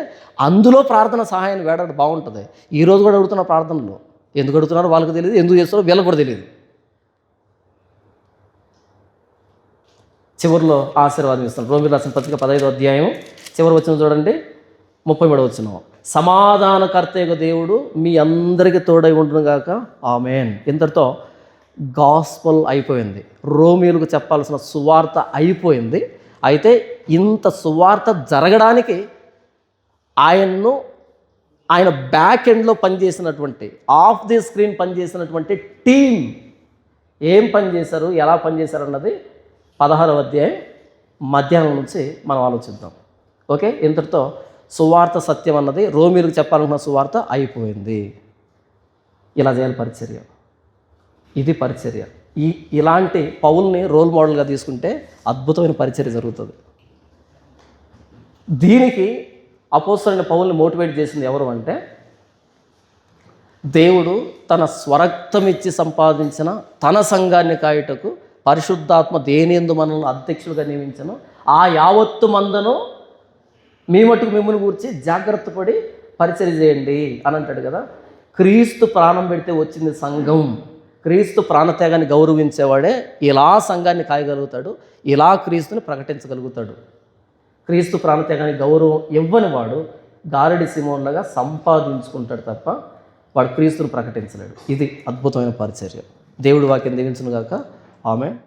అందులో ప్రార్థన సహాయాన్ని వేడడం బాగుంటుంది. ఈరోజు కూడా అడుగుతున్న ప్రార్థనలు ఎందుకు అడుగుతున్నారో వాళ్ళకి తెలియదు, ఎందుకు చేస్తారో వీళ్ళకి కూడా తెలియదు. చివరిలో ఆశీర్వాదం ఇస్తాను. రోమీయులకు రాసిన పత్రిక 15వ అధ్యాయం చివరి వచనం చూడండి, 33వ వచనం. సమాధానకర్తయ్య దేవుడు మీ అందరికీ తోడై ఉండును గాక, ఆమేన్. ఇంతటితో గాస్పల్ అయిపోయింది. రోమీయులకు చెప్పాల్సిన సువార్త అయిపోయింది. అయితే ఇంత సువార్త జరగడానికి ఆయన బ్యాక్ ఎండ్లో పనిచేసినటువంటి, ఆఫ్ ది స్క్రీన్ పనిచేసినటువంటి టీం ఏం పనిచేశారు, ఎలా పనిచేశారు అన్నది 16వ అధ్యాయం మధ్యాహ్నం నుంచి మనం ఆలోచిద్దాం. ఓకే, ఇంతటితో సువార్త సత్యం అన్నది, రోమీయులకు చెప్పాలనుకున్న సువార్త అయిపోయింది. ఇలా చేయాలి పరిచర్య. ఇది పరిచర్య. ఇలాంటి పౌల్ని రోల్ మోడల్గా తీసుకుంటే అద్భుతమైన పరిచర్య జరుగుతుంది. దీనికి అపోస్తలుడైన పౌల్ని మోటివేట్ చేసింది ఎవరు అంటే, దేవుడు తన స్వరక్తం ఇచ్చి సంపాదించిన తన సంఘాన్ని కాయుటకు పరిశుద్ధాత్మ దేనియందు మనల్ని అధ్యక్షులుగా నియమించను, ఆ యావత్తు మందను మీ మట్టుకు మిమ్మల్ని గురించి జాగ్రత్త పడి పరిచర్య చేయండి అని అంటాడు కదా. క్రీస్తు ప్రాణం పెడితే వచ్చింది సంఘం. క్రీస్తు ప్రాణత్యాగాన్ని గౌరవించేవాడే ఇలా సంఘాన్ని కాయగలుగుతాడు, ఇలా క్రీస్తుని ప్రకటించగలుగుతాడు. క్రీస్తు ప్రాణత్యాగానికి గౌరవం ఇవ్వని వాడు గారడి సిమోన్లాగా సంపాదించుకుంటాడు తప్ప వాడు క్రీస్తుని ప్రకటించలేడు. ఇది అద్భుతమైన పరిచర్య. దేవుడి వాక్యం దీవించును గాక, ఆమేన్.